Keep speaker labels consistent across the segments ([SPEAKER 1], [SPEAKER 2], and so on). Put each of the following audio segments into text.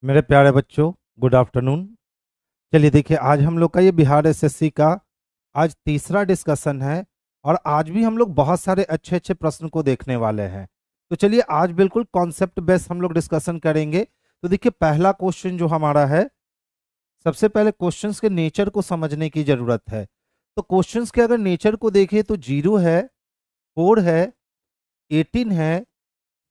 [SPEAKER 1] मेरे प्यारे बच्चों, गुड आफ्टरनून। चलिए देखिए, आज हम लोग का ये बिहार एसएससी का आज तीसरा डिस्कशन है। और आज भी हम लोग बहुत सारे अच्छे अच्छे प्रश्न को देखने वाले हैं। तो चलिए आज बिल्कुल कॉन्सेप्ट बेस्ड हम लोग डिस्कशन करेंगे। तो देखिए, पहला क्वेश्चन जो हमारा है, सबसे पहले क्वेश्चंस के नेचर को समझने की जरूरत है। तो क्वेश्चंस के अगर नेचर को देखें तो 0 है, 4 है, 18 है,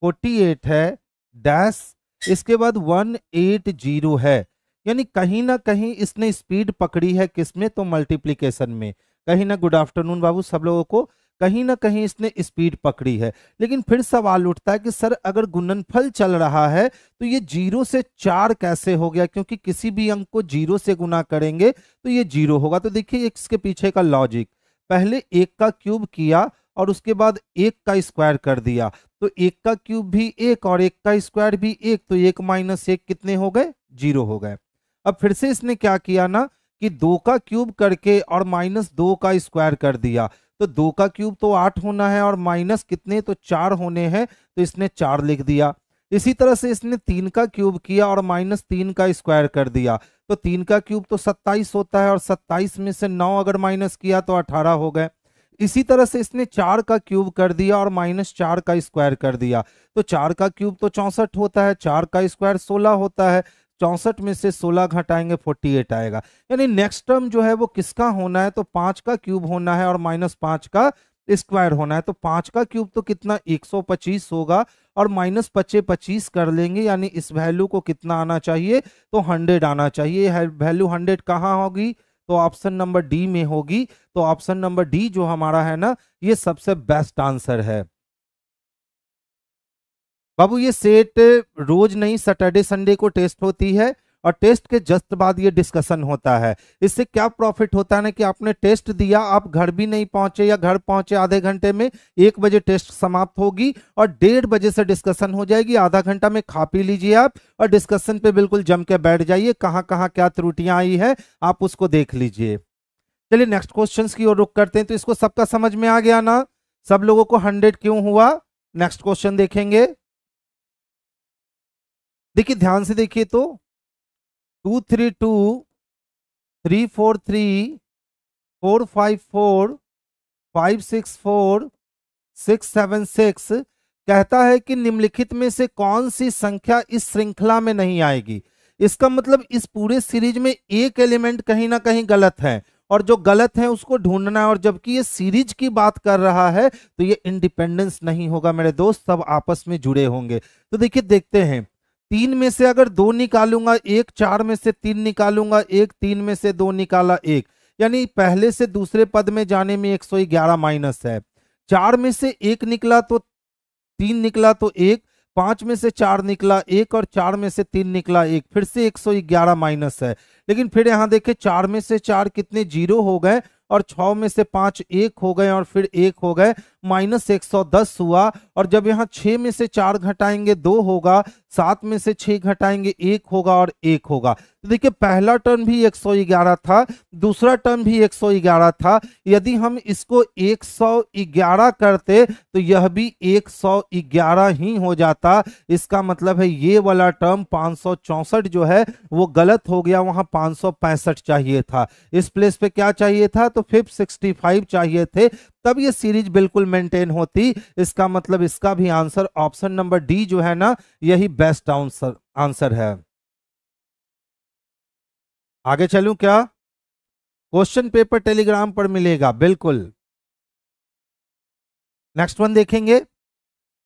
[SPEAKER 1] 48 है, डैश, इसके बाद 180 है। यानी कहीं ना कहीं इसने स्पीड पकड़ी है, किसमें? तो मल्टीप्लिकेशन में। कहीं ना, गुड आफ्टरनून बाबू सब लोगों को। कहीं ना कहीं इसने स्पीड पकड़ी है। लेकिन फिर सवाल उठता है कि सर अगर गुणनफल चल रहा है तो ये 0 से 4 कैसे हो गया? क्योंकि किसी भी अंक को 0 से गुना करेंगे तो ये 0 होगा। तो देखिए इसके पीछे का लॉजिक, पहले 1 का क्यूब किया और उसके बाद 1 का स्क्वायर कर दिया। तो 1 का क्यूब भी 1 और 1 का स्क्वायर भी 1, तो 1 माइनस 1 कितने हो गए? 0 हो गए। अब फिर से इसने क्या किया ना कि 2 का क्यूब करके और माइनस 2 का स्क्वायर कर दिया। तो 2 का क्यूब तो 8 होना है और माइनस कितने? तो 4 होने हैं, तो इसने 4 लिख दिया। इसी तरह से इसने 3 का क्यूब किया और माइनस 3 का स्क्वायर कर दिया। तो 3 का क्यूब तो 27 होता है और 27 में से 9 अगर माइनस किया तो 18 हो गए। इसी तरह से इसने 4 का क्यूब कर दिया और माइनस 4 का स्क्वायर कर दिया। तो 4 का क्यूब तो 64 होता है, 4 का स्क्वायर 16 होता है। 64 में से 16 घटाएंगे 48 आएगा। यानी नेक्स्ट टर्म जो है वो किसका होना है? तो 5 का क्यूब होना है और माइनस 5 का स्क्वायर होना है। तो 5 का क्यूब तो कितना? 125 होगा और माइनस 25 25 कर लेंगे, यानी इस वैल्यू को कितना आना चाहिए? तो 100 आना चाहिए। वैल्यू 100 कहाँ होगी? तो ऑप्शन नंबर डी में होगी। तो ऑप्शन नंबर डी जो हमारा है ना, ये सबसे बेस्ट आंसर है। बाबू ये सेट रोज नहीं, सैटरडे संडे को टेस्ट होती है और टेस्ट के जस्ट बाद ये डिस्कशन होता है। इससे क्या प्रॉफिट होता है ना कि आपने टेस्ट दिया, आप घर भी नहीं पहुंचे या घर पहुंचे आधे घंटे में, 1 बजे टेस्ट समाप्त होगी और 1:30 बजे से डिस्कशन हो जाएगी। आधा घंटा में खा पी लीजिए आप और डिस्कशन पे बिल्कुल जम के बैठ जाइए। कहाँ कहाँ क्या त्रुटियां आई है आप उसको देख लीजिए। चलिए नेक्स्ट क्वेश्चंस की ओर रुख करते हैं। तो इसको सबका समझ में आ गया ना, सब लोगों को 100 क्यों हुआ? नेक्स्ट क्वेश्चन देखेंगे। देखिए ध्यान से देखिए तो 232, 343, 454, 564, 676 कहता है कि निम्नलिखित में से कौन सी संख्या इस श्रृंखला में नहीं आएगी। इसका मतलब इस पूरे सीरीज में एक एलिमेंट कहीं ना कहीं गलत है और जो गलत है उसको ढूंढना है। और जबकि ये सीरीज की बात कर रहा है तो ये इंडिपेंडेंस नहीं होगा मेरे दोस्त, सब आपस में जुड़े होंगे। तो देखिए देखते हैं, 3 में से अगर 2 निकालूंगा एक, 4 में से 3 निकालूंगा एक, 3 में से 2 निकाला एक, यानी पहले से दूसरे पद में जाने में 111 माइनस है। 4 में से 1 निकला तो 3 निकला तो 1, 5 में से 4 निकला 1 और 4 में से 3 निकला 1, फिर से 111 माइनस है। लेकिन फिर यहां देखे 4 में से 4 कितने? 0 हो गए और 6 में से 5 1 हो गए और फिर 1 हो गए, माइनस 110 हुआ। और जब यहाँ 6 में से 4 घटाएंगे 2 होगा, 7 में से 6 घटाएंगे 1 होगा और 1 होगा। तो देखिए पहला टर्म भी 111 था, दूसरा टर्म भी 111 था। यदि हम इसको 111 करते तो यह भी 111 ही हो जाता। इसका मतलब है ये वाला टर्म 564 जो है वो गलत हो गया, वहां 565 चाहिए था। इस प्लेस पे क्या चाहिए था? तो 565 चाहिए थे, तब ये सीरीज बिल्कुल मेंटेन होती। इसका मतलब इसका भी आंसर ऑप्शन नंबर डी जो है ना, यही बेस्ट आंसर आंसर है। आगे चलूं क्या? क्वेश्चन पेपर टेलीग्राम पर मिलेगा बिल्कुल। नेक्स्ट वन देखेंगे।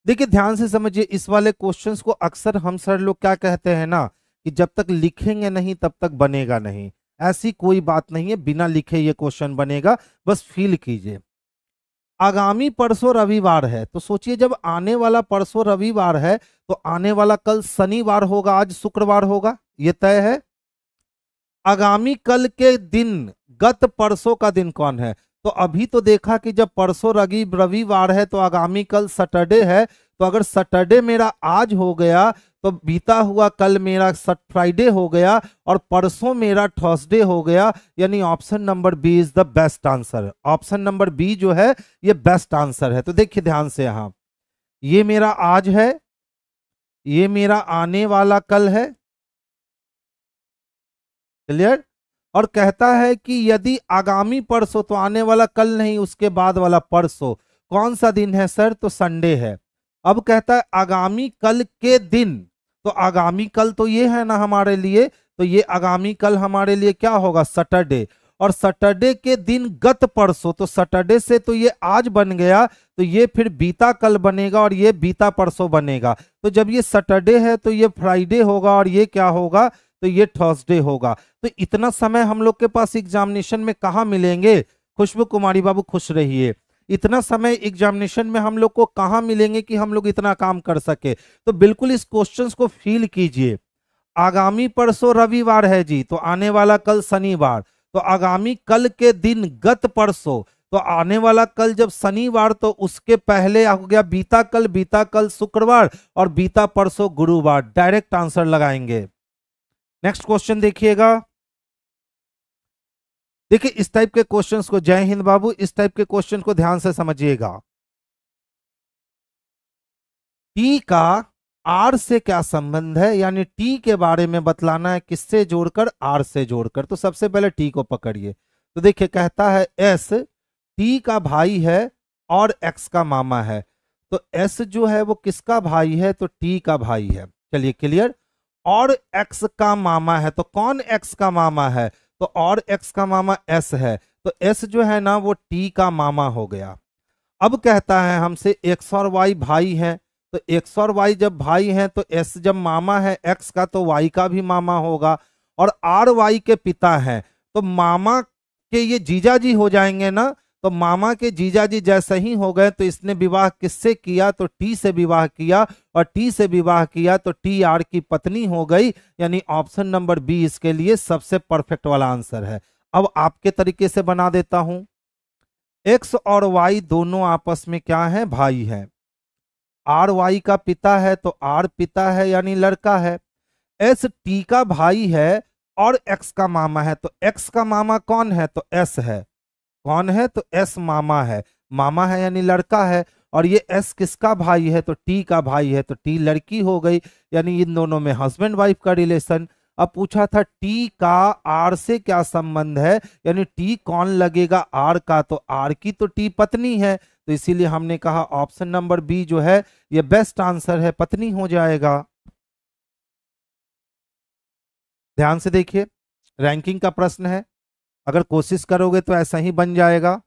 [SPEAKER 1] देखिए ध्यान से समझिए, इस वाले क्वेश्चंस को अक्सर हम सर लोग क्या कहते हैं ना कि जब तक लिखेंगे नहीं तब तक बनेगा नहीं। ऐसी कोई बात नहीं है, बिना लिखे ये क्वेश्चन बनेगा, बस फील कीजिए। आगामी परसों रविवार है, तो सोचिए जब आने वाला परसों रविवार है तो आने वाला कल शनिवार होगा, आज शुक्रवार होगा, ये तय है। आगामी कल के दिन, गत परसों का दिन कौन है? तो अभी तो देखा कि जब परसों रविवार है तो आगामी कल सैटरडे है। तो अगर सैटरडे मेरा आज हो गया तो बीता हुआ कल मेरा फ्राइडे हो गया और परसों मेरा थर्सडे हो गया। यानी option number B is the best answer. Option number B जो है ये बेस्ट आंसर है। तो देखिए ध्यान से, यहां ये मेरा आज है, ये मेरा आने वाला कल है क्लियर। और कहता है कि यदि आगामी परसों, तो आने वाला कल नहीं, उसके बाद वाला परसों कौन सा दिन है सर, तो संडे है। अब कहता है आगामी कल के दिन, तो आगामी कल तो ये है ना हमारे लिए, तो ये आगामी कल हमारे लिए क्या होगा, सैटरडे। और सैटरडे के दिन गत परसों, तो सैटरडे से तो ये आज बन गया, तो ये फिर बीता कल बनेगा और ये बीता परसों बनेगा। तो जब ये सैटरडे है तो ये फ्राइडे होगा और ये क्या होगा, तो ये थर्सडे होगा। तो इतना समय हम लोग के पास एग्जामिनेशन में कहाँ मिलेंगे, खुशबू कुमारी बाबू खुश रहिए, इतना समय एग्जामिनेशन में हम लोग को कहाँ मिलेंगे कि हम लोग इतना काम कर सके। तो बिल्कुल इस क्वेश्चंस को फील कीजिए। आगामी परसों रविवार है जी, तो आने वाला कल शनिवार, तो आगामी कल के दिन गत परसों, तो आने वाला कल जब शनिवार, तो उसके पहले हो गया बीता कल शुक्रवार और बीता परसों गुरुवार। डायरेक्ट आंसर लगाएंगे। नेक्स्ट क्वेश्चन देखिएगा। देखिए इस टाइप के क्वेश्चंस को, जय हिंद बाबू, इस टाइप के क्वेश्चन को ध्यान से समझिएगा। टी का आर से क्या संबंध है, यानी टी के बारे में बतलाना है, किससे जोड़कर, आर से जोड़कर। तो सबसे पहले टी को पकड़िए। तो देखिए कहता है एस टी का भाई है और एक्स का मामा है। तो एस जो है वो किसका भाई है, तो टी का भाई है। चलिए क्लियर। और एक्स का मामा है, तो कौन एक्स का मामा है, तो और एक्स का मामा एस है। तो एस जो है ना वो टी का मामा हो गया। अब कहता है हमसे एक्स और वाई भाई हैं, तो एक्स और वाई जब भाई हैं तो एस जब मामा है एक्स का, तो वाई का भी मामा होगा। और आर वाई के पिता हैं, तो मामा के ये जीजा जी हो जाएंगे ना, तो मामा के जीजा जी जैसे ही हो गए, तो इसने विवाह किससे किया, तो टी से विवाह किया, और टी से विवाह किया तो टी आर की पत्नी हो गई। यानी ऑप्शन नंबर बी इसके लिए सबसे परफेक्ट वाला आंसर है। अब आपके तरीके से बना देता हूं। एक्स और वाई दोनों आपस में क्या है, भाई है। आर वाई का पिता है, तो आर पिता है यानी लड़का है। एस टी का भाई है और एक्स का मामा है, तो एक्स का मामा कौन है, तो एस है। कौन है, तो एस मामा है। मामा है यानी लड़का है। और ये एस किसका भाई है, तो टी का भाई है, तो टी लड़की हो गई। यानी इन दोनों में हस्बैंड वाइफ का रिलेशन। अब पूछा था टी का आर से क्या संबंध है, यानी टी कौन लगेगा आर का, तो आर की तो टी पत्नी है, तो इसीलिए हमने कहा ऑप्शन नंबर बी जो है ये बेस्ट आंसर है, पत्नी हो जाएगा। ध्यान से देखिए, रैंकिंग का प्रश्न है, अगर कोशिश करोगे तो ऐसा ही बन जाएगा।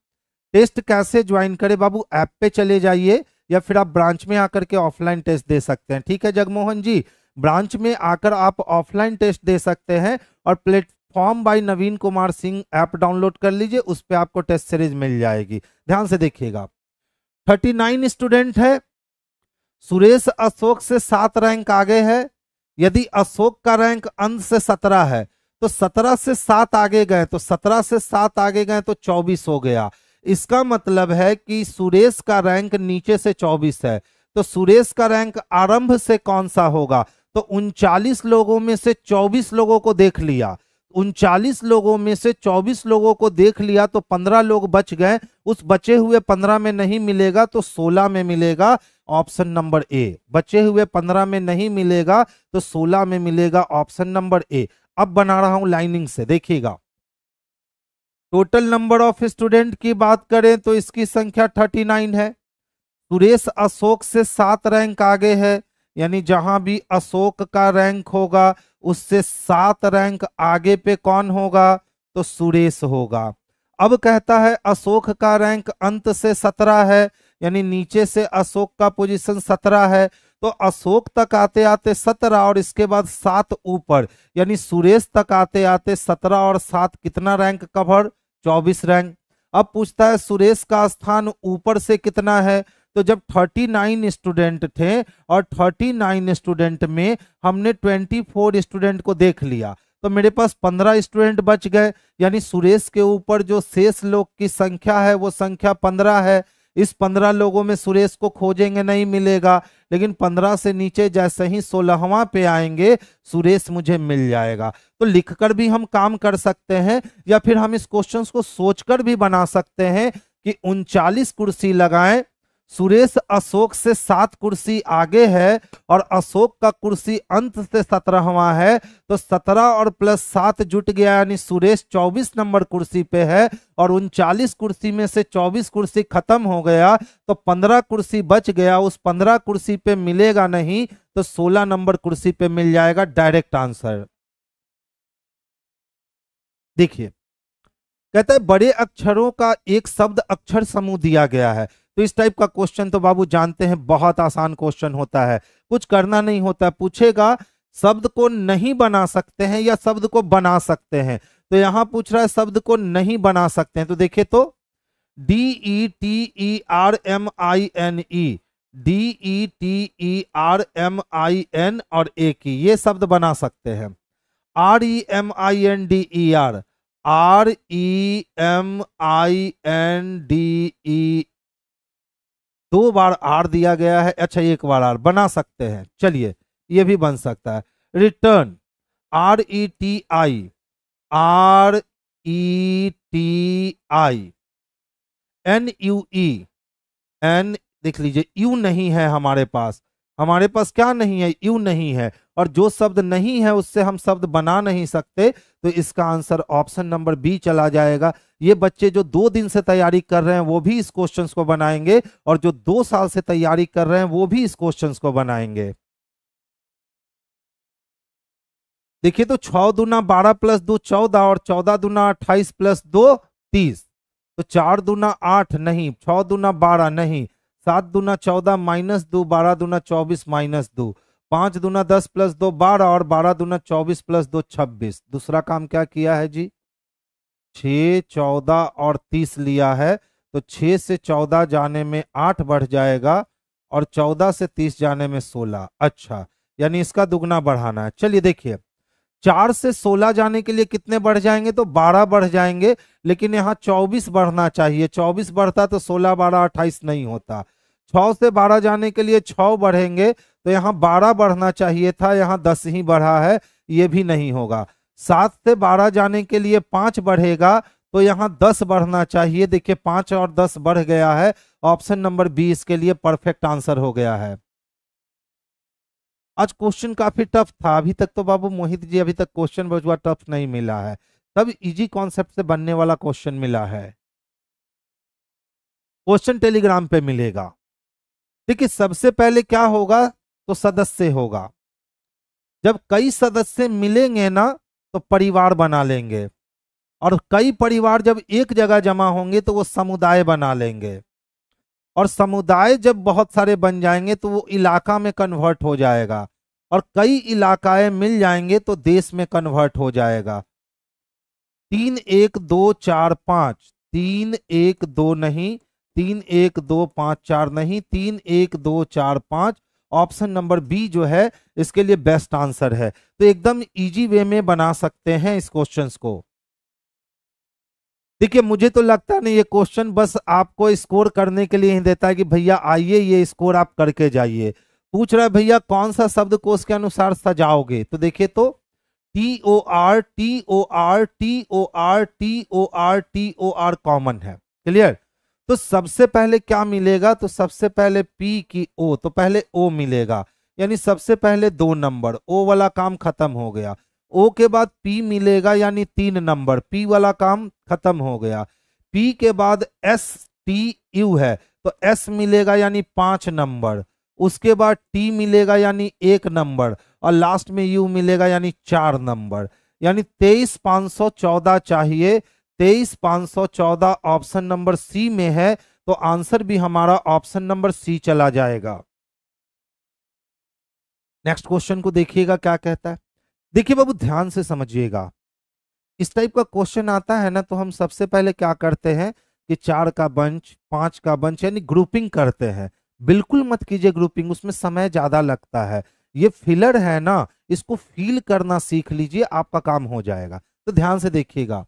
[SPEAKER 1] टेस्ट कैसे ज्वाइन करें बाबू, ऐप पे चले जाइए या फिर आप ब्रांच में आकर के ऑफलाइन टेस्ट दे सकते हैं। ठीक है जगमोहन जी, ब्रांच में आकर आप ऑफलाइन टेस्ट दे सकते हैं और प्लेटफॉर्म बाय नवीन कुमार सिंह ऐप डाउनलोड कर लीजिए, उस पर आपको टेस्ट सीरीज मिल जाएगी। ध्यान से देखिएगा। 39 स्टूडेंट है, सुरेश अशोक से 7 रैंक आगे है। यदि अशोक का रैंक अंत से 17 है, तो 17 से 7 आगे गए, तो 17 से 7 आगे गए तो 24 हो गया। इसका मतलब है कि सुरेश का रैंक नीचे से 24 है, तो सुरेश का रैंक आरंभ से कौन सा होगा, तो 39 लोगों में से 24 लोगों को देख लिया। 39 लोगों में से 24 लोगों को देख लिया तो 15 लोग बच गए, उस बचे हुए 15 में नहीं मिलेगा तो 16 में मिलेगा। Option number A. बचे हुए 15 में नहीं मिलेगा तो 16 में मिलेगा, ऑप्शन नंबर ए। अब बना रहा हूं लाइनिंग से, देखिएगा। टोटल नंबर ऑफ स्टूडेंट की बात करें तो इसकी संख्या 39 है। सुरेश अशोक से 7 रैंक आगे है, यानी जहां भी अशोक का रैंक होगा उससे 7 रैंक आगे पे कौन होगा, तो सुरेश होगा। अब कहता है अशोक का रैंक अंत से 17 है, यानी नीचे से अशोक का पोजीशन 17 है, तो अशोक तक आते आते 17 और इसके बाद 7 ऊपर, यानी सुरेश तक आते आते 17 और 7 कितना रैंक कवर, 24 रैंक। अब पूछता है सुरेश का स्थान ऊपर से कितना है, तो जब 39 स्टूडेंट थे और 39 स्टूडेंट में हमने 24 स्टूडेंट को देख लिया, तो मेरे पास 15 स्टूडेंट बच गए, यानी सुरेश के ऊपर जो शेष लोग की संख्या है वो संख्या 15 है। इस 15 लोगों में सुरेश को खोजेंगे नहीं मिलेगा, लेकिन 15 से नीचे जैसे ही 16वां पे आएंगे सुरेश मुझे मिल जाएगा। तो लिखकर भी हम काम कर सकते हैं या फिर हम इस क्वेश्चन को सोचकर भी बना सकते हैं कि 39 कुर्सी लगाएं, सुरेश अशोक से 7 कुर्सी आगे है और अशोक का कुर्सी अंत से 17वां है, तो 17 और प्लस 7 जुट गया, यानी सुरेश 24 नंबर कुर्सी पे है और 39 कुर्सी में से 24 कुर्सी खत्म हो गया, तो 15 कुर्सी बच गया। उस 15 कुर्सी पे मिलेगा नहीं तो 16 नंबर कुर्सी पे मिल जाएगा। Direct answer. देखिए, कहता है बड़े अक्षरों का एक शब्द अक्षर समूह दिया गया है। तो इस टाइप का क्वेश्चन तो बाबू जानते हैं बहुत आसान क्वेश्चन होता है, कुछ करना नहीं होता। पूछेगा शब्द को नहीं बना सकते हैं या शब्द को बना सकते हैं, तो यहां पूछ रहा है शब्द को नहीं बना सकते हैं। तो देखिए, तो DETERMINE, DETERMIN और एक ही, ये शब्द बना सकते हैं। REMINDER, REMINDE, 2 बार आर दिया गया है। अच्छा, 1 बार आर बना सकते हैं, चलिए ये भी बन सकता है। रिटर्न, RETI, NUE, एन देख लीजिए, यू नहीं है हमारे पास। हमारे पास क्या नहीं है? यू नहीं है। और जो शब्द नहीं है उससे हम शब्द बना नहीं सकते, तो इसका आंसर ऑप्शन नंबर बी चला जाएगा। ये बच्चे जो 2 दिन से तैयारी कर रहे हैं वो भी इस क्वेश्चन को बनाएंगे, और जो 2 साल से तैयारी कर रहे हैं वो भी इस क्वेश्चन को बनाएंगे। देखिए, तो 6 दूना 12 प्लस 2 14 और 14 दूना 28 प्लस 2 30। तो 4 दूना 8 नहीं, 6 दूना 12 नहीं, 7 दूना 14 माइनस 2, 12 दूना 24 माइनस 2, 5 दूना 10 प्लस 2 12 और 12 दूना 24 प्लस 2 26। दूसरा काम क्या किया है जी? 6 14 और 30 लिया है, तो 6 से 14 जाने में 8 बढ़ जाएगा और 14 से 30 जाने में 16। अच्छा, यानी इसका दुगना बढ़ाना है। चलिए देखिए, 4 से 16 जाने के लिए कितने बढ़ जाएंगे? तो 12 बढ़ जाएंगे, लेकिन यहाँ 24 बढ़ना चाहिए। 24 बढ़ता तो 16 12 28 नहीं होता। 6 से 12 जाने के लिए 6 बढ़ेंगे, तो यहाँ 12 बढ़ना चाहिए था, यहाँ 10 ही बढ़ा है, ये भी नहीं होगा। 7 से 12 जाने के लिए 5 बढ़ेगा, तो यहाँ 10 बढ़ना चाहिए। देखिए, 5 और 10 बढ़ गया है। ऑप्शन नंबर बी इसके लिए परफेक्ट आंसर हो गया है। आज क्वेश्चन काफी टफ था। अभी तक तो बाबू मोहित जी, अभी तक क्वेश्चन बहुत टफ नहीं मिला है, तब इजी कॉन्सेप्ट से बनने वाला क्वेश्चन मिला है। क्वेश्चन टेलीग्राम पे मिलेगा। देखिए, सबसे पहले क्या होगा? तो सदस्य होगा। जब कई सदस्य मिलेंगे ना तो परिवार बना लेंगे, और कई परिवार जब एक जगह जमा होंगे तो वो समुदाय बना लेंगे, और समुदाय जब बहुत सारे बन जाएंगे तो वो इलाका में कन्वर्ट हो जाएगा, और कई इलाकाएं मिल जाएंगे तो देश में कन्वर्ट हो जाएगा। 3 1 2 4 5, 3 1 2 नहीं, 3 1 2 5 4 नहीं, 3 1 2 4 5। ऑप्शन नंबर बी जो है इसके लिए बेस्ट आंसर है। तो एकदम इजी वे में बना सकते हैं इस क्वेश्चन को। देखिए, मुझे तो लगता नहीं ये क्वेश्चन बस आपको स्कोर करने के लिए ही देता है कि भैया आइए ये स्कोर आप करके जाइए। पूछ रहा है भैया कौन सा शब्द को उसके अनुसार सजाओगे, तो देखिए, तो TOR TOR TOR TOR TOR common है। क्लियर? तो सबसे पहले क्या मिलेगा? तो सबसे पहले P की O, तो पहले O मिलेगा, यानी सबसे पहले 2 नंबर, O वाला काम खत्म हो गया। O के बाद P मिलेगा, यानी 3 नंबर, P वाला काम खत्म हो गया। P के बाद STU है, तो S मिलेगा, यानी 5 नंबर। उसके बाद T मिलेगा, यानी 1 नंबर, और लास्ट में U मिलेगा, यानी 4 नंबर। यानी 23,514 चाहिए। 23,514 ऑप्शन नंबर सी में है, तो आंसर भी हमारा ऑप्शन नंबर सी चला जाएगा। नेक्स्ट क्वेश्चन को देखिएगा क्या कहता है। देखिए बाबू, ध्यान से समझिएगा। इस टाइप का क्वेश्चन आता है ना, तो हम सबसे पहले क्या करते हैं कि 4 का बंच, 5 का बंच, यानी ग्रुपिंग करते हैं। बिल्कुल मत कीजिए ग्रुपिंग, उसमें समय ज्यादा लगता है। ये फिलर है ना, इसको फील करना सीख लीजिए, आपका काम हो जाएगा। तो ध्यान से देखिएगा,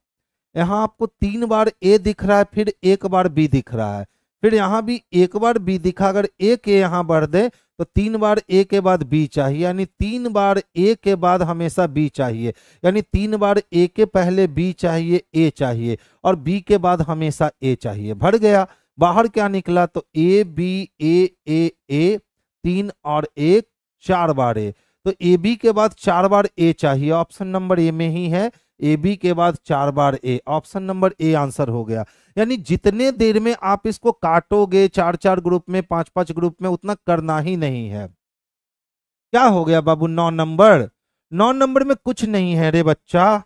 [SPEAKER 1] यहाँ आपको 3 बार ए दिख रहा है, फिर 1 बार बी दिख रहा है, फिर यहाँ भी 1 बार बी दिखा। अगर एक ए यहाँ बढ़ दे तो 3 बार ए के बाद बी चाहिए, यानी 3 बार ए के बाद हमेशा बी चाहिए, यानी 3 बार ए के पहले बी चाहिए, ए चाहिए, और बी के बाद हमेशा ए चाहिए। बढ़ गया, बाहर क्या निकला, तो ए बी ए 3 और 1 4 बार ए। तो ए बी के बाद 4 बार ए चाहिए, ऑप्शन नंबर ए में ही है। ए बी के बाद 4 बार ए, ऑप्शन नंबर ए आंसर हो गया। यानी जितने देर में आप इसको काटोगे 4-4 ग्रुप में, 5-5 ग्रुप में, उतना करना ही नहीं है। क्या हो गया बाबू, 9 नंबर। 9 नंबर में कुछ नहीं है रे बच्चा,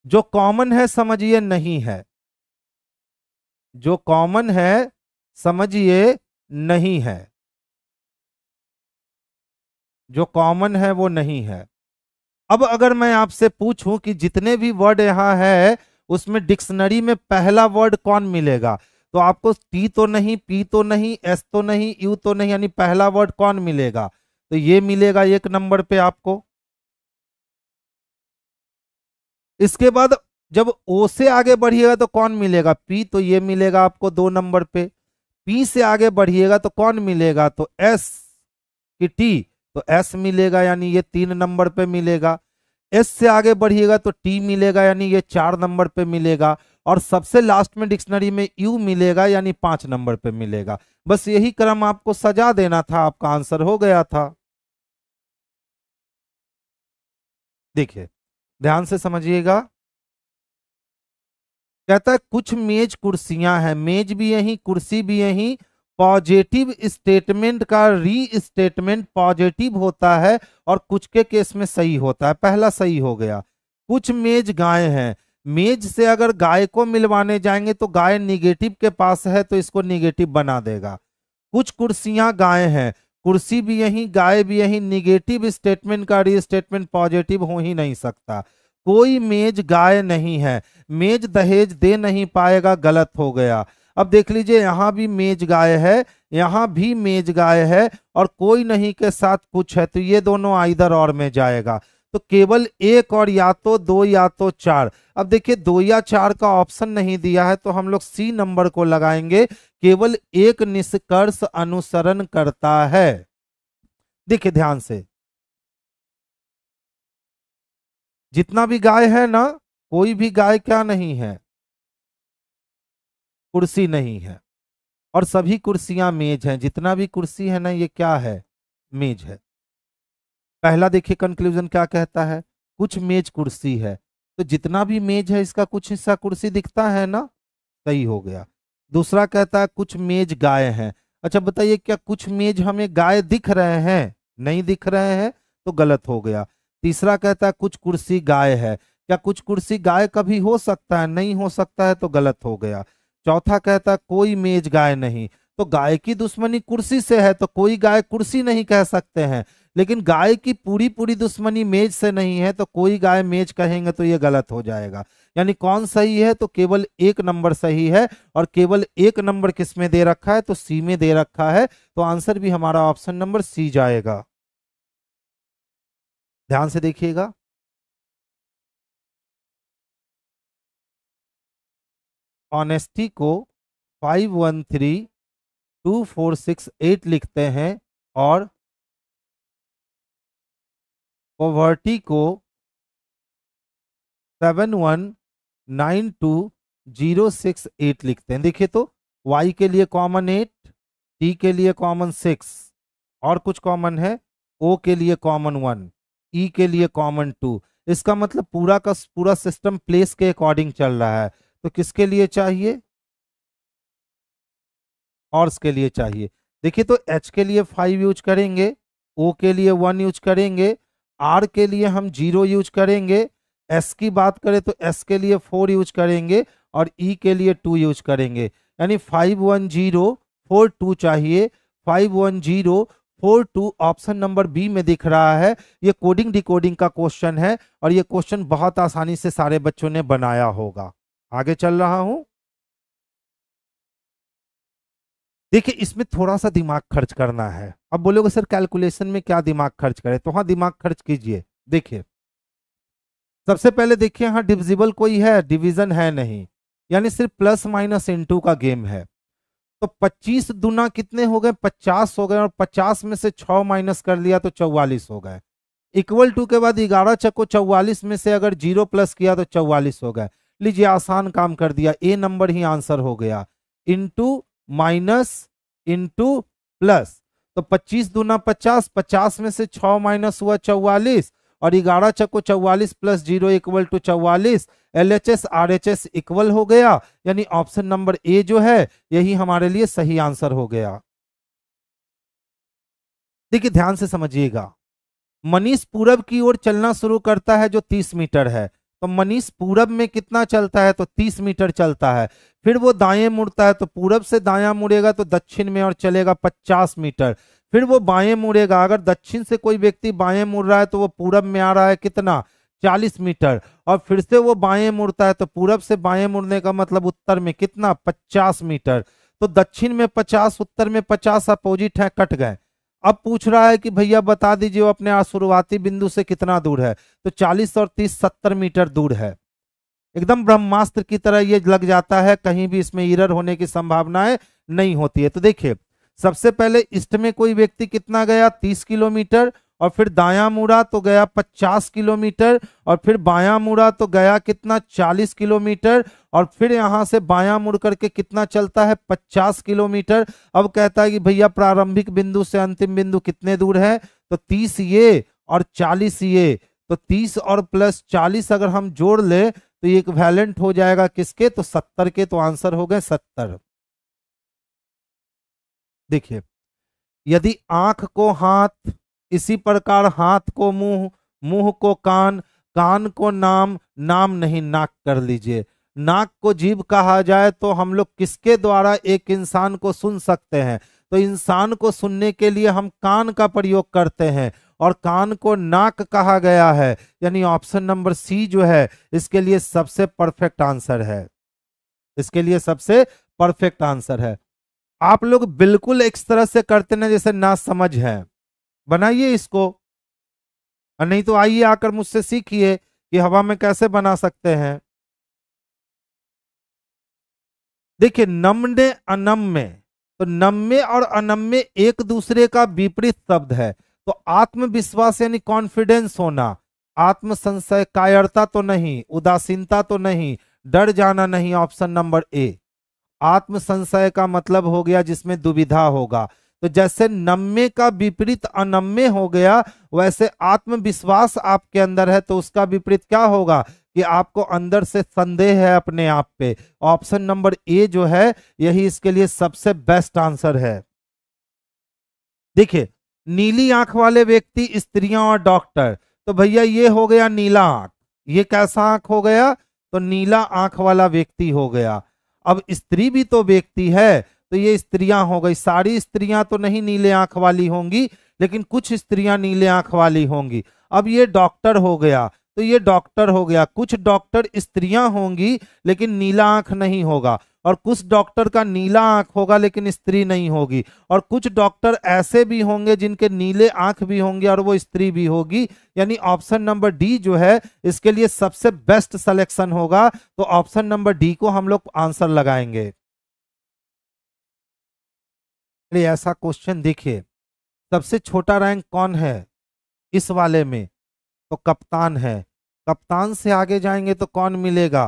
[SPEAKER 1] जो कॉमन है समझिए नहीं है, जो कॉमन है समझिए नहीं है, जो कॉमन है वो नहीं है। अब अगर मैं आपसे पूछूं कि जितने भी वर्ड यहां है उसमें डिक्शनरी में पहला वर्ड कौन मिलेगा, तो आपको टी तो नहीं, पी तो नहीं, एस तो नहीं, यू तो नहीं, यानी पहला वर्ड कौन मिलेगा, तो ये मिलेगा 1 नंबर पे आपको। इसके बाद जब ओ से आगे बढ़िएगा तो कौन मिलेगा, पी, तो ये मिलेगा आपको 2 नंबर पे। पी से आगे बढ़िएगा तो कौन मिलेगा, तो एस की टी, तो एस मिलेगा, यानी ये 3 नंबर पे मिलेगा। एस से आगे बढ़िएगा तो टी मिलेगा, यानी ये 4 नंबर पे मिलेगा। और सबसे लास्ट में डिक्शनरी में यू मिलेगा, यानी 5 नंबर पे मिलेगा। बस यही क्रम आपको सजा देना था, आपका आंसर हो गया था। देखिए ध्यान से समझिएगा, कहता है कुछ मेज कुर्सियां हैं, मेज भी यही, कुर्सी भी यही। पॉजिटिव स्टेटमेंट का री स्टेटमेंट पॉजिटिव होता है और कुछ के केस में सही होता है। पहला सही हो गया। कुछ मेज गाय हैं, मेज से अगर गाय को मिलवाने जाएंगे तो गाय निगेटिव के पास है, तो इसको निगेटिव बना देगा। कुछ कुर्सियां गाय हैं, कुर्सी भी यही, गाय भी यही, निगेटिव स्टेटमेंट का री स्टेटमेंट पॉजिटिव हो ही नहीं सकता। कोई मेज गाय नहीं है, मेज दहेज दे नहीं पाएगा, गलत हो गया। अब देख लीजिए यहां भी मेज गाय है, यहां भी मेज गाय है, और कोई नहीं के साथ कुछ है, तो ये दोनों आइदर और में जाएगा। तो केवल एक और, या तो 2 या तो 4। अब देखिए 2 या 4 का ऑप्शन नहीं दिया है, तो हम लोग सी नंबर को लगाएंगे। केवल एक निष्कर्ष अनुसरण करता है। देखिए ध्यान से, जितना भी गाय है ना, कोई भी गाय क्या नहीं है, कुर्सी नहीं है। और सभी कुर्सियां मेज हैं, जितना भी कुर्सी है ना, ये क्या है, मेज है। पहला देखिए कंक्लूजन क्या कहता है, कुछ मेज कुर्सी है, तो जितना भी मेज है इसका कुछ हिस्सा कुर्सी दिखता है ना, सही हो गया। दूसरा कहता है कुछ मेज गाय हैं। अच्छा बताइए, क्या कुछ मेज हमें गाय दिख रहे हैं, नहीं दिख रहे हैं, तो गलत हो गया। तीसरा कहता है कुछ कुर्सी गाय है, क्या कुछ कुर्सी गाय कभी हो सकता है, नहीं हो सकता है, तो गलत हो गया। चौथा कहता है कोई मेज गाय नहीं, तो गाय की दुश्मनी कुर्सी से है, तो कोई गाय कुर्सी नहीं कह सकते हैं। लेकिन गाय की पूरी पूरी दुश्मनी मेज से नहीं है, तो कोई गाय मेज कहेंगे तो ये गलत हो जाएगा। यानी कौन सही है, तो केवल 1 नंबर सही है। और केवल 1 नंबर किस में दे रखा है, तो सी में दे रखा है। तो आंसर भी हमारा ऑप्शन नंबर सी जाएगा। ध्यान से देखिएगा, ऑनेस्टी को 513246 लिखते हैं, और पॉवर्टी को 7192068 लिखते हैं। देखिए तो y के लिए कॉमन 8, t के लिए कॉमन 6, और कुछ कॉमन है, o के लिए कॉमन 1, e के लिए कॉमन 2। इसका मतलब पूरा का पूरा सिस्टम प्लेस के अकॉर्डिंग चल रहा है। तो किसके लिए चाहिए, ऑर्स के लिए चाहिए। देखिए तो h के लिए 5 यूज करेंगे, o के लिए 1 यूज करेंगे, r के लिए हम 0 यूज करेंगे, s की बात करें तो s के लिए 4 यूज करेंगे, और e के लिए 2 यूज करेंगे। यानी 51042 चाहिए, 51042 ऑप्शन नंबर बी में दिख रहा है। ये कोडिंग डिकोडिंग का क्वेश्चन है, और ये क्वेश्चन बहुत आसानी से सारे बच्चों ने बनाया होगा। आगे चल रहा हूं। देखिए इसमें थोड़ा सा दिमाग खर्च करना है। अब बोलोगे सर कैलकुलेशन में क्या दिमाग खर्च करें, तो हाँ दिमाग खर्च कीजिए। देखिए सबसे पहले देखिए, यहाँ डिविजिबल कोई है, डिवीजन है नहीं, यानी सिर्फ प्लस माइनस इनटू का गेम है। तो 25 दुना कितने हो गए, 50 हो गए, और 50 में से 6 माइनस कर लिया तो 44 हो गए। इक्वल टू के बाद 11 चको 44 में से अगर 0 प्लस किया तो 44 हो गए। लीजिए आसान काम कर दिया, ए नंबर ही आंसर हो गया। इंटू माइनस इंटू प्लस, तो 25 दूना 50, 50 में से 6 माइनस हुआ 44, और 11 चको 44 plus 0 equal to 44। LHS RHS इक्वल हो गया, यानी ऑप्शन नंबर ए जो है यही हमारे लिए सही आंसर हो गया। देखिए ध्यान से समझिएगा, मनीष पूरब की ओर चलना शुरू करता है जो 30 मीटर है, तो मनीष पूरब में कितना चलता है, तो 30 मीटर चलता है। फिर वो दाएं मुड़ता है, तो पूरब से दायां मुड़ेगा तो दक्षिण में और चलेगा 50 मीटर। फिर वो बाएं मुड़ेगा, अगर दक्षिण से कोई व्यक्ति बाएं मुड़ रहा है तो वो पूरब में आ रहा है कितना, 40 मीटर। और फिर से वो बाएं मुड़ता है, तो पूरब से बाएं मुड़ने का मतलब उत्तर में कितना, 50 मीटर। तो दक्षिण में 50, उत्तर में 50 अपोजिट है, कट गए। अब पूछ रहा है कि भैया बता दीजिए वो अपने शुरुआती बिंदु से कितना दूर है, तो 40 और 30 70 मीटर दूर है। एकदम ब्रह्मास्त्र की तरह ये लग जाता है, कहीं भी इसमें एरर होने की संभावनाएं नहीं होती है। तो देखिए सबसे पहले ईस्ट में कोई व्यक्ति कितना गया, 30 किलोमीटर, और फिर दायां मुड़ा तो गया 50 किलोमीटर, और फिर बायां मुड़ा तो गया कितना, 40 किलोमीटर, और फिर यहां से बायां मुड़ करके कितना चलता है, 50 किलोमीटर। अब कहता है कि भैया प्रारंभिक बिंदु से अंतिम बिंदु कितने दूर है, तो 30 ये और 40 ये, तो 30 और प्लस 40 अगर हम जोड़ ले तो ये इक्विवेलेंट हो जाएगा किसके, तो 70 के, तो आंसर हो गए 70। देखिए यदि आंख को हाथ, इसी प्रकार हाथ को मुंह, मुंह को कान, कान को नाम, नाम नहीं नाक कर लीजिए। नाक को जीभ कहा जाए तो हम लोग किसके द्वारा एक इंसान को सुन सकते हैं, तो इंसान को सुनने के लिए हम कान का प्रयोग करते हैं, और कान को नाक कहा गया है, यानी ऑप्शन नंबर सी जो है इसके लिए सबसे परफेक्ट आंसर है, इसके लिए सबसे परफेक्ट आंसर है। आप लोग बिल्कुल इस तरह से करते ना जैसे ना समझ है, बनाइए इसको, और नहीं तो आइए आकर मुझसे सीखिए कि हवा में कैसे बना सकते हैं। देखिए नम्य अनम्य, तो नम्य और अनम्य एक दूसरे का विपरीत शब्द है। तो आत्मविश्वास यानी कॉन्फिडेंस होना, आत्म संशय, कायरता तो नहीं, उदासीनता तो नहीं, डर जाना नहीं, ऑप्शन नंबर ए। आत्म संशय का मतलब हो गया जिसमें दुविधा होगा, तो जैसे नम्य का विपरीत अनम्य हो गया, वैसे आत्मविश्वास आपके अंदर है तो उसका विपरीत क्या होगा कि आपको अंदर से संदेह है अपने आप पे। ऑप्शन नंबर ए जो है यही इसके लिए सबसे बेस्ट आंसर है। देखिए नीली आंख वाले व्यक्ति, स्त्रियां और डॉक्टर, तो भैया ये हो गया नीला आंख, ये कैसा आंख हो गया, तो नीला आंख वाला व्यक्ति हो गया। अब स्त्री भी तो व्यक्ति है, तो ये स्त्रियां हो गई, सारी स्त्रियां तो नहीं नीले आंख वाली होंगी, लेकिन कुछ स्त्रियां नीले आंख वाली होंगी। अब ये डॉक्टर हो गया, तो ये डॉक्टर हो गया, कुछ डॉक्टर स्त्रियां होंगी लेकिन नीला आंख नहीं होगा, और कुछ डॉक्टर का नीला आंख होगा लेकिन स्त्री नहीं होगी, और कुछ डॉक्टर ऐसे भी होंगे जिनके नीले आंख भी होंगे और वो स्त्री भी होगी, यानी ऑप्शन नंबर डी जो है इसके लिए सबसे बेस्ट सिलेक्शन होगा। तो ऑप्शन नंबर डी को हम लोग आंसर लगाएंगे। ऐसा क्वेश्चन देखिए, सबसे छोटा रैंक कौन है इस वाले में, तो कप्तान है। कप्तान से आगे जाएंगे तो कौन मिलेगा,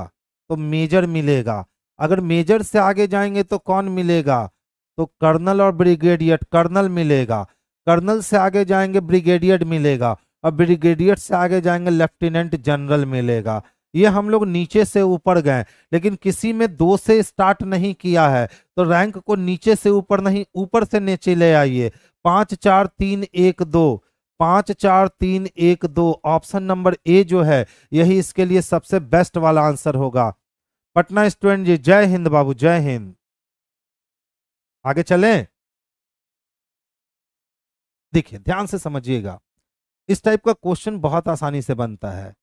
[SPEAKER 1] तो मेजर मिलेगा। अगर मेजर से आगे जाएंगे तो कौन मिलेगा, तो कर्नल और ब्रिगेडियर, कर्नल मिलेगा। कर्नल से आगे जाएंगे ब्रिगेडियर मिलेगा, और ब्रिगेडियर से आगे जाएंगे लेफ्टिनेंट जनरल मिलेगा। ये हम लोग नीचे से ऊपर गए, लेकिन किसी में 2 से स्टार्ट नहीं किया है, तो रैंक को नीचे से ऊपर नहीं, ऊपर से नीचे ले आइए। 5 4 3 1 2, 5 4 3 1 2, ऑप्शन नंबर ए जो है यही इसके लिए सबसे बेस्ट वाला आंसर होगा। पटना स्टूडेंट जी जय हिंद बाबू, जय हिंद। आगे चलें। देखिए ध्यान से समझिएगा, इस टाइप का क्वेश्चन बहुत आसानी से बनता है।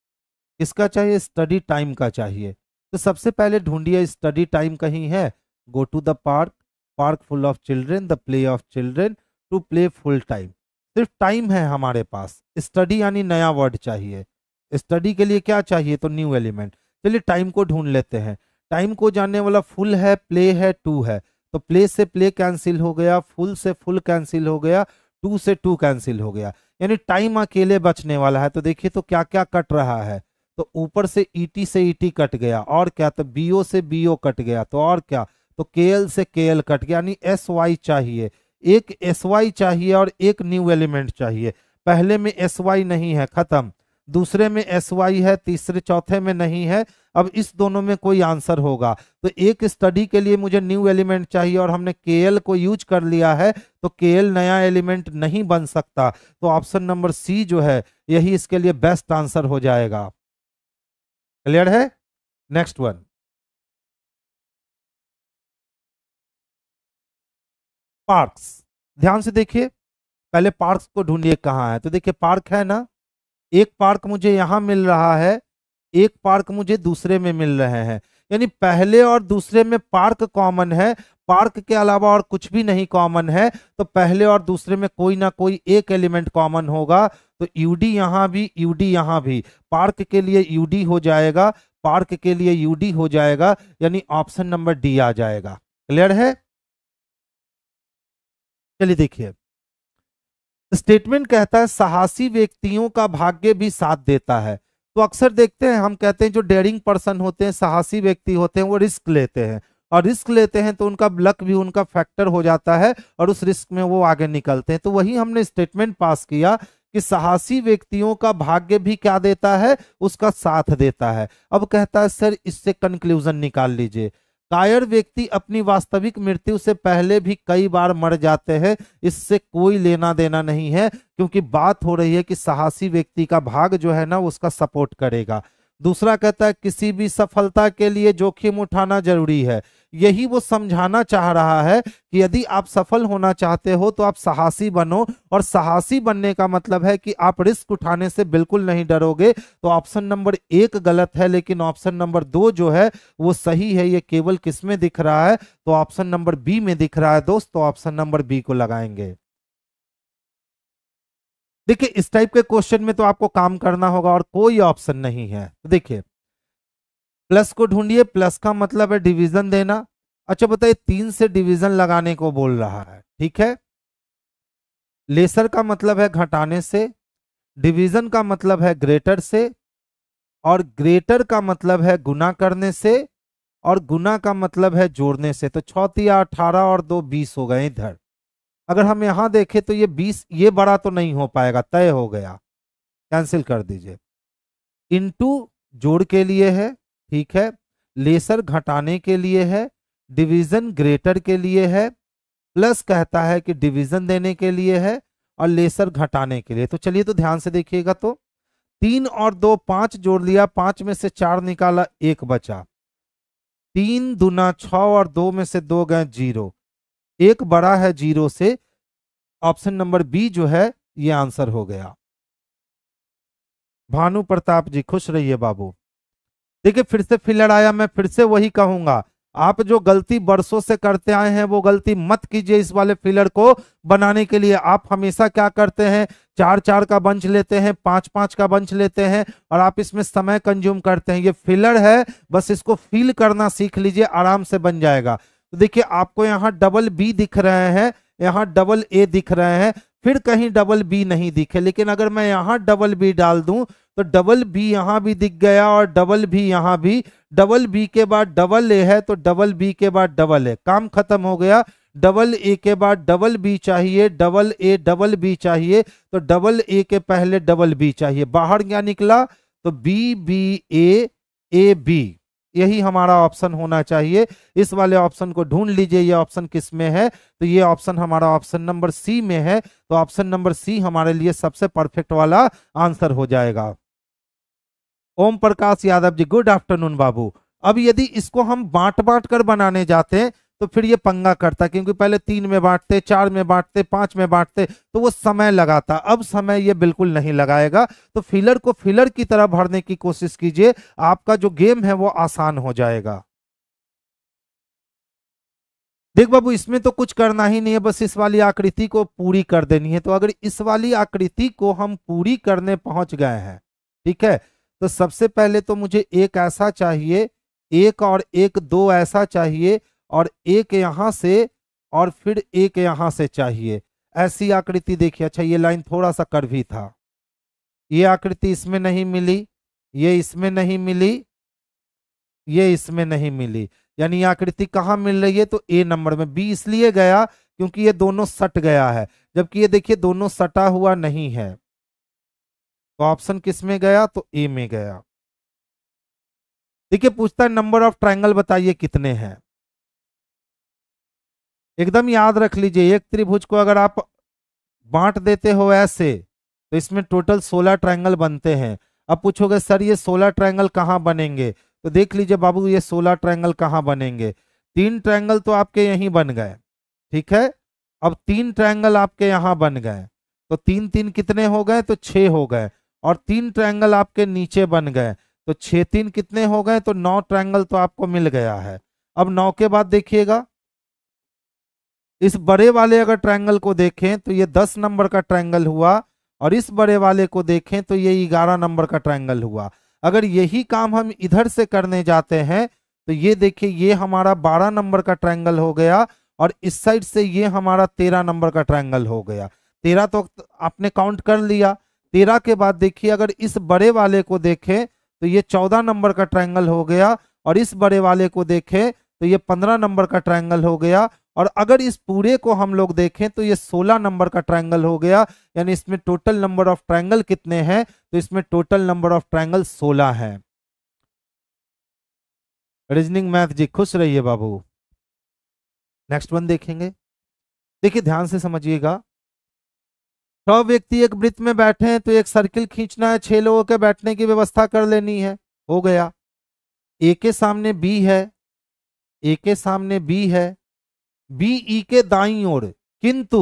[SPEAKER 1] इसका चाहिए स्टडी टाइम का चाहिए, तो सबसे पहले ढूंढिए स्टडी टाइम कहीं है। Go to the park, park full of children, the play of children, to play full time. सिर्फ टाइम है हमारे पास, स्टडी यानी नया वर्ड चाहिए। स्टडी के लिए क्या चाहिए, तो न्यू एलिमेंट। चलिए टाइम को ढूंढ लेते हैं। टाइम को जानने वाला फुल है, प्ले है, टू है, तो प्ले से प्ले कैंसिल हो गया, फुल से फुल कैंसिल हो गया, टू से टू कैंसिल हो गया, यानी टाइम अकेले बचने वाला है। तो देखिए तो क्या क्या कट रहा है, तो ऊपर से ईटी से ईटी कट गया, और क्या, तो बीओ से बीओ कट गया, तो और क्या, तो केएल से केएल कट गया, यानी एस वाई चाहिए, एक एस वाई चाहिए और एक न्यू एलिमेंट चाहिए। पहले में एस वाई नहीं है, खत्म, दूसरे में एस वाई है, तीसरे चौथे में नहीं है, अब इस दोनों में कोई आंसर होगा। तो एक स्टडी के लिए मुझे न्यू एलिमेंट चाहिए और हमने केएल को यूज कर लिया है, तो केएल नया एलिमेंट नहीं बन सकता, तो ऑप्शन नंबर सी जो है यही इसके लिए बेस्ट आंसर हो जाएगा। क्लियर है? Next one, parks. ध्यान से देखिए, पहले पार्क्स को ढूंढिए कहाँ है, तो देखिए पार्क है ना, एक पार्क मुझे यहां मिल रहा है, एक पार्क मुझे दूसरे में मिल रहे हैं, यानी पहले और दूसरे में पार्क कॉमन है, पार्क के अलावा और कुछ भी नहीं कॉमन है, तो पहले और दूसरे में कोई ना कोई एक एलिमेंट कॉमन होगा, तो यूडी यहां भी, यूडी यहां भी, पार्क के लिए यूडी हो जाएगा, पार्क के लिए यूडी हो जाएगा, यानी ऑप्शन नंबर डी आ जाएगा। क्लियर है? चलिए देखिए, स्टेटमेंट कहता है साहसी व्यक्तियों का भाग्य भी साथ देता है। तो अक्सर देखते हैं, हम कहते हैं जो डेयरिंग पर्सन होते हैं, साहसी व्यक्ति होते हैं, वो रिस्क लेते हैं, और रिस्क लेते हैं तो उनका लक भी उनका फैक्टर हो जाता है और उस रिस्क में वो आगे निकलते हैं। तो वही हमने स्टेटमेंट पास किया कि साहसी व्यक्तियों का भाग्य भी क्या देता है, उसका साथ देता है। अब कहता है सर इससे कंक्लूजन निकाल लीजिए, कायर व्यक्ति अपनी वास्तविक मृत्यु से पहले भी कई बार मर जाते हैं, इससे कोई लेना देना नहीं है, क्योंकि बात हो रही है कि साहसी व्यक्ति का भाग जो है ना उसका सपोर्ट करेगा। दूसरा कहता है किसी भी सफलता के लिए जोखिम उठाना जरूरी है, यही वो समझाना चाह रहा है कि यदि आप सफल होना चाहते हो तो आप साहसी बनो, और साहसी बनने का मतलब है कि आप रिस्क उठाने से बिल्कुल नहीं डरोगे। तो ऑप्शन नंबर एक गलत है, लेकिन ऑप्शन नंबर दो जो है वो सही है। ये केवल किस में दिख रहा है, तो ऑप्शन नंबर बी में दिख रहा है दोस्त, तो ऑप्शन नंबर बी को लगाएंगे। देखिए इस टाइप के क्वेश्चन में तो आपको काम करना होगा और कोई ऑप्शन नहीं है। तो देखिए प्लस को ढूंढिए, प्लस का मतलब है डिवीजन देना। अच्छा बताइए, 3 से डिवीजन लगाने को बोल रहा है, ठीक है। लेसर का मतलब है घटाने से, डिवीजन का मतलब है ग्रेटर से, और ग्रेटर का मतलब है गुना करने से, और गुना का मतलब है जोड़ने से। तो 6 तिया 18 और 2 20 हो गए इधर। अगर हम यहां देखें तो ये 20, ये बड़ा तो नहीं हो पाएगा, तय हो गया, कैंसिल कर दीजिए। इनटू जोड़ के लिए है, ठीक है, लेसर घटाने के लिए है, डिवीजन ग्रेटर के लिए है, प्लस कहता है कि डिवीजन देने के लिए है, और लेसर घटाने के लिए। तो चलिए तो ध्यान से देखिएगा, तो 3 और 2 5 जोड़ लिया, 5 में से 4 निकाला, 1 बचा, 3 दूना 6 और 2 में से 2 गए 0, एक बड़ा है 0 से, ऑप्शन नंबर बी जो है ये आंसर हो गया। भानु प्रताप जी खुश रहिए बाबू। देखिए फिर से फिलर आया, मैं फिर से वही कहूंगा, आप जो गलती बरसों से करते आए हैं वो गलती मत कीजिए इस वाले फिलर को बनाने के लिए। आप हमेशा क्या करते हैं, 4-4 का बंच लेते हैं, 5-5 का बंच लेते हैं, और आप इसमें समय कंज्यूम करते हैं। ये फिलर है, बस इसको फील करना सीख लीजिए, आराम से बन जाएगा। तो देखिए आपको यहाँ डबल बी दिख रहे हैं, यहाँ डबल ए दिख रहे हैं, फिर कहीं डबल बी नहीं दिखे, लेकिन अगर मैं यहाँ डबल बी डाल दूं तो डबल बी यहां भी दिख गया और डबल बी यहां भी, डबल बी के बाद डबल ए है तो डबल बी के बाद डबल ए, काम खत्म हो गया। डबल ए के बाद डबल बी चाहिए, डबल ए डबल बी चाहिए, तो डबल ए के पहले डबल बी चाहिए। बाहर क्या निकला, तो बी बी ए बी, यही हमारा ऑप्शन होना चाहिए। इस वाले ऑप्शन को ढूंढ लीजिए, ये ऑप्शन किस में है, तो ये ऑप्शन हमारा ऑप्शन नंबर सी में है। तो ऑप्शन नंबर सी हमारे लिए सबसे परफेक्ट वाला आंसर हो जाएगा। ओम प्रकाश यादव जी गुड आफ्टरनून बाबू। अब यदि इसको हम बांट बांट कर बनाने जाते हैं तो फिर ये पंगा करता, क्योंकि पहले 3 में बांटते, 4 में बांटते, 5 में बांटते, तो वो समय लगाता। अब समय ये बिल्कुल नहीं लगाएगा, तो फिलर को फिलर की तरह भरने की कोशिश कीजिए, आपका जो गेम है वो आसान हो जाएगा। देख बाबू इसमें तो कुछ करना ही नहीं है, बस इस वाली आकृति को पूरी कर देनी है। तो अगर इस वाली आकृति को हम पूरी करने पहुंच गए हैं, ठीक है, तो सबसे पहले तो मुझे एक ऐसा चाहिए, एक और एक दो ऐसा चाहिए, और एक यहां से और फिर एक यहां से चाहिए, ऐसी आकृति देखिए। अच्छा ये लाइन थोड़ा सा कर्वी था, ये आकृति इसमें नहीं मिली, ये इसमें नहीं मिली, ये इसमें नहीं मिली, यानी ये आकृति कहाँ मिल रही है? तो ए नंबर में। बी इसलिए गया क्योंकि ये दोनों सट गया है, जबकि ये देखिए दोनों सटा हुआ नहीं है, तो ऑप्शन किस में गया? तो ए में गया। देखिए पूछता है नंबर ऑफ ट्रायंगल बताइए कितने हैं। एकदम याद रख लीजिए, एक त्रिभुज को अगर आप बांट देते हो ऐसे, तो इसमें टोटल 16 ट्रायंगल बनते हैं। अब पूछोगे सर ये 16 ट्रायंगल कहाँ बनेंगे? तो देख लीजिए बाबू, ये 16 ट्रायंगल कहाँ बनेंगे? 3 ट्रायंगल तो आपके यहीं बन गए, ठीक है। अब 3 ट्रायंगल आपके यहाँ बन गए, तो 3 3 कितने हो गए? तो 6 हो गए। और 3 ट्रायंगल आपके नीचे बन गए, तो 6 3 कितने हो गए? तो 9 ट्रायंगल तो आपको मिल गया है। अब 9 के बाद देखिएगा, इस बड़े वाले अगर ट्रायंगल को देखें तो ये 10 नंबर का ट्रायंगल हुआ, और इस बड़े वाले को देखें तो ये 11 नंबर का ट्रायंगल हुआ। अगर यही काम हम इधर से करने जाते हैं तो ये देखिए ये हमारा 12 नंबर का ट्रायंगल हो गया, और इस साइड से ये हमारा 13 नंबर का ट्रायंगल हो गया। 13 तो आपने काउंट कर लिया। 13 के बाद देखिए अगर इस बड़े वाले को देखें तो ये 14 नंबर का ट्रायंगल हो गया, और इस बड़े वाले को देखें तो ये 15 नंबर का ट्रायंगल हो गया, और अगर इस पूरे को हम लोग देखें तो ये 16 नंबर का ट्रायंगल हो गया। यानी इसमें टोटल नंबर ऑफ ट्रायंगल कितने हैं? तो इसमें टोटल नंबर ऑफ ट्रायंगल 16 है। रीजनिंग मैथ जी खुश रहिए बाबू। नेक्स्ट वन देखेंगे, देखिए ध्यान से समझिएगा। 6 व्यक्ति एक वृत्त में बैठे हैं, तो एक सर्किल खींचना है, 6 लोगों के बैठने की व्यवस्था कर लेनी है। हो गया। ए के सामने बी है, ए के सामने बी है, बी ई के दाईं ओर किंतु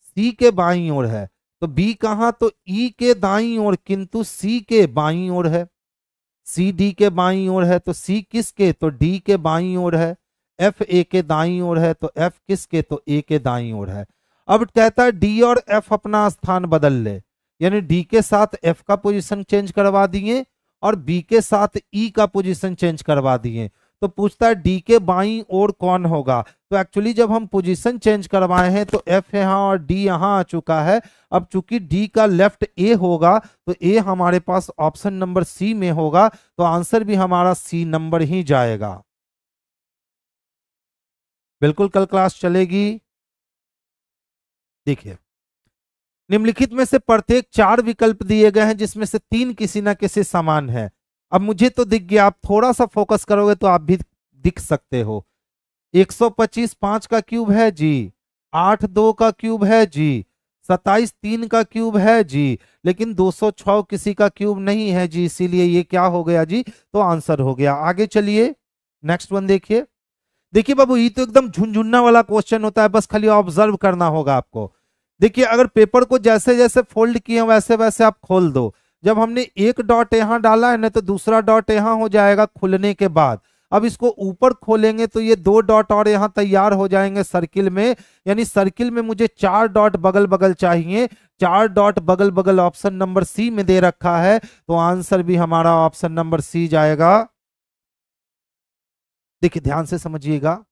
[SPEAKER 1] सी के बाईं ओर है। तो बी कहां? तो ई के दाईं ओर किंतु सी के बाईं ओर है। सी डी के बाईं ओर है, तो सी किसके? तो डी के बाईं ओर है। एफ ए के दाईं ओर है, तो एफ किसके? तो ए के दाईं ओर है। अब कहता है डी और एफ अपना स्थान बदल ले, यानी डी के साथ एफ का पोजीशन चेंज करवा दिए, और बी के साथ ई का पोजीशन चेंज करवा दिए। तो पूछता है डी के बाईं ओर कौन होगा? तो एक्चुअली जब हम पोजीशन चेंज करवाए हैं तो एफ यहाँ और डी यहाँ आ चुका है। अब चूंकि डी का लेफ्ट ए होगा, तो ए हमारे पास ऑप्शन नंबर सी में होगा, तो आंसर भी हमारा सी नंबर ही जाएगा। बिल्कुल कल क्लास चलेगी। देखिए निम्नलिखित में से प्रत्येक 4 विकल्प दिए गए हैं जिसमें से 3 किसी ना किसी समान है। अब मुझे तो दिख गया, आप थोड़ा सा फोकस करोगे तो आप भी दिख सकते हो। 125 5 का क्यूब है जी, 8 2 का क्यूब है जी, 27 3 का क्यूब है जी, लेकिन 206 किसी का क्यूब नहीं है जी, इसीलिए ये क्या हो गया जी? तो आंसर हो गया। आगे चलिए नेक्स्ट वन देखिए। देखिए बाबू ये तो एकदम झुनझुन्ना वाला क्वेश्चन होता है, बस खाली ऑब्जर्व करना होगा आपको। देखिए अगर पेपर को जैसे जैसे फोल्ड किए वैसे वैसे आप खोल दो। जब हमने एक डॉट यहां डाला है ना, तो दूसरा डॉट यहां हो जाएगा खुलने के बाद। अब इसको ऊपर खोलेंगे तो ये 2 डॉट और यहां तैयार हो जाएंगे सर्किल में, यानी सर्किल में मुझे 4 डॉट बगल बगल चाहिए। 4 डॉट बगल बगल ऑप्शन नंबर सी में दे रखा है, तो आंसर भी हमारा ऑप्शन नंबर सी जाएगा। देखिए ध्यान से समझिएगा।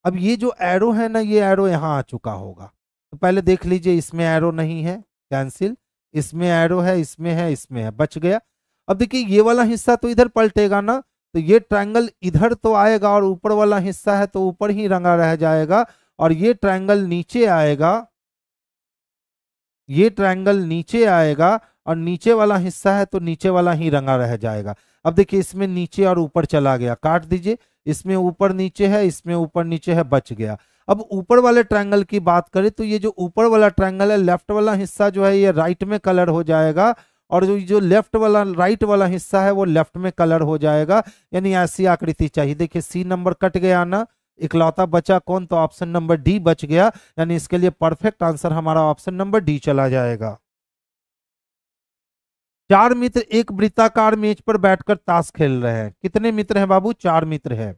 [SPEAKER 1] अब ये जो एरो है ना, ये एरो यहाँ आ चुका होगा, तो पहले देख लीजिए इसमें एरो नहीं है, कैंसिल। इसमें एरो है, इसमें है, इसमें है, बच गया। अब देखिए ये वाला हिस्सा तो इधर पलटेगा ना, तो ये ट्रायंगल इधर तो आएगा, और ऊपर वाला हिस्सा है तो ऊपर ही रंगा रह जाएगा, और ये ट्रायंगल नीचे आएगा, ये ट्रायंगल नीचे आएगा, और नीचे वाला हिस्सा है तो नीचे वाला ही रंगा रह जाएगा। अब देखिए इसमें नीचे और ऊपर चला गया, काट दीजिए। इसमें ऊपर नीचे है, इसमें ऊपर नीचे है, बच गया। अब ऊपर वाले ट्रायंगल की बात करें तो ये जो ऊपर वाला ट्रायंगल है, लेफ्ट वाला हिस्सा जो है ये राइट में कलर हो जाएगा, और जो लेफ्ट वाला राइट वाला हिस्सा है वो लेफ्ट में कलर हो जाएगा। यानी ऐसी आकृति चाहिए। देखिए सी नंबर कट गया ना, इकलौता बचा कौन? तो ऑप्शन नंबर डी बच गया। यानी इसके लिए परफेक्ट आंसर हमारा ऑप्शन नंबर डी चला जाएगा। 4 मित्र एक वृत्ताकार मेज पर बैठकर ताश खेल रहे हैं। कितने मित्र हैं बाबू? 4 मित्र हैं।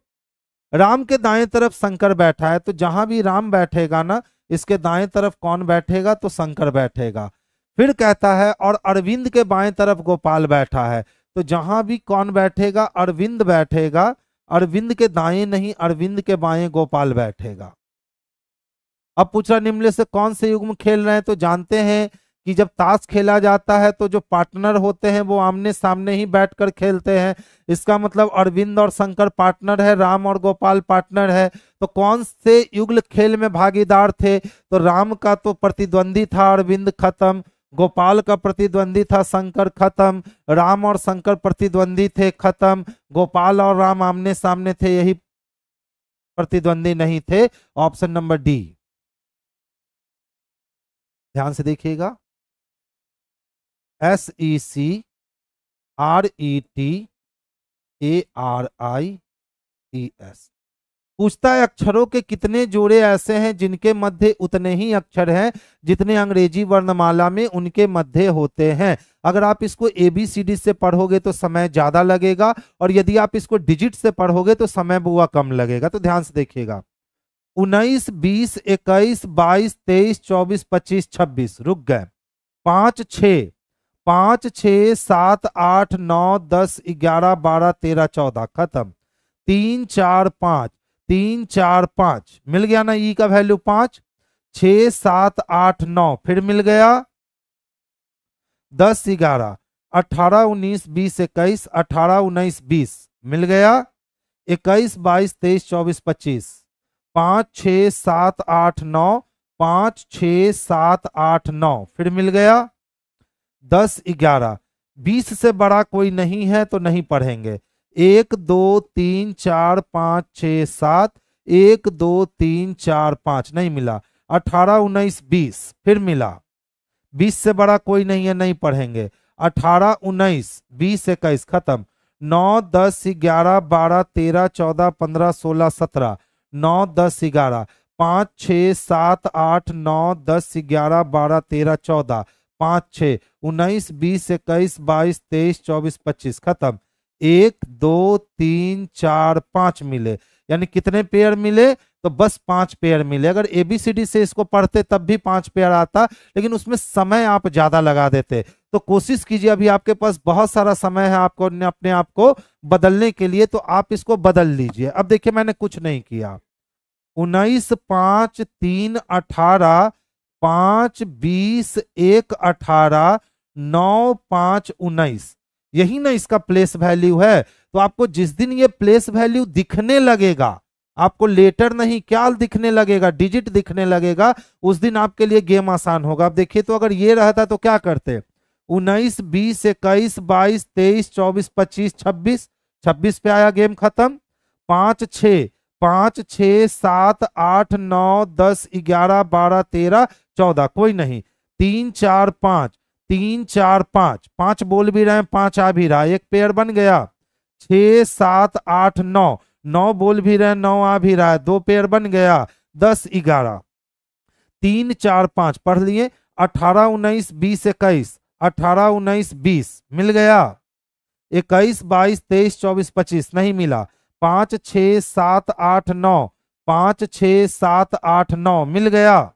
[SPEAKER 1] राम के दाएं तरफ शंकर बैठा है, तो जहां भी राम बैठेगा ना, इसके दाएं तरफ कौन बैठेगा? तो शंकर बैठेगा। फिर कहता है और अरविंद के बाएं तरफ गोपाल बैठा है, तो जहां भी कौन बैठेगा? अरविंद बैठेगा। अरविंद के दाएं नहीं, अरविंद के बाएं गोपाल बैठेगा। अब पूछ रहा निम्न से कौन से युग्म खेल रहे हैं, तो जानते हैं कि जब ताश खेला जाता है तो जो पार्टनर होते हैं वो आमने सामने ही बैठकर खेलते हैं। इसका मतलब अरविंद और शंकर पार्टनर है, राम और गोपाल पार्टनर है। तो कौन से युगल खेल में भागीदार थे? तो राम का तो प्रतिद्वंदी था अरविंद, खत्म। गोपाल का प्रतिद्वंदी था शंकर, खत्म। राम और शंकर प्रतिद्वंदी थे, खत्म। गोपाल और राम आमने सामने थे, यही प्रतिद्वंदी नहीं थे। Option number D. ध्यान से देखिएगा। SECRETARIES पूछता है अक्षरों के कितने जोड़े ऐसे हैं जिनके मध्य उतने ही अक्षर हैं जितने अंग्रेजी वर्णमाला में उनके मध्य होते हैं। अगर आप इसको ABCD से पढ़ोगे तो समय ज्यादा लगेगा, और यदि आप इसको डिजिट से पढ़ोगे तो समय बुआ कम लगेगा। तो ध्यान से देखिएगा। 19, 20, 21, 22, 23, 24, 25, 26, रुक गए। 5, 6, 5, 6, 7, 8, 9, 10, 11, 12, 13, 14, खत्म। 3, 4, 5, 3, 4, 5 मिल गया ना, ई का वैल्यू 5। 6, 7, 8, 9 फिर मिल गया। 10, 11, 18, 19, 20, 21, 18, 19, 20 मिल गया। 21, 22, 23, 24, 25, 5, 6, 7, 8, 9, 5, 6, 7, 8, 9 फिर मिल गया। 10, 11, 20 से बड़ा कोई नहीं है तो नहीं पढ़ेंगे। 1, 2, 3, 4, 5, 6, 7, 1, 2, 3, 4, 5 नहीं मिला। 18, 19, 20 फिर मिला। 20 से बड़ा कोई नहीं है, नहीं पढ़ेंगे। 18, 19, 20, 21 खत्म। 9, 10, 11, 12, 13, 14, 15, 16, 17, 9, 10, 11, 5, 6, 7, 8, 9, 10, 11, 12, 13, 14, 5, 6, 19, 20, 21, 22, 23, 24, 25 खत्म। 1, 2, 3, 4, 5 मिले। यानी कितने पेयर मिले? तो बस 5 पेयर मिले। अगर ABCD से इसको पढ़ते तब भी 5 पेयर आता, लेकिन उसमें समय आप ज्यादा लगा देते। तो कोशिश कीजिए, अभी आपके पास बहुत सारा समय है आपको अपने आप को बदलने के लिए, तो आप इसको बदल लीजिए। अब देखिए मैंने कुछ नहीं किया। 19, 5, 3, 18, 5, 20, 1, 18, 9, 5, 19 यही ना इसका प्लेस वैल्यू है। तो आपको जिस दिन ये प्लेस वैल्यू दिखने लगेगा, आपको लेटर नहीं क्या दिखने लगेगा, डिजिट दिखने लगेगा, उस दिन आपके लिए गेम आसान होगा। अब देखिए, तो अगर ये रहता तो क्या करते? 19, 20, 21, 22, 23, 24, 25, 26, 26 पे आया, गेम खत्म। 5, 6, 5, 6, 7, 8, 9, 10, 11, 12, 13, 14 कोई नहीं। 3, 4, 5, 3, 4, 5 5 बोल भी रहे हैं, 5 आ भी रहा है, एक पेयर बन गया। 6, 7, 8, 9 9 बोल भी रहे हैं, 9 आ भी रहा है, 2 पेयर बन गया। 10, 11, 3, 4, 5 पढ़ लिए। 18, 19, 20, 21, 18, 19, 20 मिल गया। 21, 22, 23, 24, 25 नहीं मिला। 5, 6, 7, 8, 9 5, 6, 7, 8, 9 मिल गया।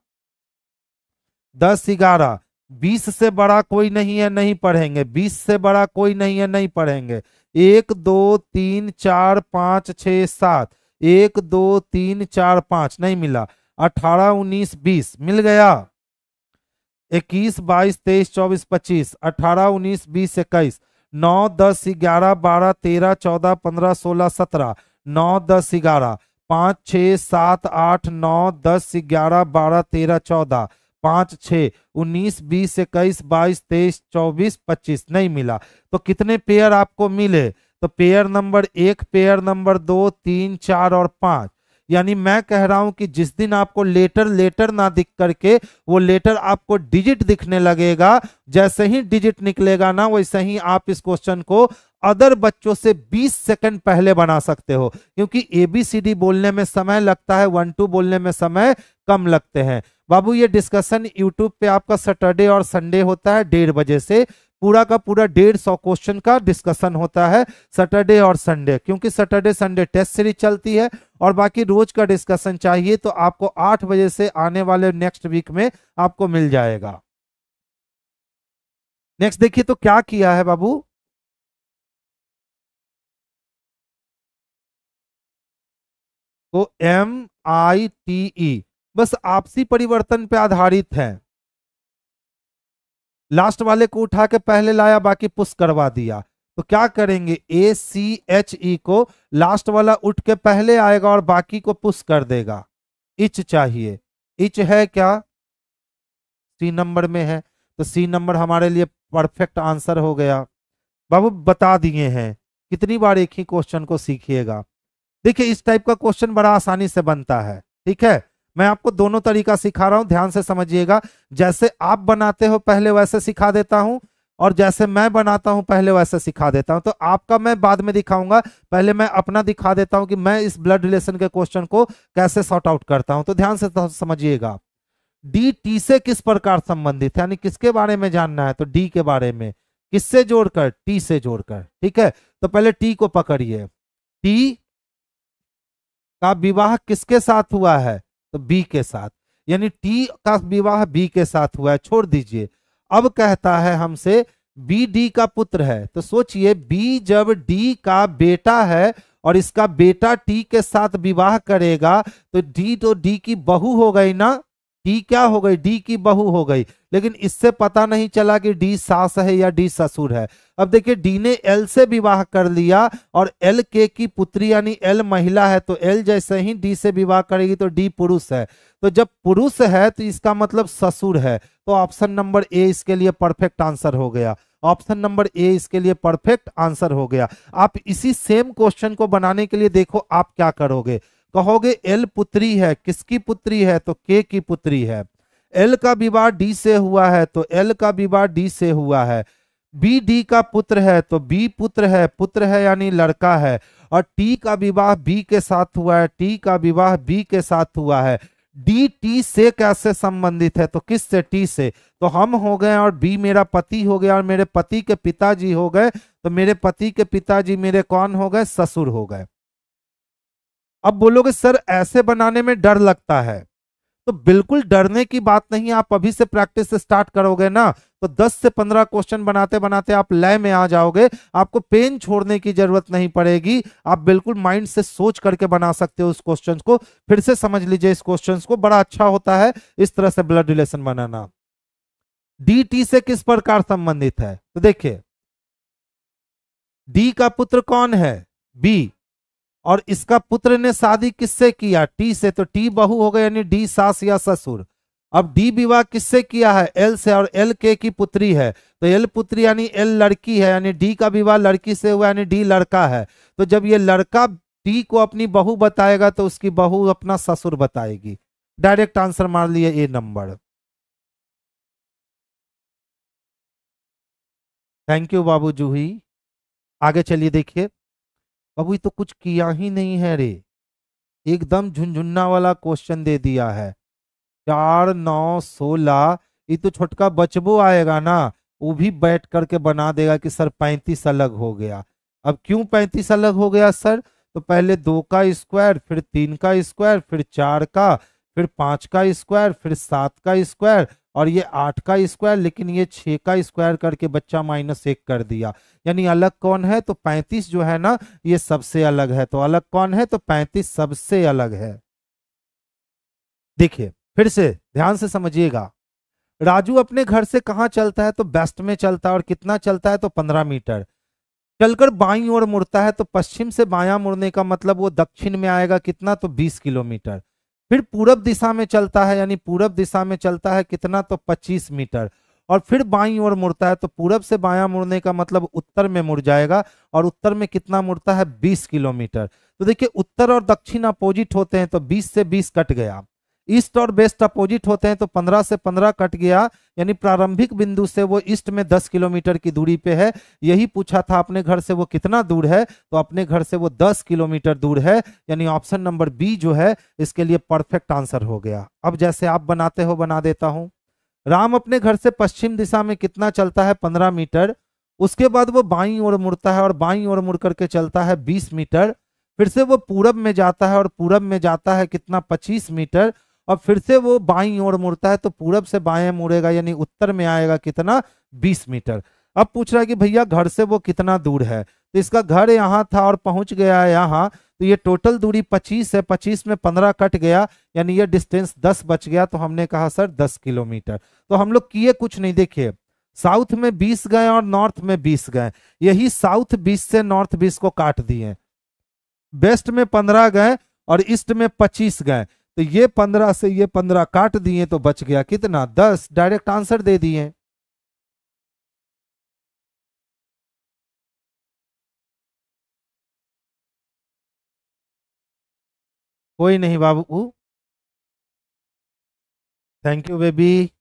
[SPEAKER 1] 10, 11, 20 से बड़ा कोई नहीं है, नहीं पढ़ेंगे। 20 से बड़ा कोई नहीं है, नहीं पढ़ेंगे। 1, 2, 3, 4, 5, 6, 7 1, 2, 3, 4, 5 नहीं मिला। 18, 19, 20 मिल गया। 21, 22, 23, 24, 25, 18, 19, 20, 21, 9, 10, 11, 12, 13, 14, 15, 16, 17, 9, 10, 11, 5, 6, 7, 8, 9, 10, 11, 12, 13, 14, 5, 6, 19, 20, 21, 22, 23, 24, 25 नहीं मिला। तो कितने पेयर आपको मिले? तो पेयर नंबर 1, पेयर नंबर 2, 3, 4 और 5। यानी मैं कह रहा हूं कि जिस दिन आपको लेटर ना दिख करके वो लेटर आपको डिजिट दिखने लगेगा, जैसे ही डिजिट निकलेगा ना, वैसे ही आप इस क्वेश्चन को अदर बच्चों से 20 सेकंड पहले बना सकते हो। क्योंकि ABCD बोलने में समय लगता है, 1, 2 बोलने में समय कम लगते हैं। बाबू ये डिस्कशन यूट्यूब पे आपका सैटरडे और संडे होता है 1:30 बजे से। पूरा का पूरा 150 क्वेश्चन का डिस्कशन होता है सैटरडे और संडे, क्योंकि सैटरडे संडे टेस्ट सीरीज चलती है। और बाकी रोज का डिस्कशन चाहिए तो आपको 8 बजे से आने वाले नेक्स्ट वीक में आपको मिल जाएगा। नेक्स्ट देखिए तो क्या किया है बाबू। तो MITE बस आपसी परिवर्तन पे आधारित है। लास्ट वाले को उठा के पहले लाया, बाकी पुश करवा दिया। तो क्या करेंगे, ACHE को लास्ट वाला उठ के पहले आएगा और बाकी को पुश कर देगा। इच चाहिए, इच है क्या, सी नंबर में है, तो सी नंबर हमारे लिए परफेक्ट आंसर हो गया। बाबू बता दिए हैं, कितनी बार एक ही क्वेश्चन को सीखिएगा। देखिए इस टाइप का क्वेश्चन बड़ा आसानी से बनता है, ठीक है। मैं आपको दोनों तरीका सिखा रहा हूं, ध्यान से समझिएगा। जैसे आप बनाते हो पहले वैसे सिखा देता हूं, और जैसे मैं बनाता हूं पहले वैसे सिखा देता हूं। तो आपका मैं बाद में दिखाऊंगा, पहले मैं अपना दिखा देता हूं कि मैं इस ब्लड रिलेशन के क्वेश्चन को कैसे सॉर्ट आउट करता हूं। तो ध्यान से समझिएगा। डी टी से किस प्रकार संबंधित है, यानी किसके बारे में जानना है, तो डी के बारे में। किससे जोड़कर, टी से जोड़कर, ठीक है। तो पहले टी को पकड़िए। टी का विवाह किसके साथ हुआ है, तो बी के साथ, यानी टी का विवाह बी के साथ हुआ है, छोड़ दीजिए। अब कहता है हमसे बी डी का पुत्र है, तो सोचिए बी जब डी का बेटा है और इसका बेटा टी के साथ विवाह करेगा, तो डी की बहू हो गई ना, डी क्या हो गई, डी की बहू हो गई। लेकिन इससे पता नहीं चला कि डी सास है या डी ससुर है। अब देखिए डी ने एल से विवाह कर लिया और एल के की पुत्री यानी एल महिला है, तो एल जैसे ही डी से विवाह करेगी तो डी पुरुष है। तो जब पुरुष है तो इसका मतलब ससुर है। तो ऑप्शन नंबर ए इसके लिए परफेक्ट आंसर हो गया। ऑप्शन नंबर ए इसके लिए परफेक्ट आंसर हो गया। आप इसी सेम क्वेश्चन को बनाने के लिए देखो आप क्या करोगे। कहोगे एल पुत्री है, किसकी पुत्री है, तो के की पुत्री है। एल का विवाह डी से हुआ है, तो एल का विवाह डी से हुआ है। बी डी का पुत्र है, तो बी पुत्र है यानी लड़का है। और टी का विवाह बी के साथ हुआ है, टी का विवाह बी के साथ हुआ है। डी टी से कैसे संबंधित है, तो किस से, टी से। तो हम हो गए और बी मेरा पति हो गया और मेरे पति के पिताजी हो गए, तो मेरे पति के पिताजी मेरे कौन हो गए, ससुर हो गए। अब बोलोगे सर ऐसे बनाने में डर लगता है, तो बिल्कुल डरने की बात नहीं। आप अभी से प्रैक्टिस स्टार्ट करोगे ना, तो 10 से 15 क्वेश्चन बनाते बनाते आप लय में आ जाओगे। आपको पेन छोड़ने की जरूरत नहीं पड़ेगी, आप बिल्कुल माइंड से सोच करके बना सकते हो उस क्वेश्चन को। फिर से समझ लीजिए इस क्वेश्चन को, बड़ा अच्छा होता है इस तरह से ब्लड रिलेशन बनाना। डी टी से किस प्रकार संबंधित है, तो देखिए डी का पुत्र कौन है, बी, और इसका पुत्र ने शादी किससे किया, टी से, तो टी बहू हो गई यानी डी सास या ससुर। अब डी विवाह किससे किया है, एल से, और एल के की पुत्री है, तो एल पुत्री यानी एल लड़की है, यानी डी का विवाह लड़की से हुआ यानी डी लड़का है। तो जब ये लड़का टी को अपनी बहू बताएगा तो उसकी बहू अपना ससुर बताएगी। डायरेक्ट आंसर मार लिए ए नंबर। थैंक यू बाबू जूही। आगे चलिए देखिए। बाबू ये तो कुछ किया ही नहीं है रे, एकदम झुनझुन्ना वाला क्वेश्चन दे दिया है। 4 9 16, ये तो छोटका बचबो आएगा ना, वो भी बैठ करके बना देगा कि सर 35 अलग हो गया। अब क्यों 35 अलग हो गया सर, तो पहले 2 का स्क्वायर, फिर 3 का स्क्वायर, फिर 4 का, फिर 5 का स्क्वायर, फिर 7 का स्क्वायर, और ये 8 का स्क्वायर, लेकिन ये 6 का स्क्वायर करके बच्चा -1 कर दिया। यानी अलग कौन है, तो 35 जो है ना ये सबसे अलग है। तो अलग कौन है, तो 35 सबसे अलग है। देखिए फिर से ध्यान से समझिएगा। राजू अपने घर से कहां चलता है, तो वेस्ट में चलता है, और कितना चलता है, तो 15 मीटर। चलकर बाईं ओर मुड़ता है, तो पश्चिम से बायां मुड़ने का मतलब वो दक्षिण में आएगा, कितना, तो 20 किलोमीटर। फिर पूरब दिशा में चलता है, यानी पूरब दिशा में चलता है कितना, तो 25 मीटर। और फिर बाईं ओर मुड़ता है, तो पूरब से बायां मुड़ने का मतलब उत्तर में मुड़ जाएगा, और उत्तर में कितना मुड़ता है, 20 किलोमीटर। तो देखिए उत्तर और दक्षिण अपोजिट होते हैं, तो 20 से 20 कट गया। ईस्ट और वेस्ट अपोजिट होते हैं, तो 15 से 15 कट गया, यानी प्रारंभिक बिंदु से वो ईस्ट में 10 किलोमीटर की दूरी पे है। यही पूछा था अपने घर से वो कितना दूर है, तो अपने घर से वो 10 किलोमीटर दूर है, यानी ऑप्शन नंबर बी जो है इसके लिए परफेक्ट आंसर हो गया। अब जैसे आप बनाते हो बना देता हूं। राम अपने घर से पश्चिम दिशा में कितना चलता है, 15 मीटर। उसके बाद वो बाईं ओर मुड़ता है और बाईं ओर मुड़ करके चलता है 20 मीटर। फिर से वो पूरब में जाता है और पूरब में जाता है कितना, 25 मीटर। और फिर से वो बाईं ओर मुड़ता है, तो पूरब से बाएं मुड़ेगा, यानी उत्तर में आएगा कितना, 20 मीटर। अब पूछ रहा है कि भैया घर से वो कितना दूर है, तो इसका घर यहाँ था और पहुंच गया है यहाँ, तो ये टोटल दूरी 25 है, 25 में 15 कट गया, यानी ये डिस्टेंस 10 बच गया। तो हमने कहा सर 10 किलोमीटर। तो हम लोग किए कुछ नहीं, देखिए साउथ में 20 गए और नॉर्थ में 20 गए, यही साउथ 20 से नॉर्थ 20 को काट दिए। वेस्ट में 15 गए और ईस्ट में 25 गए, तो ये 15 से ये 15 काट दिए तो बच गया कितना, 10। डायरेक्ट आंसर दे दिए। कोई नहीं बाबू, थैंक यू बेबी।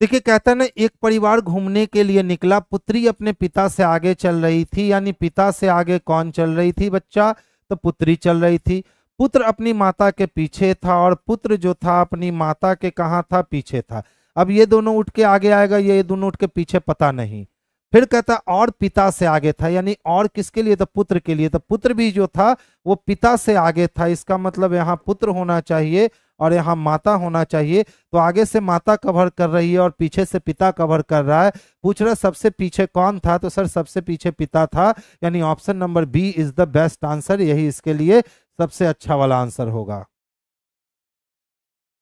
[SPEAKER 1] देखिए कहता है ना, एक परिवार घूमने के लिए निकला, पुत्री अपने पिता से आगे चल रही थी, यानी पिता से आगे कौन चल रही थी बच्चा, तो पुत्री चल रही थी। पुत्र अपनी माता के पीछे था और पुत्र जो था अपनी माता के कहाँ था, पीछे था। अब ये दोनों उठ के आगे आएगा, ये दोनों उठ के पीछे, पता नहीं। फिर कहता और पिता से आगे था, यानी और किसके लिए, तो पुत्र के लिए। तो पुत्र भी जो था वो पिता से आगे था, इसका मतलब यहाँ पुत्र होना चाहिए और यहाँ माता होना चाहिए। तो आगे से माता कवर कर रही है और पीछे से पिता कवर कर रहा है। पूछ रहा सबसे पीछे कौन था, तो सर सबसे पीछे पिता था, यानी option number B is the best answer, यही इसके लिए सबसे अच्छा वाला आंसर होगा।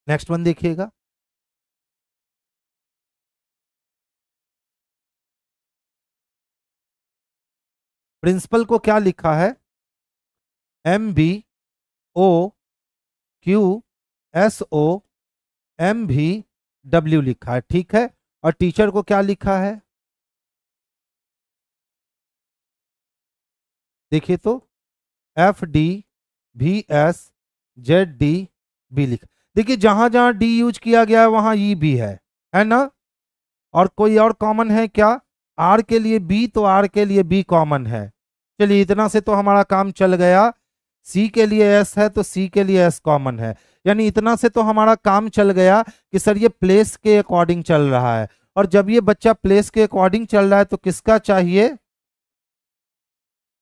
[SPEAKER 1] नेक्स्ट वन देखिएगा। प्रिंसिपल को क्या लिखा है, MBOQSOMVW लिखा है, ठीक है। और टीचर को क्या लिखा है, देखिए तो FDVSZDB लिखा। देखिए जहां जहां डी यूज किया गया है वहां ई भी है ना। और कोई और कॉमन है क्या, आर के लिए बी, तो आर के लिए बी कॉमन है। चलिए इतना से तो हमारा काम चल गया। सी के लिए एस है तो सी के लिए एस कॉमन है, यानी इतना से तो हमारा काम चल गया कि सर ये प्लेस के अकॉर्डिंग चल रहा है। और जब ये बच्चा प्लेस के अकॉर्डिंग चल रहा है तो किसका चाहिए,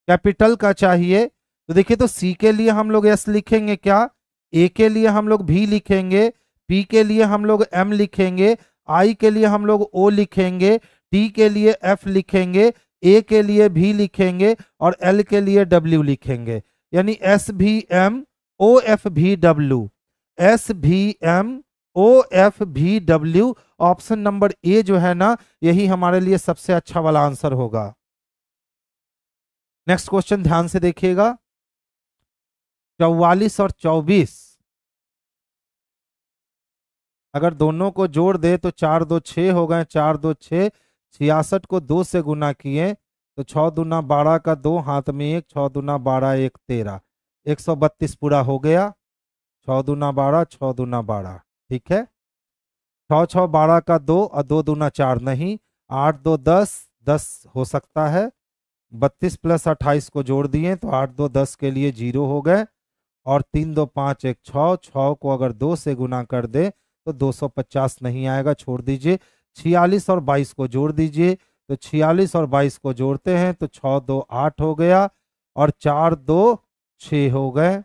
[SPEAKER 1] कैपिटल का चाहिए। तो देखिए तो सी के लिए हम लोग एस लिखेंगे क्या, ए के लिए हम लोग भी लिखेंगे, पी के लिए हम लोग एम लिखेंगे, आई के लिए हम लोग ओ लिखेंगे, टी के लिए एफ लिखेंगे, ए के लिए भी लिखेंगे और एल के लिए डब्ल्यू लिखेंगे। यानी एस भी एम ओ एफ भी डब्ल्यू, एस भी एम ओ एफ भी डब्ल्यू। ऑप्शन नंबर ए जो है ना, यही हमारे लिए सबसे अच्छा वाला आंसर होगा। नेक्स्ट क्वेश्चन ध्यान से देखिएगा, 44 और 24 अगर दोनों को जोड़ दे तो 4 2 6 हो गए, 4 2 6, 66 को 2 से गुना किए तो 6 दूना 12 का 2 हाथ में 1, 6 दूना 12 1 13, 132 पूरा हो गया। 6 दूना 12, 6 दूना 12, ठीक है। 6 6 12 का 2 और 2 दूना 4 नहीं, 8 2 10, 10 हो सकता है। 32 प्लस 28 को जोड़ दिए तो 8 2 10 के लिए 0 हो गए। और 3 2 5 1 6, 6 को अगर 2 से गुना कर दे तो 250 नहीं आएगा, छोड़ दीजिए। 46 और 22 को जोड़ दीजिए, तो 46 और 22 को जोड़ते हैं तो 6 2 8 हो गया और 4 2 6 हो गए।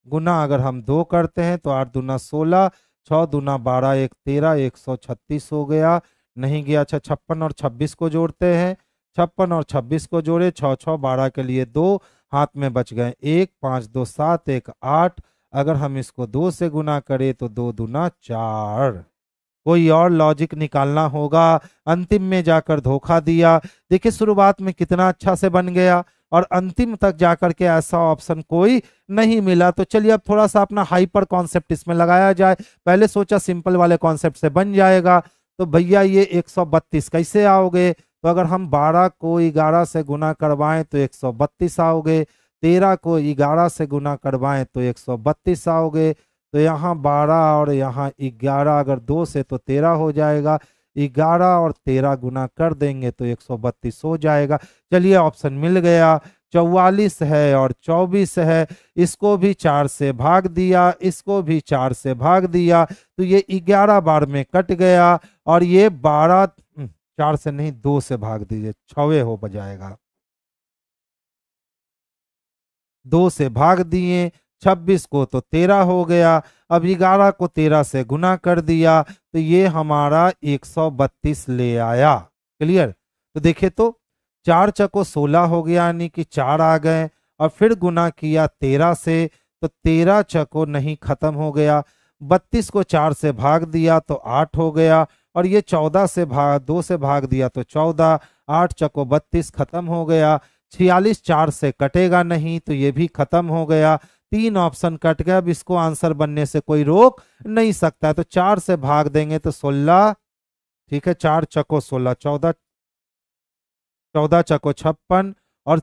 [SPEAKER 1] गुना अगर हम 2 करते हैं तो 8 दूना 16, 6 दूना 12 1 13, 136 हो गया, नहीं गया। अच्छा 56 और 26 को जोड़ते हैं, 56 और 26 को जोड़े, 6 6 12 के लिए 2 हाथ में बच गए 1, 5 2 7 1 8। अगर हम इसको 2 से गुना करें तो 2 दूना 4। कोई और लॉजिक निकालना होगा, अंतिम में जाकर धोखा दिया। देखिए शुरुआत में कितना अच्छा से बन गया और अंतिम तक जाकर के ऐसा ऑप्शन कोई नहीं मिला। तो चलिए अब थोड़ा सा अपना हाइपर कॉन्सेप्ट इसमें लगाया जाए। पहले सोचा सिंपल वाले कॉन्सेप्ट से बन जाएगा, तो भैया ये 132 कैसे आओगे, तो अगर हम 12 को 11 से गुना करवाएं तो 132 आओगे, 13 को 11 से गुना करवाएं तो 132 आओगे। तो यहाँ 12 और यहाँ 11, अगर 2 से तो 13 हो जाएगा, 11 और 13 गुना कर देंगे तो 132 हो जाएगा। चलिए ऑप्शन मिल गया, 44 है और 24 है। इसको भी 4 से भाग दिया, इसको भी 4 से भाग दिया, तो ये 11 बार में कट गया और ये 12 4 से नहीं 2 से भाग दीजिए, 6 हो जाएगा। 2 से भाग दिए, 26 को तो 13 हो गया। अब 11 को 13 से गुना कर दिया तो ये हमारा 132 ले आया। क्लियर। तो देखिए तो 4 चको 16 हो गया, यानी कि 4 आ गए और फिर गुना किया 13 से तो 13 चको नहीं खत्म हो गया। 32 को 4 से भाग दिया तो 8 हो गया और ये 14 से भाग 2 से भाग दिया तो 14, 8 चको 32, खत्म हो गया। 46 4 से कटेगा नहीं तो ये भी खत्म हो गया। 3 ऑप्शन कट गया। अब इसको आंसर बनने से कोई रोक नहीं सकता है, तो 4 से भाग देंगे तो 16। ठीक है, 4 चको 16, 14, 14 चको 56, और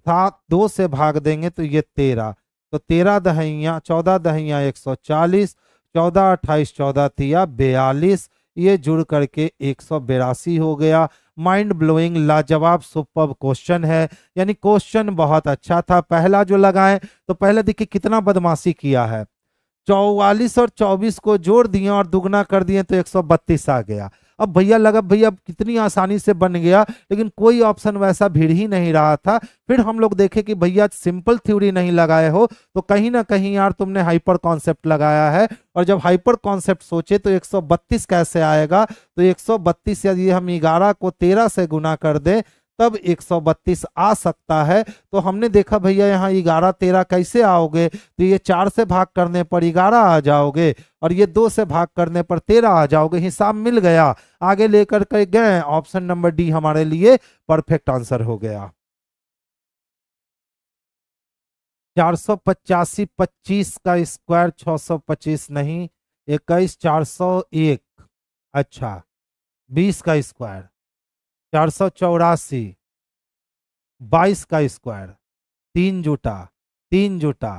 [SPEAKER 1] 7 2 से भाग देंगे तो ये 13। तो 13 दहिया 14 दहिया 140, 14 28 14 तिया 42, ये जुड़ करके 182 हो गया। माइंड ब्लोइंग, लाजवाब, सुपर्ब क्वेश्चन है, यानी क्वेश्चन बहुत अच्छा था। पहला जो लगाए तो पहले देखिए कितना बदमाशी किया है। 44 और 24 को जोड़ दिए और दुगना कर दिए तो 132 आ गया। अब भैया लगा भैया कितनी आसानी से बन गया, लेकिन कोई ऑप्शन वैसा भिड़ ही नहीं रहा था। फिर हम लोग देखे कि भैया सिंपल थ्योरी नहीं लगाए हो तो कहीं ना कहीं यार तुमने हाइपर कॉन्सेप्ट लगाया है। और जब हाइपर कॉन्सेप्ट सोचे तो 132 कैसे आएगा, तो 132 यदि हम 11 को 13 से गुना कर दे तब 132 आ सकता है। तो हमने देखा भैया यहाँ 11 13 कैसे आओगे, तो ये 4 से भाग करने पर 11 आ जाओगे और ये 2 से भाग करने पर 13 आ जाओगे। हिसाब मिल गया, आगे लेकर के गए। ऑप्शन नंबर डी हमारे लिए परफेक्ट आंसर हो गया। 485 25 का स्क्वायर 625 नहीं, 21 401, अच्छा 20 का स्क्वायर 484, 22 का स्क्वायर 3 जुटा 3 जुटा,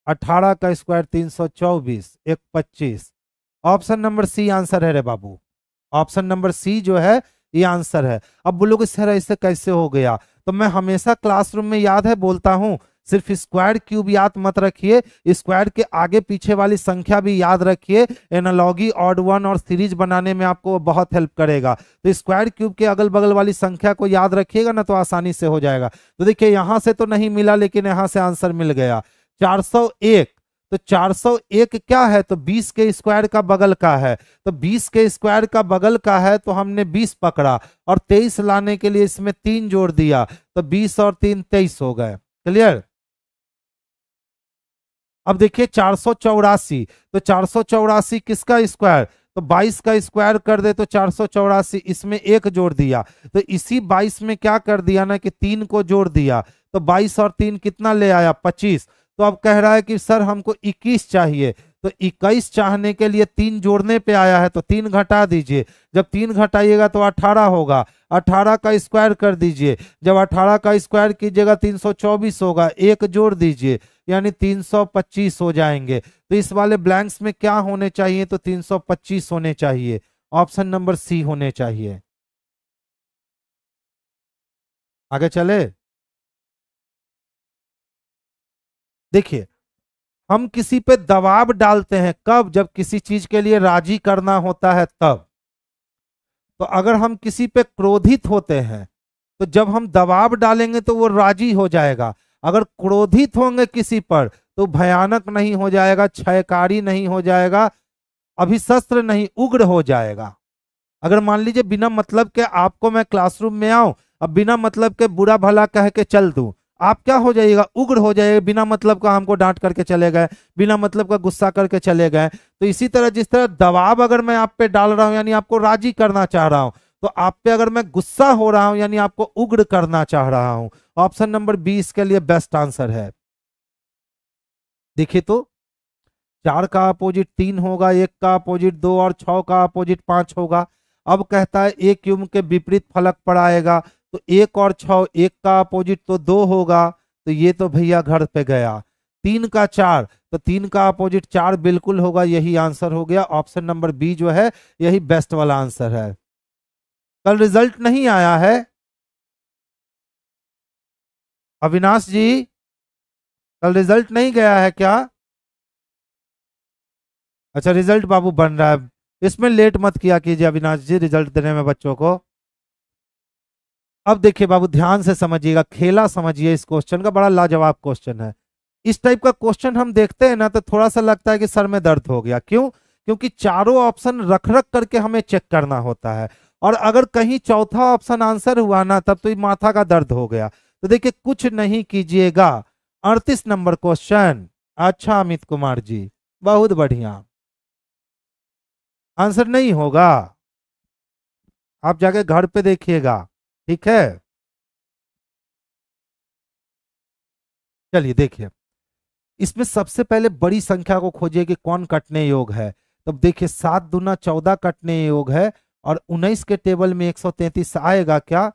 [SPEAKER 1] 18 का square 324, 1 25। Option number C answer है रे बाबू। ऑप्शन नंबर सी जो है ये आंसर है। अब बोलोगे सर ऐसे कैसे हो गया, तो मैं हमेशा क्लासरूम में याद है बोलता हूं, सिर्फ स्क्वायर क्यूब याद मत रखिए, स्क्वायर के आगे पीछे वाली संख्या भी याद रखिए। एनालॉगी, ऑड वन और सीरीज बनाने में आपको बहुत हेल्प करेगा। तो स्क्वायर क्यूब के अगल बगल वाली संख्या को याद रखिएगा ना तो आसानी से हो जाएगा। तो देखिए यहां से तो नहीं मिला, लेकिन यहां से आंसर मिल गया 401। तो 401 क्या है, तो 20 के स्क्वायर का बगल का है। तो 20 के स्क्वायर का बगल का है तो हमने 20 पकड़ा और 23 लाने के लिए इसमें 3 जोड़ दिया, तो 20 और 3 23 हो गए। क्लियर। अब देखिए 484, तो 484 किसका स्क्वायर, तो 22 का स्क्वायर कर दे तो 484, इसमें 1 जोड़ दिया, तो इसी 22 में क्या कर दिया ना कि 3 को जोड़ दिया, तो 22 और 3 कितना ले आया 25। तो अब कह रहा है कि सर हमको 21 चाहिए, तो 21 चाहने के लिए 3 जोड़ने पे आया है तो 3 घटा दीजिए। जब 3 घटाइएगा तो 18 होगा, 18 का स्क्वायर कर दीजिए। जब 18 का स्क्वायर कीजिएगा 324 होगा, 1 जोड़ दीजिए यानी 325 हो जाएंगे। तो इस वाले ब्लैंक्स में क्या होने चाहिए, तो 325 होने चाहिए। ऑप्शन नंबर सी होने चाहिए। आगे चले। देखिए हम किसी पे दबाव डालते हैं कब, जब किसी चीज के लिए राजी करना होता है तब। तो अगर हम किसी पे क्रोधित होते हैं तो जब हम दबाव डालेंगे तो वो राजी हो जाएगा। अगर क्रोधित होंगे किसी पर तो भयानक नहीं हो जाएगा, क्षयकारी नहीं हो जाएगा, अभिशस्त्र नहीं उग्र हो जाएगा। अगर मान लीजिए बिना मतलब के आपको मैं क्लासरूम में आऊं, अब बिना मतलब के बुरा भला कह के चल दूं, आप क्या हो जाइएगा, उग्र हो जाइएगा। बिना मतलब का हमको डांट करके चले गए, बिना मतलब का गुस्सा करके चले गए। तो इसी तरह जिस तरह दबाव अगर मैं आप पे डाल रहा हूं यानी आपको राजी करना चाह रहा हूं, तो आप पे अगर मैं गुस्सा हो रहा हूं यानी आपको उग्र करना चाह रहा हूं। ऑप्शन नंबर 20 के लिए बेस्ट आंसर है। देखिए तो 4 का अपोजिट 3 होगा, 1 का अपोजिट 2 और 6 का अपोजिट 5 होगा। अब कहता है एक युग्म के विपरीत फलक पर आएगा, तो 1 और 6, 1 का अपोजिट तो 2 होगा, तो ये तो भैया घर पे गया। 3 का 4, तो 3 का अपोजिट 4 बिल्कुल होगा, यही आंसर हो गया। ऑप्शन नंबर बी जो है यही बेस्ट वाला आंसर है। कल रिजल्ट नहीं आया है अविनाश जी, कल रिजल्ट नहीं गया है क्या? अच्छा रिजल्ट बाबू बन रहा है, इसमें लेट मत किया कीजिए अविनाश जी रिजल्ट देने में बच्चों को। अब देखिए बाबू ध्यान से समझिएगा, खेला समझिए, इस क्वेश्चन का बड़ा लाजवाब क्वेश्चन है। इस टाइप का क्वेश्चन हम देखते हैं ना तो थोड़ा सा लगता है कि सर में दर्द हो गया। क्यों? क्योंकि चारों ऑप्शन रख रख करके हमें चेक करना होता है, और अगर कहीं चौथा ऑप्शन आंसर हुआ ना तब तो ये माथा का दर्द हो गया। तो देखिए कुछ नहीं कीजिएगा, 38 नंबर क्वेश्चन। अच्छा अमित कुमार जी बहुत बढ़िया, आंसर नहीं होगा। आप जाके घर पे देखिएगा, ठीक है। चलिए देखिए, इसमें सबसे पहले बड़ी संख्या को खोजिए कि कौन कटने योग है। तब देखिए 7 दूना 14 कटने योग है, और 19 के टेबल में 133 आएगा क्या?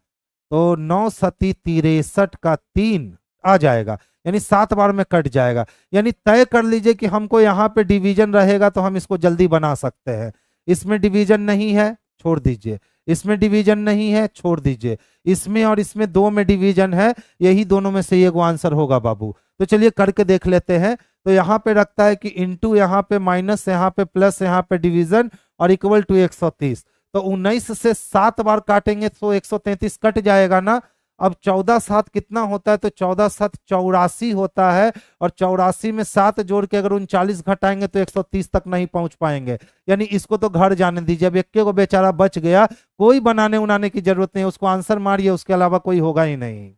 [SPEAKER 1] तो 9 सती 63 का 3 आ जाएगा, यानी 7 बार में कट जाएगा। यानी तय कर लीजिए कि हमको यहाँ पे डिवीजन रहेगा तो हम इसको जल्दी बना सकते हैं। इसमें डिवीजन नहीं है, छोड़ दीजिए। इसमें डिवीजन नहीं है, छोड़ दीजिए। इसमें और इसमें दो में डिवीजन है, यही दोनों में से एक आंसर होगा बाबू। तो चलिए करके देख लेते हैं। तो यहाँ पे रखता है कि इंटू, यहाँ पे माइनस, यहाँ पे प्लस, यहाँ पे डिवीजन और इक्वल टू 130। तो 19 से 7 बार काटेंगे तो 133 कट जाएगा ना। अब 14 7 कितना होता है? तो 14 7 84 होता है, और 84 में 7 जोड़ के अगर 39 घटाएंगे तो 130 तक नहीं पहुंच पाएंगे। यानी इसको तो घर जाने दीजिए। अब एक को बेचारा बच गया, कोई बनाने उनाने की जरूरत नहीं, उसको आंसर मारिए, उसके अलावा कोई होगा ही नहीं।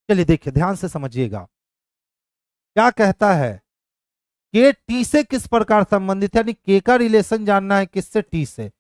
[SPEAKER 1] चलिए देखिए, ध्यान से समझिएगा क्या कहता है। के टी से किस प्रकार संबंधित है, यानी के का रिलेशन जानना है किससे? टी से।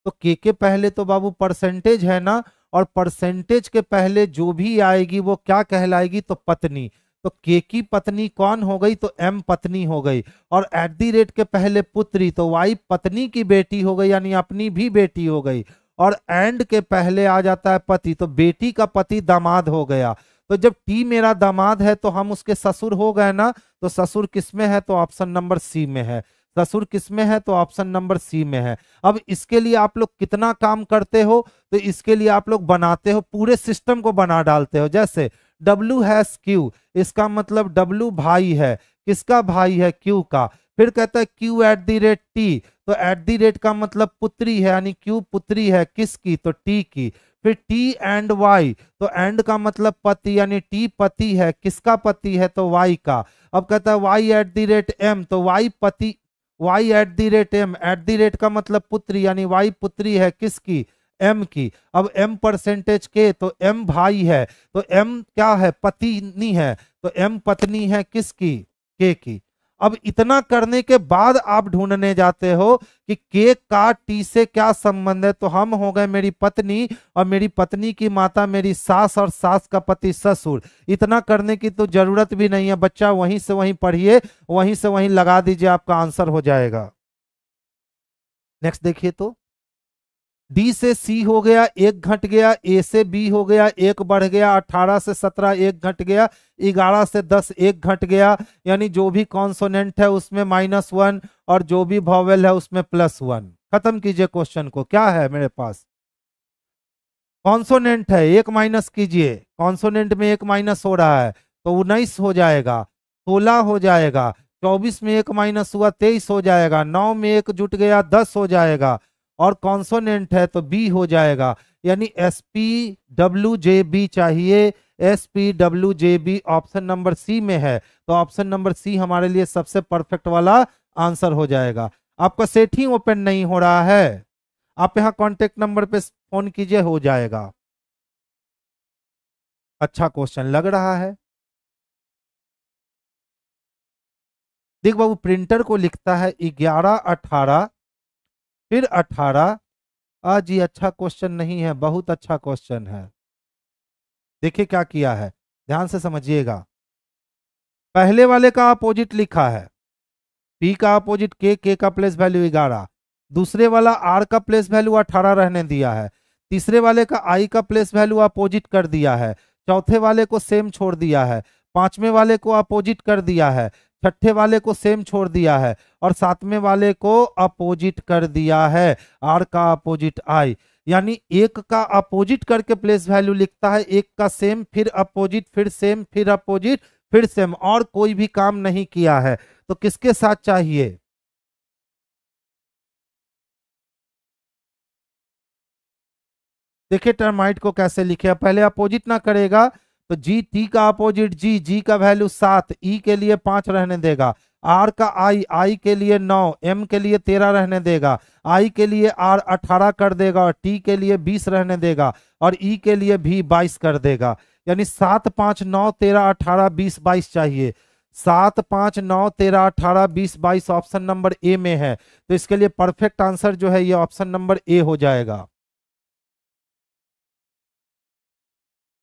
[SPEAKER 1] तो के पहले तो बाबू परसेंटेज है ना, और परसेंटेज के पहले जो भी आएगी वो क्या कहलाएगी? तो पत्नी। तो के की पत्नी कौन हो गई? तो एम पत्नी हो गई। और एट दी रेट के पहले पुत्री, तो वाई पत्नी की बेटी हो गई, यानी अपनी भी बेटी हो गई। और एंड के पहले आ जाता है पति, तो बेटी का पति दामाद हो गया। तो जब टी मेरा दामाद है तो हम उसके ससुर हो गए ना। तो ससुर किस में है? तो ऑप्शन नंबर सी में है। ससुर किस में है? तो ऑप्शन नंबर सी में है। अब इसके लिए आप लोग कितना काम करते हो? तो इसके लिए आप लोग बनाते हो, पूरे सिस्टम को बना डालते हो। जैसे W हैज क्यू, इसका मतलब W भाई है, किसका भाई है? क्यू का। फिर कहता है Q eight the rate T, तो एट दी रेट का मतलब पुत्री है, यानी क्यू पुत्री है, किसकी? तो टी की। फिर टी एंड वाई, तो एंड का मतलब पति, यानी टी पति है, किसका पति है? तो वाई का। अब कहता है Y at the rate M, तो वाई पति, Y at the rate M, at the rate का मतलब पुत्री, यानी वाई पुत्री है, किसकी? एम की। अब एम परसेंटेज के, तो एम भाई है, तो एम क्या है? पत्नी है, तो एम पत्नी है, किसकी? के की। अब इतना करने के बाद आप ढूंढने जाते हो कि के का टी से क्या संबंध है। तो हम हो गए मेरी पत्नी, और मेरी पत्नी की माता मेरी सास, और सास का पति ससुर। इतना करने की तो जरूरत भी नहीं है बच्चा, वहीं से वहीं पढ़िए, वहीं से वहीं लगा दीजिए, आपका आंसर हो जाएगा। नेक्स्ट देखिए, तो डी से सी हो गया, एक घट गया। ए से बी हो गया, एक बढ़ गया। 18 से 17 एक घट गया। 11 से 10 एक घट गया। यानी जो भी कॉन्सोनेंट है उसमें -1, और जो भी वॉवेल है उसमें +1। खत्म कीजिए क्वेश्चन को। क्या है मेरे पास? कॉन्सोनेंट है, एक माइनस कीजिए। कॉन्सोनेंट में एक माइनस हो रहा है, तो 19 हो जाएगा, 16 हो जाएगा। 24 में एक माइनस हुआ, 23 हो जाएगा। 9 में एक जुट गया, 10 हो जाएगा। और कॉन्सोनेंट है तो बी हो जाएगा, यानी SPWJB चाहिए। SPWJB ऑप्शन नंबर सी में है, तो ऑप्शन नंबर सी हमारे लिए सबसे परफेक्ट वाला आंसर हो जाएगा। आपका सेटिंग ओपन नहीं हो रहा है, आप यहाँ कॉन्टेक्ट नंबर पे फोन कीजिए, हो जाएगा। अच्छा क्वेश्चन लग रहा है। देख बाबू, प्रिंटर को लिखता है 11 18, फिर 18। जी अच्छा क्वेश्चन नहीं है, बहुत अच्छा क्वेश्चन है। देखिए क्या किया है, ध्यान से समझिएगा। पहले वाले का अपोजिट लिखा है, पी का अपोजिट के का प्लेस वैल्यू 11। दूसरे वाला आर का प्लेस वैल्यू 18 रहने दिया है। तीसरे वाले का आई का प्लेस वैल्यू अपोजिट कर दिया है। चौथे वाले को सेम छोड़ दिया है। पांचवें वाले को अपोजिट कर दिया है। छठे वाले को सेम छोड़ दिया है, और सातवें वाले को अपोजिट कर दिया है, आर का अपोजिट आई। यानी एक का अपोजिट करके प्लेस वैल्यू लिखता है, एक का सेम, फिर अपोजिट, फिर सेम, फिर अपोजिट, फिर सेम, और कोई भी काम नहीं किया है। तो किसके साथ चाहिए? देखिए टर्माइट को कैसे लिखे, पहले अपोजिट ना करेगा, तो जी टी का अपोजिट जी, जी का वैल्यू 7, ई के लिए 5 रहने देगा। आर का आई, आई के लिए 9, एम के लिए 13 रहने देगा। आई के लिए आर 18 कर देगा, और टी के लिए 20 रहने देगा, और ई के लिए भी 22 कर देगा। यानी 7 5 9 13 18 20 22 चाहिए। 7, 5, 9, 13, 18, 20, 22 ऑप्शन नंबर ए में है। तो इसके लिए परफेक्ट आंसर जो है ये ऑप्शन नंबर ए हो जाएगा।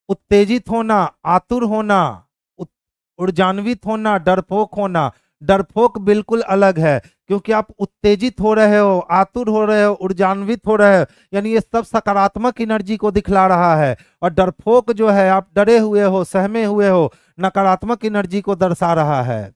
[SPEAKER 1] उत्तेजित होना, आतुर होना, उत- ऊर्जान्वित होना, डरपोक होना। डरपोक बिल्कुल अलग है, क्योंकि आप उत्तेजित हो रहे हो, आतुर हो रहे हो, ऊर्जान्वित हो रहे हो, यानी ये सब सकारात्मक एनर्जी को दिखला रहा है। और डरपोक जो है आप डरे हुए हो, सहमे हुए हो, नकारात्मक एनर्जी को दर्शा रहा है।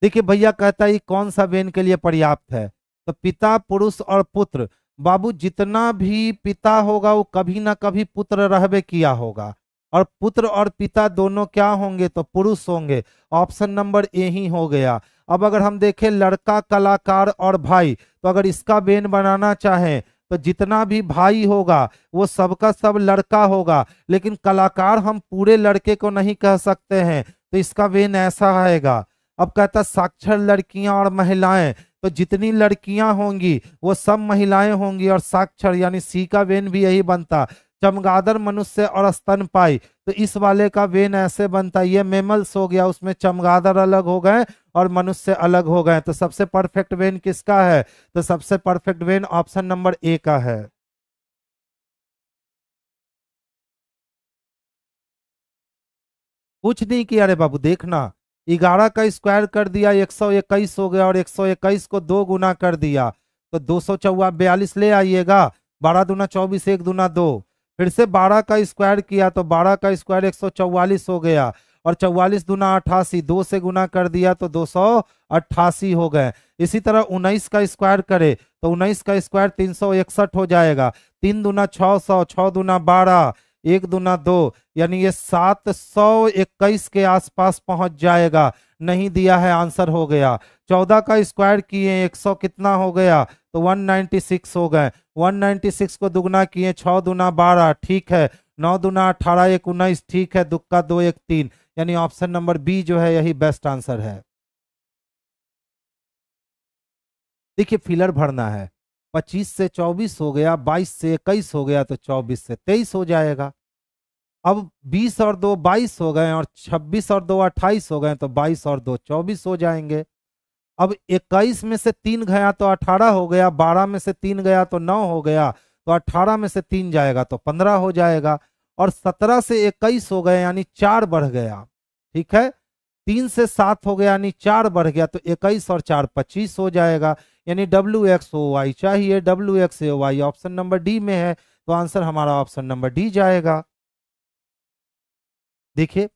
[SPEAKER 1] देखिए भैया कहता है ये कौन सा वेन के लिए पर्याप्त है। तो पिता, पुरुष और पुत्र। बाबू जितना भी पिता होगा वो कभी ना कभी पुत्र रहबे किया होगा। और पुत्र और पिता दोनों क्या होंगे, तो पुरुष होंगे। ऑप्शन नंबर ए ही हो गया। अब अगर हम देखें लड़का, कलाकार और भाई, तो अगर इसका वेन बनाना चाहें तो जितना भी भाई होगा वो सबका सब लड़का होगा, लेकिन कलाकार हम पूरे लड़के को नहीं कह सकते हैं, तो इसका वेन ऐसा आएगा। अब कहता साक्षर लड़कियां और महिलाएं, तो जितनी लड़कियां होंगी वो सब महिलाएं होंगी, और साक्षर यानी सी का वेन भी यही बनता। चमगादड़ मनुष्य और स्तनपाई, तो इस वाले का वेन ऐसे बनता। ये मेमल्स हो गया, उसमें चमगादड़ अलग हो गए और मनुष्य अलग हो गए। तो सबसे परफेक्ट वेन किसका है, तो सबसे perfect when option number A का है। कुछ नहीं किया रे बाबू, देखना। 11 का स्क्वायर कर दिया 121 हो गया, और 121 को 2 गुना कर दिया तो 242 ले आइएगा। 12 दूना 24, 1 दूना 2। फिर से 12 का स्क्वायर किया तो 12 का स्क्वायर 144 हो गया, और 44 दूना 88, 2 से गुना कर दिया तो 288 हो गए। इसी तरह 19 का स्क्वायर करे तो 19 का स्क्वायर 361 हो जाएगा। 3 दूना 600, 6 दूना 12, 1 दूना 2, यानी ये 721 के आसपास पहुंच जाएगा। नहीं दिया है, आंसर हो गया। 14 का स्क्वायर किए 100 कितना हो गया, तो 196 हो गए। 196 को दुगना किए 6 दूना 12, ठीक है। 9 दूना 18, 1 19, ठीक है। दुक्का 2 1 3, यानी ऑप्शन नंबर बी जो है यही बेस्ट आंसर है। देखिए फिलर भरना है। 25 से 24 हो गया, 22 से 21 हो गया, तो 24 से 23 हो जाएगा। अब 20 और 2 22 हो गए, और 26 और 2 28 हो गए, तो 22 और 2 24 हो जाएंगे। अब 21 में से 3 गया तो 18 हो गया, 12 में से 3 गया तो 9 हो गया, तो 18 में से 3 जाएगा तो 15 हो जाएगा। और 17 से 21 हो गए, यानी 4 बढ़ गया, ठीक है। 3 से 7 हो गया, यानी 4 बढ़ गया, तो 21 और 4 25 हो जाएगा। यानी WX OY चाहिए, WX OY option number D में है, तो आंसर हमारा ऑप्शन नंबर डी जाएगा। देखिए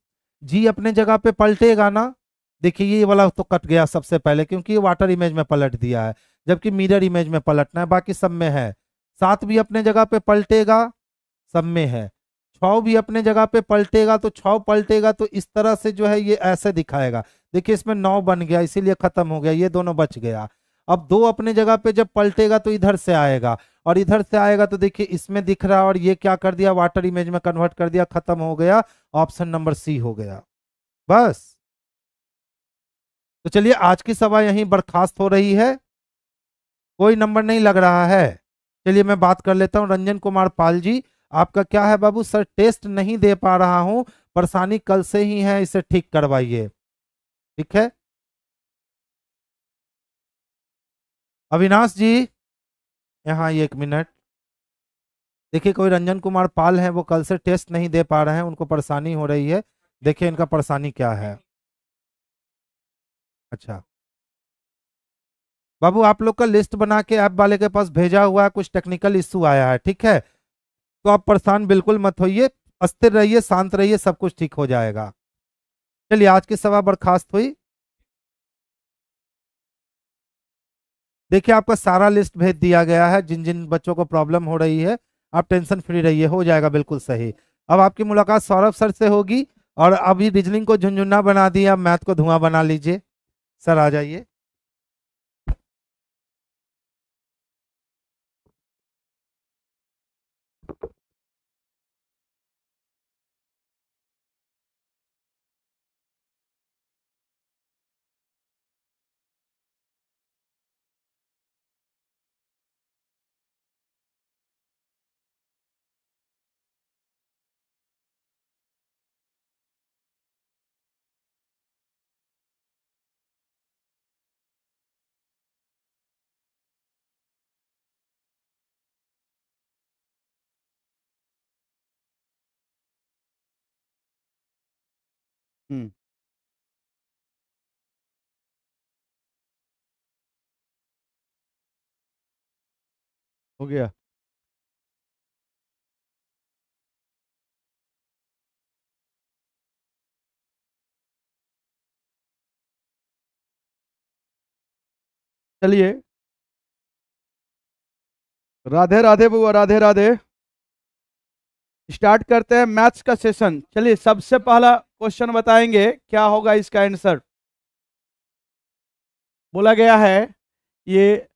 [SPEAKER 1] जी अपने जगह पे पलटेगा ना। देखिए ये वाला तो कट गया सबसे पहले, क्योंकि ये वाटर इमेज में पलट दिया है, जबकि मिरर इमेज में पलटना है, बाकी सब में है। 7 भी अपने जगह पे पलटेगा, सब में है। 6 भी अपने जगह पे पलटेगा, तो 6 पलटेगा तो इस तरह से जो है ये ऐसे दिखाएगा। देखिए इसमें 9 बन गया, इसीलिए खत्म हो गया, ये दोनों बच गया। अब 2 अपने जगह पे जब पलटेगा तो इधर से आएगा, और इधर से आएगा तो देखिए इसमें दिख रहा है, और ये क्या कर दिया, वाटर इमेज में कन्वर्ट कर दिया, खत्म हो गया। ऑप्शन नंबर सी हो गया। बस। तो चलिए आज की सभा यहीं बर्खास्त हो रही है। कोई नंबर नहीं लग रहा है। चलिए मैं बात कर लेता हूँ। रंजन कुमार पाल जी, आपका क्या है बाबू, सर टेस्ट नहीं दे पा रहा हूँ, परेशानी कल से ही है, इसे ठीक करवाइए। ठीक है। अविनाश जी, यहाँ ये 1 मिनट। देखिए कोई रंजन कुमार पाल है, वो कल से टेस्ट नहीं दे पा रहे हैं, उनको परेशानी हो रही है। देखिए इनका परेशानी क्या है। अच्छा बाबू, आप लोग का लिस्ट बना के ऐप वाले के पास भेजा हुआ है, कुछ टेक्निकल इशू आया है, ठीक है। तो आप परेशान बिल्कुल मत होइए, अस्थिर रहिए, शांत रहिए, सब कुछ ठीक हो जाएगा। चलिए आज की सभा बर्खास्त हुई। देखिए आपका सारा लिस्ट भेज दिया गया है, जिन जिन बच्चों को प्रॉब्लम हो रही है। आप टेंशन फ्री रहिए, हो जाएगा बिल्कुल सही। अब आपकी मुलाकात सौरभ सर से होगी। और अभी रीजनिंग को झुंझुना बना दिया, मैथ को धुआं बना लीजिए। सर आ जाइए।
[SPEAKER 2] हम्म, हो गया। चलिए, राधे राधे बुआ, राधे राधे। स्टार्ट करते हैं मैथ्स का सेशन। चलिए, सबसे पहला क्वेश्चन बताएंगे क्या होगा इसका आंसर। बोला गया है ये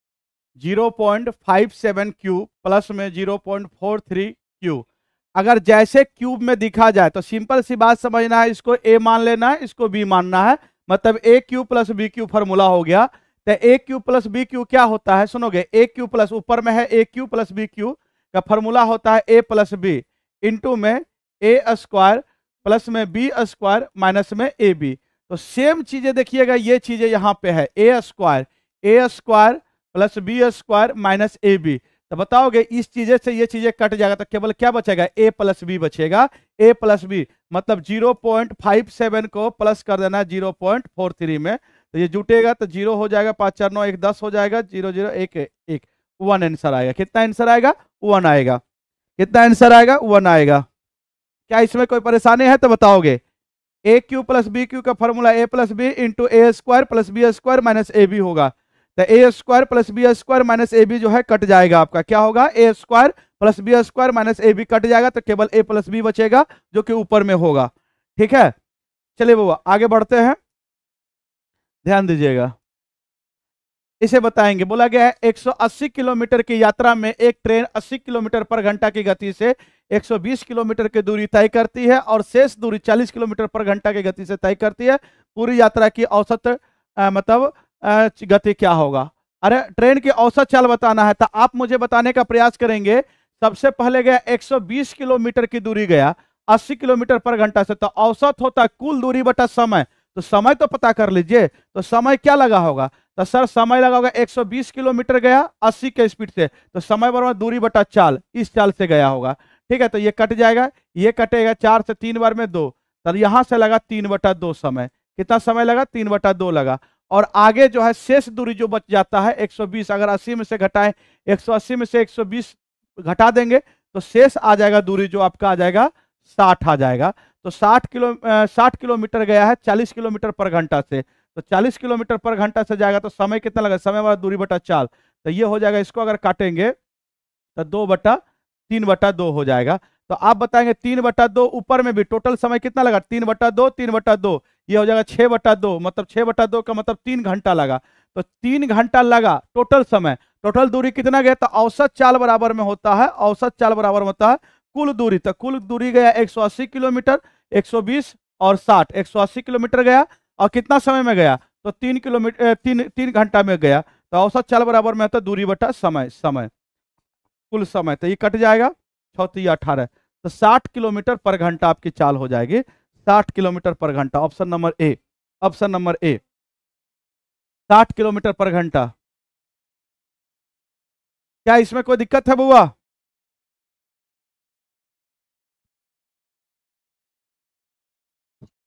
[SPEAKER 2] 0.57 क्यूब प्लस में 0.43 क्यूब, अगर जैसे क्यूब में दिखा जाए तो सिंपल सी बात समझना है, इसको ए मान लेना है, इसको बी मानना है, मतलब A cube plus B cube formula हो गया। तो A cube plus B cube क्या होता है, सुनोगे, ए क्यूब प्लस, ऊपर में है ए क्यूब प्लस बी क्यूब का फॉर्मूला होता है ए प्लस बी इंटू में ए स्क्वायर प्लस में बी स्क्वायर माइनस में ए बी। तो सेम चीजें देखिएगा, ये चीजें यहाँ पे है, A square plus B square minus A B. तो बताओगे इस चीजें से ये चीजें कट जाएगा तो केवल क्या बचेगा, ए प्लस बी बचेगा। ए प्लस बी मतलब 0.57 को प्लस कर देना 0.43 में, तो ये जुटेगा तो 0 हो जाएगा, 5 4 9 1 10 हो जाएगा, 0 0 1 1 1 आंसर आएगा। कितना आंसर आएगा, 1 आएगा। कितना आंसर आएगा, 1 आएगा। क्या इसमें कोई परेशानी है तो बताओगे। A cube plus B cube का formula A plus B into A square plus B square minus A B होगा। तो A square plus B square minus A B जो है कट जाएगा, आपका क्या होगा, A square plus B square minus A B cut जाएगा, तो केवल ए प्लस बी बचेगा जो कि ऊपर में होगा। ठीक है, चलिए बाबा आगे बढ़ते हैं, ध्यान दीजिएगा। इसे बताएंगे, बोला गया है 180 किलोमीटर की यात्रा में एक ट्रेन 80 किलोमीटर पर घंटा की गति से 120 किलोमीटर की दूरी तय करती है और शेष दूरी 40 किलोमीटर पर घंटा की गति से तय करती है। पूरी यात्रा की औसत मतलब गति क्या होगा। अरे ट्रेन की औसत चाल बताना है तो आप मुझे बताने का प्रयास करेंगे। सबसे पहले गया 120 किलोमीटर की दूरी गया 80 किलोमीटर पर घंटा से, तो औसत होता है कुल दूरी बटा समय। तो समय तो पता कर लीजिए, तो समय क्या लगा होगा, तो सर समय लगा होगा 120 किलोमीटर गया 80 के स्पीड से, तो समय बराबर दूरी बटा चाल, इस चाल से गया होगा। ठीक है, तो ये कट जाएगा, ये कटेगा, 4 से 3 बार में 2, तो यहां से लगा 3/2 समय। कितना समय लगा, 3/2 लगा। और आगे जो है शेष दूरी जो बच जाता है 120, अगर 80 में से घटाएं, 180 में से 120 घटा देंगे तो शेष आ जाएगा दूरी जो आपका आ जाएगा 60 आ जाएगा। तो 60 किलोमीटर गया है 40 किलोमीटर पर घंटा से, तो 40 किलोमीटर पर घंटा से जाएगा तो समय कितना लगा, समय वाला दूरी बटा चाल, तो ये हो जाएगा, इसको अगर काटेंगे तो 3/2 हो जाएगा। तो आप बताएंगे 3/2, ऊपर में भी टोटल समय कितना लगा, 3/2 3/2, ये हो जाएगा 6/2, मतलब 6/2 का मतलब 3 घंटा लगा। तो 3 घंटा लगा टोटल समय। टोटल दूरी कितना गया, तो औसत चाल बराबर में होता है, औसत चाल बराबर में होता है कुल दूरी। तो कुल दूरी गया 180 किलोमीटर, 120 और 60, 180 किलोमीटर गया और कितना समय में गया, तो 3 किलोमीटर 3 घंटा में गया। तो औसत चाल बराबर में होता है दूरी बटा समय, समय कुल समय, तो ये कट जाएगा 6 18, तो 60 किलोमीटर पर घंटा आपकी चाल हो जाएगी, 60 किलोमीटर पर घंटा। Option number A, option number A 60 kilometre पर घंटा। क्या इसमें कोई दिक्कत है बुआ।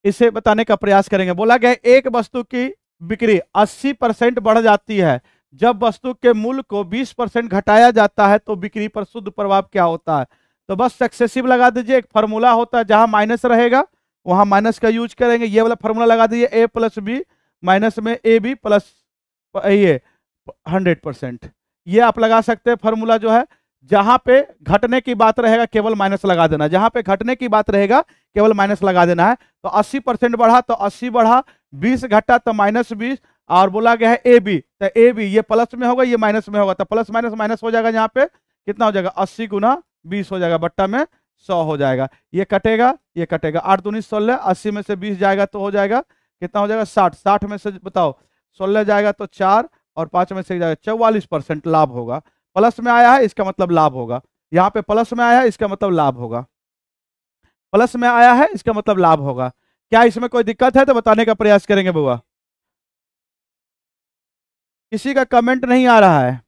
[SPEAKER 2] इसे बताने का प्रयास करेंगे। बोला गया एक वस्तु की बिक्री 80% बढ़ जाती है जब वस्तु के मूल्य को 20% घटाया जाता है, तो बिक्री पर शुद्ध प्रभाव क्या होता है। तो बस सक्सेसिव लगा दीजिए, एक फार्मूला होता है जहां माइनस रहेगा वहां माइनस का यूज करेंगे। ये वाला फार्मूला लगा दीजिए, ए प्लस बी माइनस में ए बी प्लस ये 100%, ये आप लगा सकते हैं फार्मूला जो है। जहां पे घटने की बात रहेगा केवल माइनस लगा देना, जहां पे घटने की बात रहेगा केवल माइनस लगा देना है। तो 80% बढ़ा तो 80 बढ़ा, 20 घटा तो -20, और बोला गया है ए बी, तो ए बी ये प्लस में होगा ये माइनस में होगा, तो प्लस माइनस माइनस हो जाएगा, यहाँ पे कितना हो जाएगा 80 गुना 20 हो जाएगा, बट्टा में 100 हो जाएगा। ये कटेगा ये कटेगा, 8 दूनी 16, 80 में से 20 जाएगा तो हो जाएगा कितना हो जाएगा 60, 60 में से बताओ 16 जाएगा तो 4 और 5 में से जाएगा 44% लाभ होगा। प्लस में आया है इसका मतलब लाभ होगा, यहाँ पे प्लस में आया है इसका मतलब लाभ होगा, प्लस में आया है इसका मतलब लाभ होगा। क्या इसमें कोई दिक्कत है तो बताने का प्रयास करेंगे बुआ। किसी का कमेंट नहीं आ रहा है,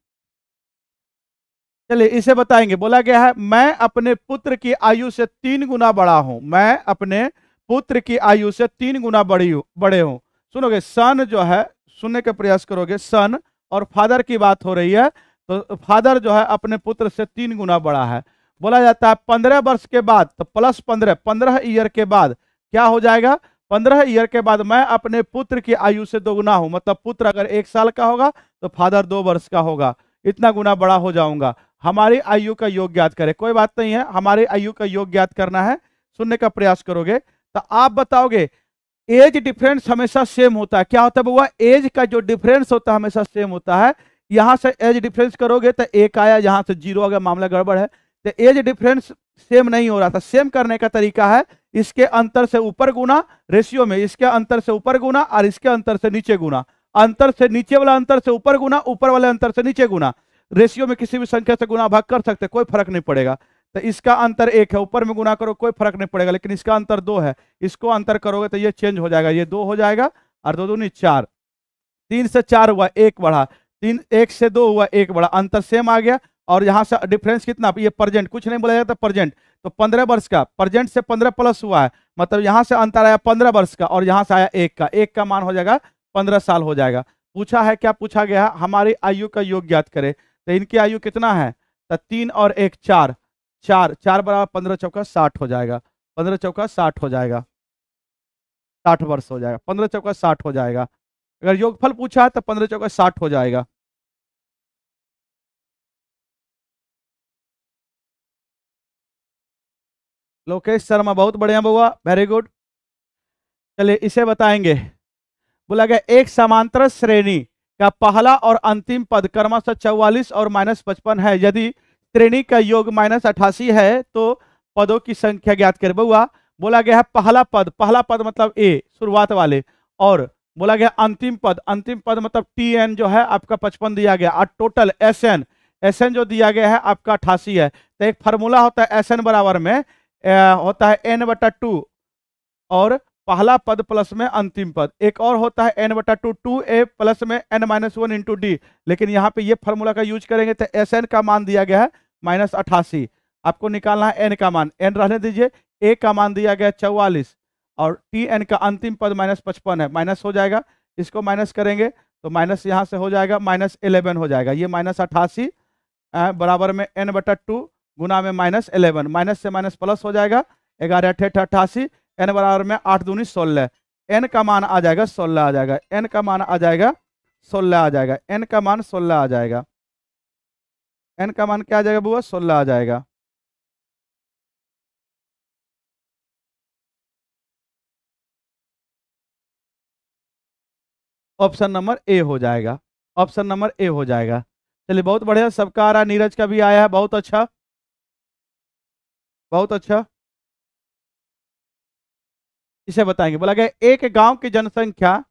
[SPEAKER 2] चलिए इसे बताएंगे। बोला गया है मैं अपने पुत्र की आयु से 3 गुना बड़ा हूं, मैं अपने पुत्र की आयु से 3 गुना बड़े हो। सुनोगे, सन जो है, सुनने का प्रयास करोगे, सन और फादर की बात हो रही है, तो फादर जो है अपने पुत्र से 3 गुना बड़ा है। बोला जाता है 15 वर्ष के बाद, तो प्लस 15 ईयर के बाद क्या हो जाएगा, 15 ईयर के बाद मैं अपने पुत्र की आयु से 2 गुना हूं, मतलब पुत्र अगर 1 साल का होगा तो फादर 2 वर्ष का होगा, इतना गुना बड़ा हो जाऊंगा। हमारी आयु का योग ज्ञात करें, कोई बात नहीं है, हमारी आयु का योग ज्ञात करना है, सुनने का प्रयास करोगे तो आप बताओगे एज डिफरेंस हमेशा सेम होता है। क्या होता है बुआ, एज का जो डिफरेंस होता है हमेशा सेम होता है। यहां से एज डिफरेंस करोगे तो 1 आया, यहां से 0 आ गया, मामला गड़बड़ है। तो एज डिफरेंस सेम नहीं हो रहा था। सेम करने का तरीका है इसके अंतर से ऊपर गुना, रेशियो में इसके अंतर से ऊपर गुना और इसके अंतर से नीचे गुना, अंतर से नीचे वाला अंतर से ऊपर गुना, ऊपर वाले अंतर से नीचे गुना। रेशियो में किसी भी संख्या से गुना भाग कर सकते, कोई फर्क नहीं पड़ेगा। तो इसका अंतर 1 है, ऊपर में गुना करो कोई फर्क नहीं पड़ेगा, लेकिन इसका अंतर 2 है, इसको अंतर करोगे तो ये चेंज हो जाएगा, ये 2 हो जाएगा और 2 दूनी 4, 3 से 4 हुआ 1 बढ़ा, 1 से 2 हुआ 1 बढ़ा, अंतर सेम आ गया। और यहां से डिफरेंस कितना, ये प्रेजेंट कुछ नहीं बोला जाता, प्रेजेंट तो 15 वर्ष का, प्रेजेंट से 15 प्लस हुआ है, मतलब यहां से अंतर आया 15 वर्ष का और यहां से आया 1 का मान हो जाएगा 15 साल हो जाएगा। पूछा है, क्या पूछा गया, हमारी आयु का योग ज्ञात करें। तो इनकी आयु कितना है, तो 3 और 1 4, 4 बराबर 15 चौका 60 हो जाएगा, 15 चौका 60 हो जाएगा, 60 वर्ष हो जाएगा, 15 चौका 60 हो जाएगा। अगर योगफल पूछा है तो 15 चौका 60 हो जाएगा। लोकेश शर्मा बहुत बढ़िया बुआ, वेरी गुड। चलिए इसे बताएंगे। बोला गया एक समांतर श्रेणी का पहला और अंतिम पद क्रमशः 44 और -55 है। यदि श्रेणी का योग -88 है तो पदों की संख्या ज्ञात करें। बुआ बोला गया है पहला पद मतलब ए शुरुआत वाले, और बोला गया अंतिम पद मतलब TN जो है आपका 55 दिया गया, और टोटल SN जो दिया गया है आपका 88 है। तो एक फार्मूला होता है SN बराबर में होता है n/2 और पहला पद प्लस में अंतिम पद, एक और होता है n/2 2a प्लस में n-1 इंटू डी, लेकिन यहाँ पे ये फार्मूला का यूज करेंगे तो SN का मान दिया गया है -88, आपको निकालना है n का मान, n रहने दीजिए, a का मान दिया गया 44 और TN का अंतिम पद -55 है, माइनस हो जाएगा, इसको माइनस करेंगे तो माइनस यहाँ से हो जाएगा -11 हो जाएगा, ये -88 बराबर में n/2 गुना में -11, माइनस से माइनस प्लस हो जाएगा, 11 8 88, n बराबर में 8 दूनी 16, n का मान आ जाएगा 16 आ जाएगा, n का मान आ जाएगा 16 आ जाएगा, n का मान 16 आ जाएगा, n का मान क्या आ जाएगा बुआ, 16 आ जाएगा। ऑप्शन नंबर ए हो जाएगा, ऑप्शन नंबर ए हो जाएगा। चलिए बहुत बढ़िया, सबका आ रहा है, नीरज का भी आया है, बहुत अच्छा बहुत अच्छा। इसे बताएंगे। बोला गया एक गांव की जनसंख्या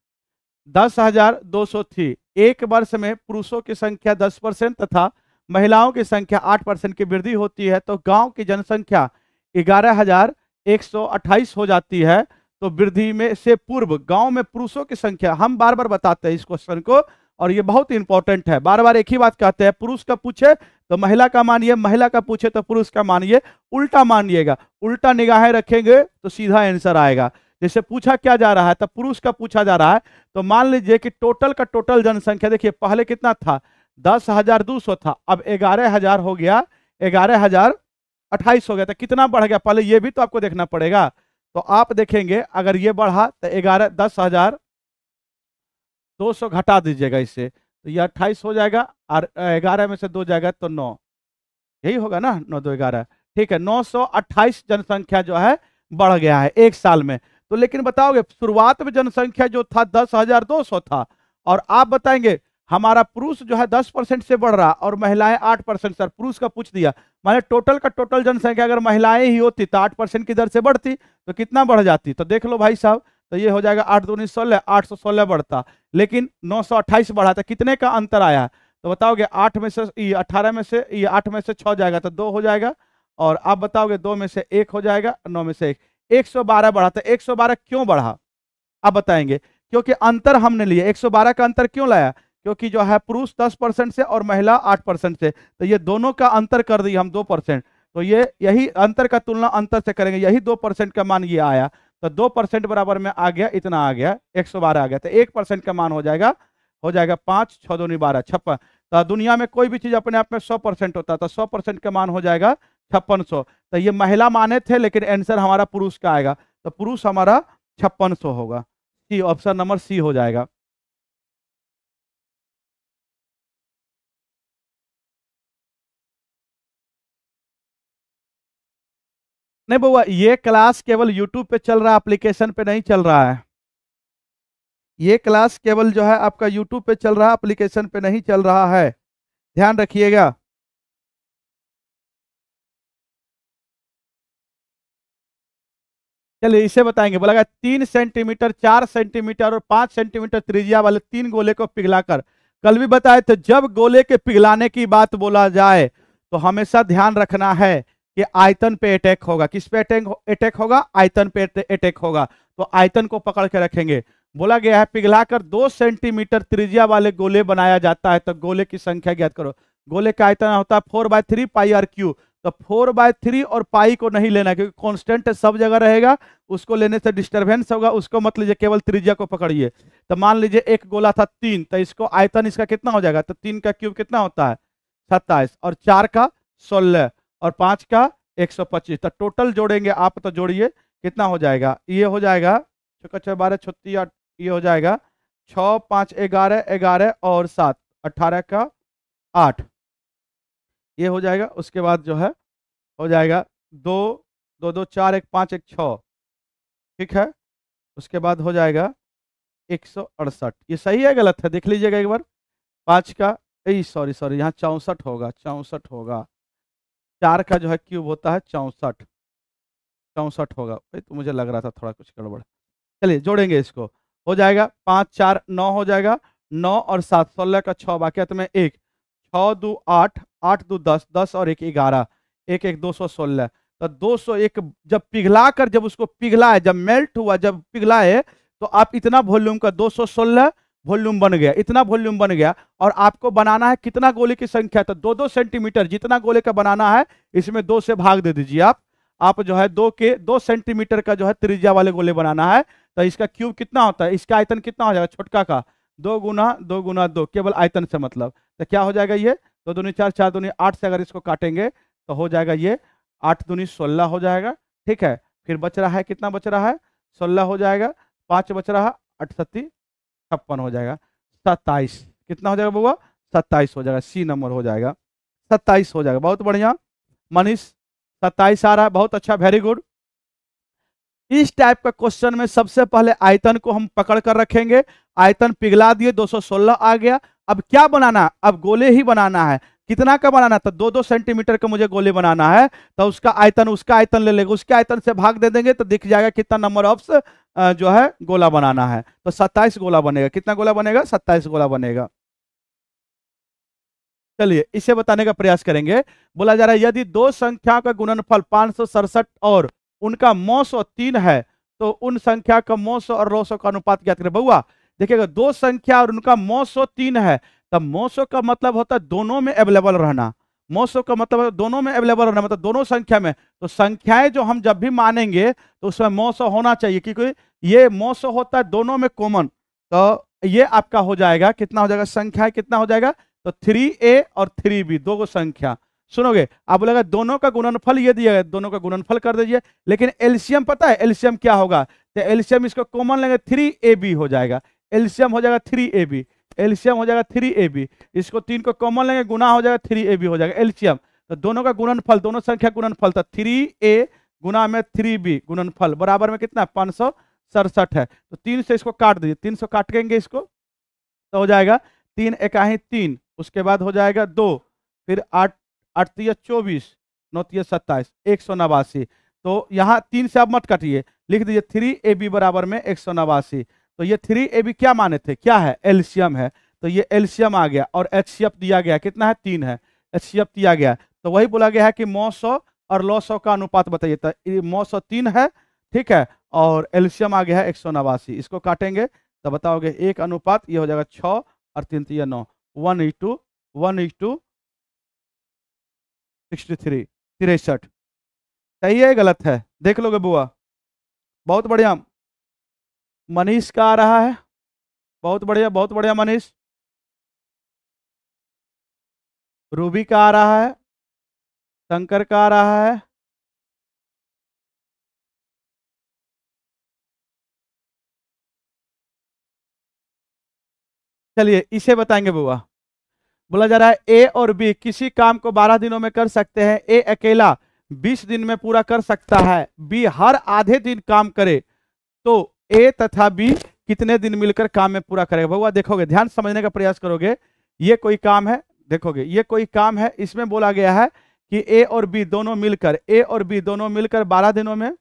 [SPEAKER 2] 10,200 थी, एक वर्ष में पुरुषों की संख्या 10% तथा महिलाओं की संख्या 8% की वृद्धि होती है, तो गांव की जनसंख्या 11,128 हो जाती है। तो वृद्धि में से पूर्व गांव में पुरुषों की संख्या, हम बार बार बताते हैं इस क्वेश्चन को और ये बहुत इंपॉर्टेंट है, बार बार एक ही बात कहते हैं, पुरुष का पूछे तो महिला का मानिए, महिला का पूछे तो पुरुष का मानिए, उल्टा मानिएगा, उल्टा निगाहें रखेंगे तो सीधा आंसर आएगा। जैसे पूछा क्या जा रहा है, तब पुरुष का पूछा जा रहा है, तो मान लीजिए कि टोटल का टोटल जनसंख्या, देखिए पहले कितना था 10,200 था, अब 11,000 हो गया, 11,028 हो गया, तो कितना बढ़ गया, पहले ये भी तो आपको देखना पड़ेगा। तो आप देखेंगे अगर ये बढ़ा तो 10,200 घटा दीजिएगा इससे, तो ये 28 हो जाएगा और 11 में से 2 जाएगा तो 9, यही होगा ना, 9 2 11, ठीक है, 928 जनसंख्या जो है बढ़ गया है एक साल में। तो लेकिन बताओगे शुरुआत में जनसंख्या जो था 10,200 था, और आप बताएंगे हमारा पुरुष जो है 10% से बढ़ रहा और महिलाएं 8%, सर पुरुष का पूछ दिया, माने टोटल का टोटल जनसंख्या अगर महिलाएं ही होती तो 8% की दर से बढ़ती, तो कितना बढ़ जाती, तो देख लो भाई साहब, तो ये हो जाएगा 8 दूनी 16, 816 बढ़ता, लेकिन 928 बढ़ा, तो कितने का अंतर आया, तो बताओगे 8 में से 18 में से 8 में से 6 जाएगा तो 2 हो जाएगा, और आप बताओगे 2 में से 1 हो जाएगा, 9 में से 1, 112 बढ़ा। तो 112 क्यों बढ़ा आप बताएंगे, क्योंकि अंतर हमने लिया, 112 का अंतर क्यों लाया, क्योंकि जो है पुरुष 10% से और महिला 8% से, तो ये दोनों का अंतर कर दिए हम 2%, तो ये यही अंतर का तुलना अंतर से करेंगे, यही 2% का मान ये आया, तो 2% बराबर में आ गया, इतना आ गया 112 आ गया। तो 1% का मान हो जाएगा 5, 6 दूनी 12, 56। तो दुनिया में कोई भी चीज अपने आप में 100% होता है, तो 100% का मान हो जाएगा 5600। तो ये महिला माने थे, लेकिन आंसर हमारा पुरुष का आएगा, तो पुरुष हमारा 5600 होगा। सी, ऑप्शन नंबर सी हो जाएगा। नहीं बउआ, ये क्लास केवल यूट्यूब पे चल रहा है, एप्लीकेशन पे नहीं चल रहा है। ये क्लास केवल जो है आपका यूट्यूब पे चल रहा है, एप्लीकेशन पे नहीं चल रहा है, ध्यान रखिएगा। चलिए इसे बताएंगे। बोला 3 सेंटीमीटर, 4 सेंटीमीटर और 5 सेंटीमीटर त्रिज्या वाले 3 गोले को पिघलाकर, कल भी बताए थे, जब गोले के पिघलाने की बात बोला जाए तो हमेशा ध्यान रखना है कि आयतन पे अटैक होगा। किस पे अटैक होगा? आयतन पे अटैक होगा। तो आयतन को पकड़ के रखेंगे। बोला गया है पिघलाकर 2 सेंटीमीटर त्रिज्या वाले गोले बनाया जाता है, तो गोले की संख्या ज्ञात करो। गोले का आयतन होता है 4/3 पाई आर क्यू। तो 4/3 और पाई को नहीं लेना, क्योंकि कांस्टेंट सब जगह रहेगा, उसको लेने से डिस्टरबेंस होगा, उसको मत लीजिए, केवल त्रिज्या को पकड़िए। तो मान लीजिए एक गोला था 3, तो इसको आयतन इसका कितना हो जाएगा? तो 3 का क्यूब कितना होता है? 27, और 4 का 16, और 5 का 125। तो टोटल जोड़ेंगे आप, तो जोड़िए कितना हो जाएगा? ये हो जाएगा 6 12 36 8, ये हो जाएगा 6 5 11 11 और 7 18 का 8, ये हो जाएगा। उसके बाद जो है हो जाएगा 2 2 2 4 1 5 1 6, ठीक है। उसके बाद हो जाएगा 168। ये सही है गलत है? देख लीजिएगा एक बार। 5 का सॉरी सॉरी, यहाँ 64 होगा, 64 होगा। 4 का जो है क्यूब होता है 64, 64 होगा। तो मुझे लग रहा था थोड़ा कुछ गड़बड़। चलिए जोड़ेंगे इसको, हो जाएगा 5 4 9 हो जाएगा, 9 और 7 16 का 6, बाकी हाथ में 1, 6 2 8, 8 2 10, 10 और 1 11, 1 1 216। तो 201 जब पिघला कर, जब उसको पिघलाए, जब मेल्ट हुआ, जब पिघलाए, तो आप इतना वॉल्यूम का 216 वॉल्यूम बन गया, इतना वॉल्यूम बन गया। और आपको बनाना है कितना गोले की संख्या? तो 2 सेंटीमीटर जितना गोले का बनाना है, इसमें 2 से भाग दे दीजिए आप जो है 2 सेंटीमीटर का जो है त्रिज्या वाले गोले बनाना है। तो इसका क्यूब कितना होता है? इसका आयतन कितना हो जाएगा? छोटका का 2 गुना 2 गुना 2, केवल आयतन से मतलब। तो क्या हो जाएगा? ये 2 दूनी 4, 4 दूनी 8 से अगर इसको काटेंगे तो हो जाएगा ये 8 दूनी 16 हो जाएगा, ठीक है। फिर बच रहा है, कितना बच रहा है? 16 हो जाएगा, 5 बच रहा, 8 7 56 हो जाएगा, 27 कितना हो जाएगा बउआ? 27 हो जाएगा। सी नंबर हो जाएगा, 27 हो जाएगा। बहुत बढ़िया मनीष, 27 आ रहा है, बहुत अच्छा, वेरी गुड। इस टाइप का क्वेश्चन में सबसे पहले आयतन को हम पकड़ कर रखेंगे। आयतन पिघला दिए, 216 आ गया। अब क्या बनाना? अब गोले ही बनाना है। कितना का बनाना? तो 2 2 सेंटीमीटर का मुझे गोले बनाना है, तो उसका आयतन ले लेंगे, उसके आयतन से भाग दे देंगे, तो दिख जाएगा कितना नंबर ऑफ जो है गोला बनाना है। तो 27 गोला बनेगा। कितना गोला बनेगा? 27 गोला बनेगा। चलिए इसे बताने का प्रयास करेंगे। बोला जा रहा है यदि दो संख्या का गुणनफल 567 और उनका मौसो 3 है, तो उन संख्या का मौसो और रोसो का अनुपात ज्ञात करें। बउआ देखिएगा, दो संख्या और उनका मौसो 3 है, तब मौसो का मतलब होता है दोनों में अवेलेबल रहना। मौसो का मतलब दोनों में अवेलेबल रहना, मतलब दोनों संख्या में। तो संख्याएं जो हम जब भी मानेंगे तो उसमें मौसो होना चाहिए, क्योंकि ये मौसो होता है दोनों में कॉमन। तो ये आपका हो जाएगा, कितना हो जाएगा? संख्या कितना हो जाएगा? तो 3a और 3b, दो संख्या। सुनोगे, आप बोलेगा दोनों का गुणनफल ये दिया है, दोनों का गुणनफल कर दीजिए। लेकिन एलसीएम पता है एलसीएम क्या होगा? तो एलसीएम इसको कॉमन लेंगे, 3ab हो जाएगा। एलसीएम हो जाएगा 3ab, एलसीएम हो जाएगा 3ab। इसको 3 को कॉमन लेंगे, गुना हो जाएगा 3ab हो जाएगा एलसीएम। तो दोनों का गुणनफल, दोनों संख्या गुणनफल था 3a गुना में 3b, गुणनफल बराबर में कितना? 567 है। तो 3 से इसको काट दीजिए, 3 से काटेंगे इसको तो हो जाएगा 3 एकाही 3, उसके बाद हो जाएगा 2, फिर 8 8 तिया 24, 9 तिया 27, 189। तो यहाँ 3 से आप मत काटिए, लिख दीजिए 3ab बराबर में 189। तो ये 3ab क्या माने थे? क्या है? एलसीएम है। तो ये एलसीएम आ गया, और एचसीएफ दिया गया कितना है? 3 है, एचसीएफ दिया गया। तो वही बोला गया है कि मौसो और लॉसो का अनुपात बताइए। तो मौसो 3 है, ठीक है, और एलसीएम आ गया है 189। इसको काटेंगे तो बताओगे 1 अनुपात, ये हो जाएगा 6 और 3 3 9, 1:63, 63। सही है गलत है? देख लोगे बुआ। बहुत बढ़िया। मनीष का आ रहा है, बहुत बढ़िया मनीष। रूबी का आ रहा है, शंकर का आ रहा है। चलिए इसे बताएंगे बुआ। बोला जा रहा है ए और बी किसी काम को 12 दिनों में कर सकते हैं। ए अकेला 20 दिन में पूरा कर सकता है, बी हर आधे दिन काम करे, तो ए तथा बी कितने दिन मिलकर काम में पूरा करेगा। बुआ देखोगे, ध्यान समझने का प्रयास करोगे। ये कोई काम है, देखोगे ये कोई काम है, इसमें बोला गया है कि ए और बी दोनों मिलकर, ए और बी दोनों मिलकर 12 दिनों में,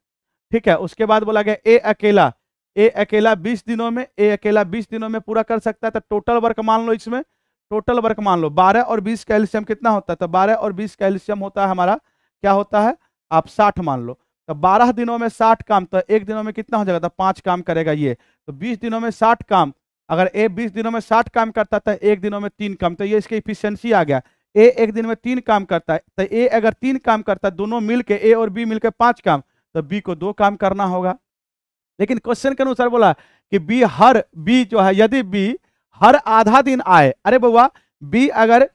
[SPEAKER 2] ठीक है। उसके बाद बोला गया ए अकेला 20 दिनों में, ए अकेला 20 दिनों में पूरा कर सकता है। तो टोटल वर्क मान लो, इसमें टोटल वर्क मान लो 12 और 20 का एलसीएम कितना होता है। तो 12 और 20 का एलसीएम होता है हमारा, क्या होता है, आप 60 मान लो। तो 12 दिनों में 60 काम, तो एक दिनों में कितना हो जाएगा, तो 5 काम करेगा ये। तो 20 दिनों में 60 काम, अगर ए 20 दिनों में 60 काम करता था, एक दिनों में 3 काम, तो ये इसकी इफिशियंसी आ गया। ए एक दिन में 3 काम करता है, तो ए अगर 3 काम करता है, दोनों मिलके ए और बी मिलकर 5 काम, तो बी को 2 काम करना होगा। लेकिन क्वेश्चन के अनुसार बोला कि बी जो है, यदि बी हर आधा दिन आए, अरे बउआ बी अगर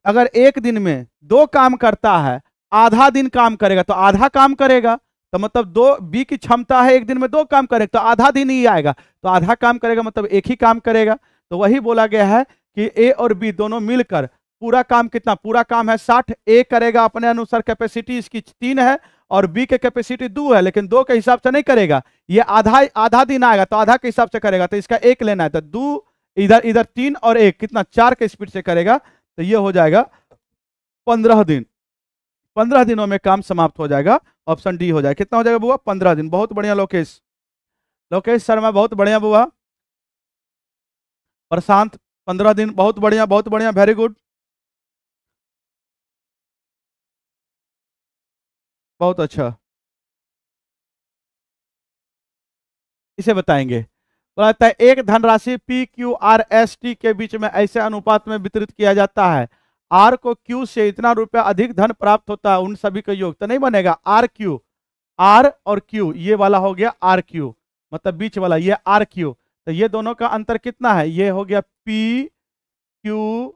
[SPEAKER 2] अगर एक दिन में 2 काम करता है, आधा दिन काम करेगा तो आधा काम करेगा, तो मतलब दो, बी की क्षमता है एक दिन में 2 काम करेगा तो आधा दिन ही आएगा, तो आधा काम करेगा मतलब एक ही काम करेगा। तो वही बोला गया है कि ए और बी दोनों मिलकर पूरा काम कितना, पूरा काम है 60। ए करेगा अपने अनुसार, कैपेसिटी इसकी 3 है और बी के कैपेसिटी 2 है, लेकिन 2 के हिसाब से नहीं करेगा, ये आधा आधा दिन आएगा तो आधा के हिसाब से करेगा, तो इसका 1 लेना है। तो 2 इधर इधर 3 और 1 कितना, 4 के स्पीड से करेगा, तो ये हो जाएगा 15 दिन। 15 दिनों में काम समाप्त हो जाएगा। ऑप्शन डी हो जाएगा। कितना हो जाएगा बुआ, 15 दिन। बहुत बढ़िया लोकेश, लोकेश शर्मा बहुत बढ़िया बुआ। प्रशांत 15 दिन, बहुत बढ़िया, वेरी गुड, बहुत अच्छा। इसे बताएंगे, तो है एक धनराशि P Q R S T के बीच में ऐसे अनुपात में वितरित किया जाता है, आर को क्यू से इतना रुपया अधिक धन प्राप्त होता है, उन सभी का योग, तो नहीं बनेगा आर क्यू, आर और क्यू, ये वाला हो गया आर क्यू, मतलब बीच वाला ये आर क्यू, तो ये दोनों का अंतर कितना है, ये हो गया P Q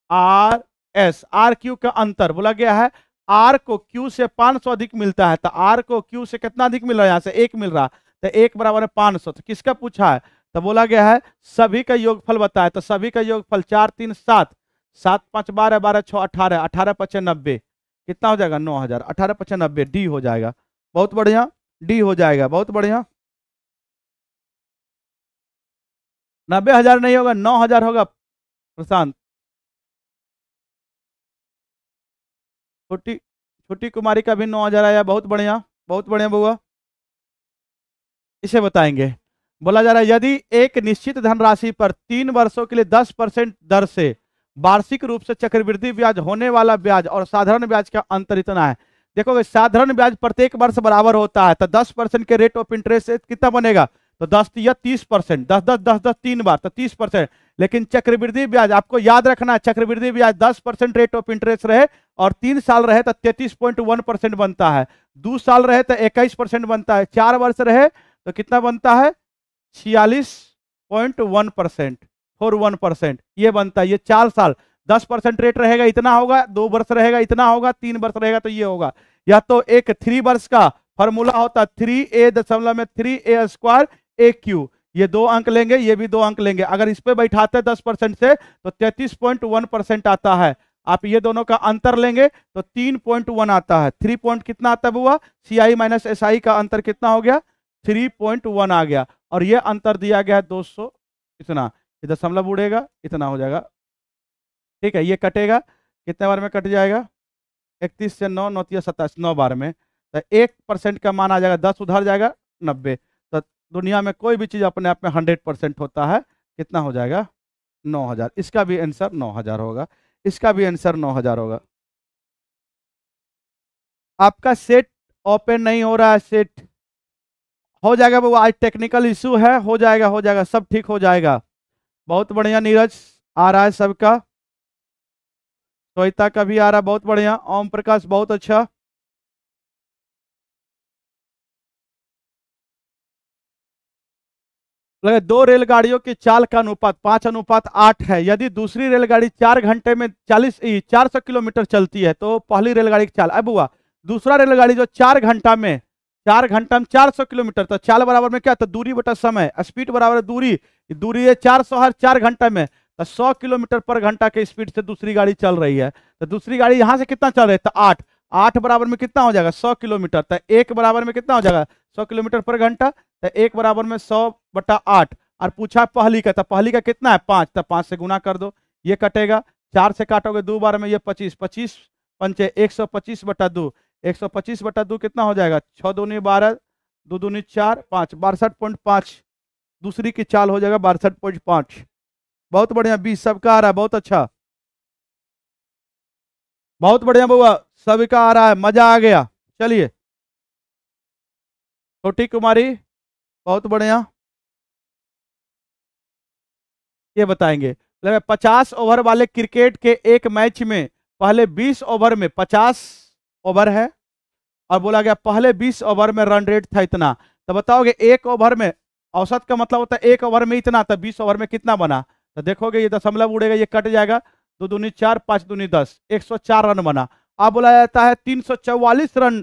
[SPEAKER 2] R S. R Q का अंतर बोला गया है, आर को क्यू से 500 अधिक मिलता है, तो आर को क्यू से कितना अधिक मिल रहा है, यहाँ से 1 मिल रहा, तो 1 बराबर है 500। तो किसका पूछा है, तो बोला गया है सभी का योगफल बताया, तो सभी का योगफल 4 3 7, 7 5 12, 12 6 18, 18 5 90, कितना हो जाएगा 9000, 18 5 90, डी हो जाएगा। बहुत बढ़िया, डी हो जाएगा, बहुत बढ़िया। 90,000 नहीं होगा, 9000 होगा प्रशांत। छोटी छोटी कुमारी का भी 9000 आया, बहुत बढ़िया बुआ। इसे बताएंगे, बोला जा रहा है यदि एक निश्चित धनराशि पर 3 वर्षों के लिए 10% दर से वार्षिक रूप से चक्रवृद्धि ब्याज, होने वाला ब्याज और साधारण ब्याज का अंतर इतना है। देखोगे साधारण ब्याज प्रत्येक वर्ष बराबर होता है, तो 10% के रेट ऑफ इंटरेस्ट से कितना बनेगा, तो 10 या 30%, 10 10 10 10 3 बार, तो 30%। लेकिन चक्रवृद्धि ब्याज आपको याद रखना है, चक्रवृद्धि ब्याज 10% रेट ऑफ इंटरेस्ट रहे और 3 साल रहे तो 33.1% बनता है, 2 साल रहे तो 21% बनता है, 4 वर्ष रहे तो कितना बनता है, 46.1%, 41% ये बनता है। ये 4 साल 10% रेट रहेगा इतना होगा, 2 वर्ष रहेगा इतना होगा, 3 वर्ष रहेगा तो ये होगा। या तो एक 3 वर्ष का फॉर्मूला होता है 3a.3a² AQ, ये 2 अंक लेंगे, ये भी 2 अंक लेंगे, अगर इस पे बैठाते 10% से तो 33.1% आता है। आप ये दोनों का अंतर लेंगे तो 3.1 आता है। 3 पॉइंट कितना आता है बुआ, CI माइनस SI का अंतर कितना हो गया, 3.1 आ गया, और ये अंतर दिया गया 200, इतना, ये दशमलव उड़ेगा, इतना हो जाएगा, ठीक है। ये कटेगा, कितने बार में कट जाएगा, 31 से 9 9 27, 9 बार में, तो 1% का मान आ जाएगा, 10 उधर जाएगा 90। तो दुनिया में कोई भी चीज अपने आप में 100% होता है, कितना हो जाएगा 9000। इसका भी आंसर 9000 होगा, इसका भी आंसर 9000 होगा। आपका सेट ओपन नहीं हो रहा है, सेट हो जाएगा वो, आज टेक्निकल इशू है, हो जाएगा, सब ठीक हो जाएगा। बहुत बढ़िया नीरज आ रहा है सबका, श्वेता का भी आ रहा है, बहुत बढ़िया। ओम प्रकाश बहुत अच्छा। लगे दो रेलगाड़ियों की चाल का अनुपात 5:8 है। यदि दूसरी रेलगाड़ी 4 घंटे में 400 किलोमीटर चलती है तो पहली रेलगाड़ी की चाल। अब हुआ दूसरा रेलगाड़ी जो 4 घंटा में 400 किलोमीटर, तो चाल बराबर में क्या, तो दूरी बटा समय, स्पीड बराबर है दूरी, दूरी है 400 हर 4 घंटा में, तो 100 किलोमीटर पर घंटा के स्पीड से दूसरी गाड़ी चल रही है। तो दूसरी गाड़ी यहां से कितना चल रही है, तो 8, 8 बराबर में कितना हो जाएगा 100 किलोमीटर, तो 1 बराबर में कितना हो जाएगा 100 किलोमीटर पर घंटा, तो 1 बराबर में 100/8। और पूछा पहली का, तो पहली का कितना है 5, तो 5 से गुना कर दो, ये कटेगा, 4 से काटोगे 2 बार में ये 25, 25 पंचे 125/2, 125/2 कितना हो जाएगा 6 दूनी 12, 2 दूनी 4, 5, 62.5 दूसरी की चाल हो जाएगा 62.5। बहुत बढ़िया, 20 सबका आ रहा है, बहुत अच्छा, बहुत बढ़िया बुआ, सबका आ रहा है, मजा आ गया। चलिए छोटी कुमारी, बहुत बढ़िया, ये बताएंगे। 50 ओवर वाले क्रिकेट के एक मैच में पहले 20 ओवर में 50 ओवर है, और बोला गया पहले 20 ओवर में रन रेट था इतना, तो बताओगे एक ओवर में औसत का मतलब होता है एक ओवर में इतना, तो 20 ओवर में कितना बना, तो देखोगे ये दशमलव उड़ेगा, ये कट जाएगा, 2 दूनी 4, 5 दूनी 10, 104 रन बना। अब बोला जाता है 344 रन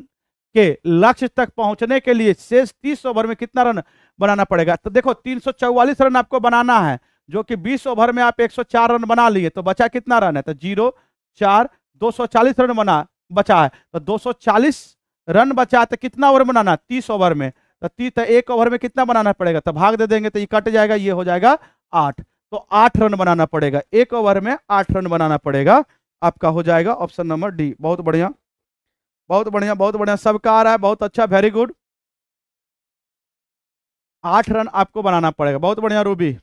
[SPEAKER 2] के लक्ष्य तक पहुंचने के लिए शेष 30 ओवर में कितना रन बनाना पड़ेगा, तो देखो 344 रन आपको बनाना है, जो कि 20 ओवर में आप 104 रन बना लिए, तो बचा कितना रन है, तो 0 4 240 रन बचा है, तो 240 रन बचा, तो कितना ओवर बनाना 30 ओवर में, तो एक ओवर में कितना बनाना पड़ेगा, तो भाग दे देंगे तो ये कट जाएगा, ये हो जाएगा 8, तो 8 रन बनाना पड़ेगा, एक ओवर में 8 रन बनाना पड़ेगा, आपका हो जाएगा ऑप्शन नंबर डी। बहुत बढ़िया, बहुत बढ़िया, बहुत बढ़िया, सबका आ रहा है, बहुत अच्छा, वेरी गुड, 8 रन आपको बनाना पड़ेगा, बहुत बढ़िया रूबी।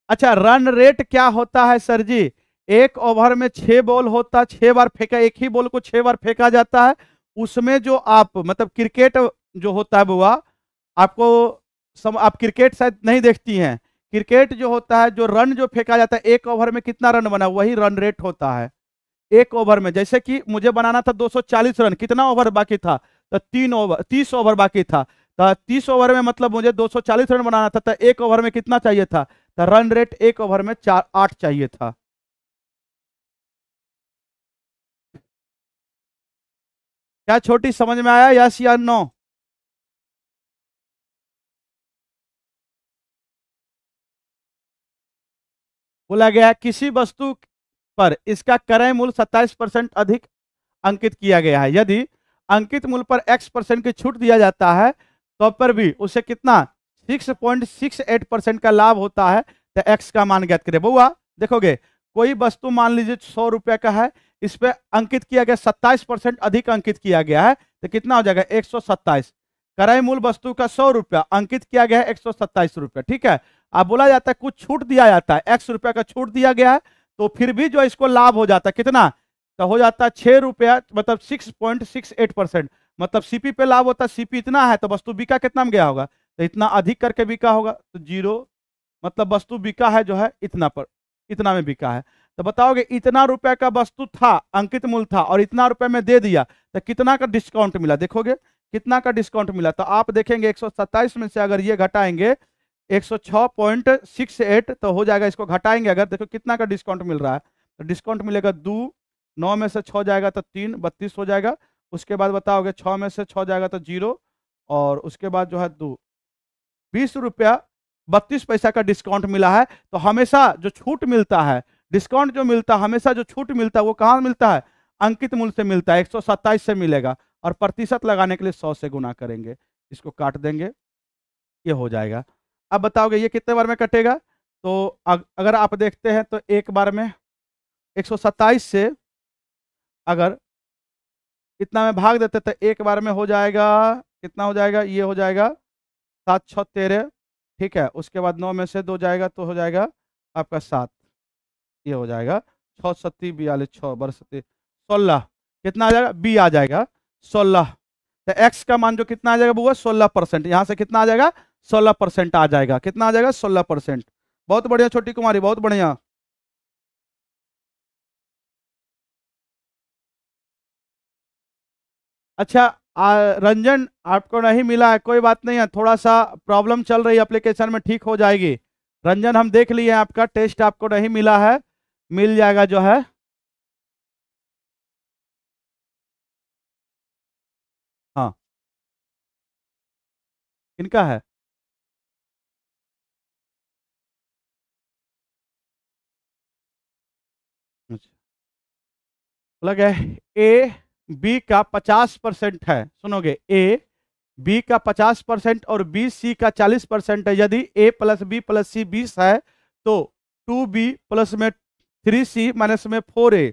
[SPEAKER 2] अच्छा, रन रेट क्या होता है सर जी, एक ओवर में 6 बॉल होता, 6 बार फेंका, एक ही बॉल को 6 बार फेंका जाता है, उसमें जो आप मतलब क्रिकेट जो होता है बुआ, आपको आप क्रिकेट शायद नहीं देखती हैं, क्रिकेट जो होता है, जो रन जो फेंका जाता है एक ओवर में कितना रन बना, वही रन रेट होता है एक ओवर में। जैसे कि मुझे बनाना था 240 रन, कितना ओवर बाकी था, तो 30 ओवर बाकी था, तो 30 ओवर में मतलब मुझे 240 रन बनाना था, तो एक ओवर में कितना चाहिए था, तो रन रेट एक ओवर में 8 चाहिए था। क्या छोटी समझ में आया, यस या नो? बोला गया है किसी वस्तु पर इसका क्रय मूल्य 27% अधिक अंकित किया गया है, यदि अंकित मूल्य पर x% की छूट दिया जाता है तो पर भी उसे कितना 6.68% का लाभ होता है, तो x का मान ज्ञात करें। बुआ देखोगे कोई वस्तु मान लीजिए 100 रुपए का है, इस पे अंकित किया गया 27% अधिक अंकित किया गया है, तो कितना हो जाएगा 127, क्रय मूल्य वस्तु का 100 रुपया, अंकित किया गया है 127 रुपया, ठीक है। अब बोला जाता है कुछ छूट दिया जाता है, x रुपया का छूट दिया गया है, तो फिर भी जो इसको लाभ हो जाता है कितना, तो हो जाता है 6 रुपया, मतलब 6.68%, मतलब सीपी पे लाभ होता है, सीपी इतना है तो वस्तु बिका कितना में गया होगा, तो इतना अधिक करके बिका होगा, तो 0, मतलब वस्तु बिका है जो है इतना पर, इतना में बिका है। तो बताओगे इतना रुपए का वस्तु था, अंकित मूल्य था, और इतना रुपए में दे दिया, तो कितना का डिस्काउंट मिला, देखोगे कितना का डिस्काउंट मिला, तो आप देखेंगे 127 में से अगर ये घटाएंगे 106.68, तो हो जाएगा, इसको घटाएंगे अगर, देखो कितना का डिस्काउंट मिल रहा है, तो डिस्काउंट मिलेगा 2, 9 में से 6 जाएगा तो 3, 32 हो जाएगा, उसके बाद बताओगे 6 में से 6 जाएगा तो 0, और उसके बाद जो है 2, 20 रुपया 32 पैसा का डिस्काउंट मिला है। तो हमेशा जो छूट मिलता है, डिस्काउंट जो मिलता है, हमेशा जो छूट मिलता है वो कहाँ मिलता है, अंकित मूल्य से मिलता है, 127 से मिलेगा, और प्रतिशत लगाने के लिए 100 से गुना करेंगे, इसको काट देंगे, ये हो जाएगा। अब बताओगे ये कितने बार में कटेगा, तो अगर आप देखते हैं तो एक बार में 127 से अगर इतना में भाग देते तो एक बार में हो जाएगा, कितना हो जाएगा, ये हो जाएगा 7 6 13, ठीक है। उसके बाद 9 में से 2 जाएगा तो हो जाएगा आपका 7, ये हो जाएगा 6 सत्ती 42, 6 बर सत्ती 16, कितना आ जाएगा, बी आ जाएगा 16, तो एक्स का मान जो कितना आ जाएगा बुआ 16%, यहां से कितना आ जाएगा 16% आ जाएगा, कितना आ जाएगा 16%। बहुत बढ़िया छोटी कुमारी, बहुत बढ़िया। अच्छा रंजन आपको नहीं मिला है, कोई बात नहीं है, थोड़ा सा प्रॉब्लम चल रही है एप्लीकेशन में, ठीक हो जाएगी। रंजन हम देख लिए आपका टेस्ट आपको नहीं मिला है, मिल जाएगा जो है। हाँ, इनका है। अच्छा, लगा ए बी का 50% है, सुनोगे, ए बी का 50% और बी सी का 40% है। यदि ए प्लस बी प्लस सी 20 है तो 2b प्लस में 3c माइनस में 4a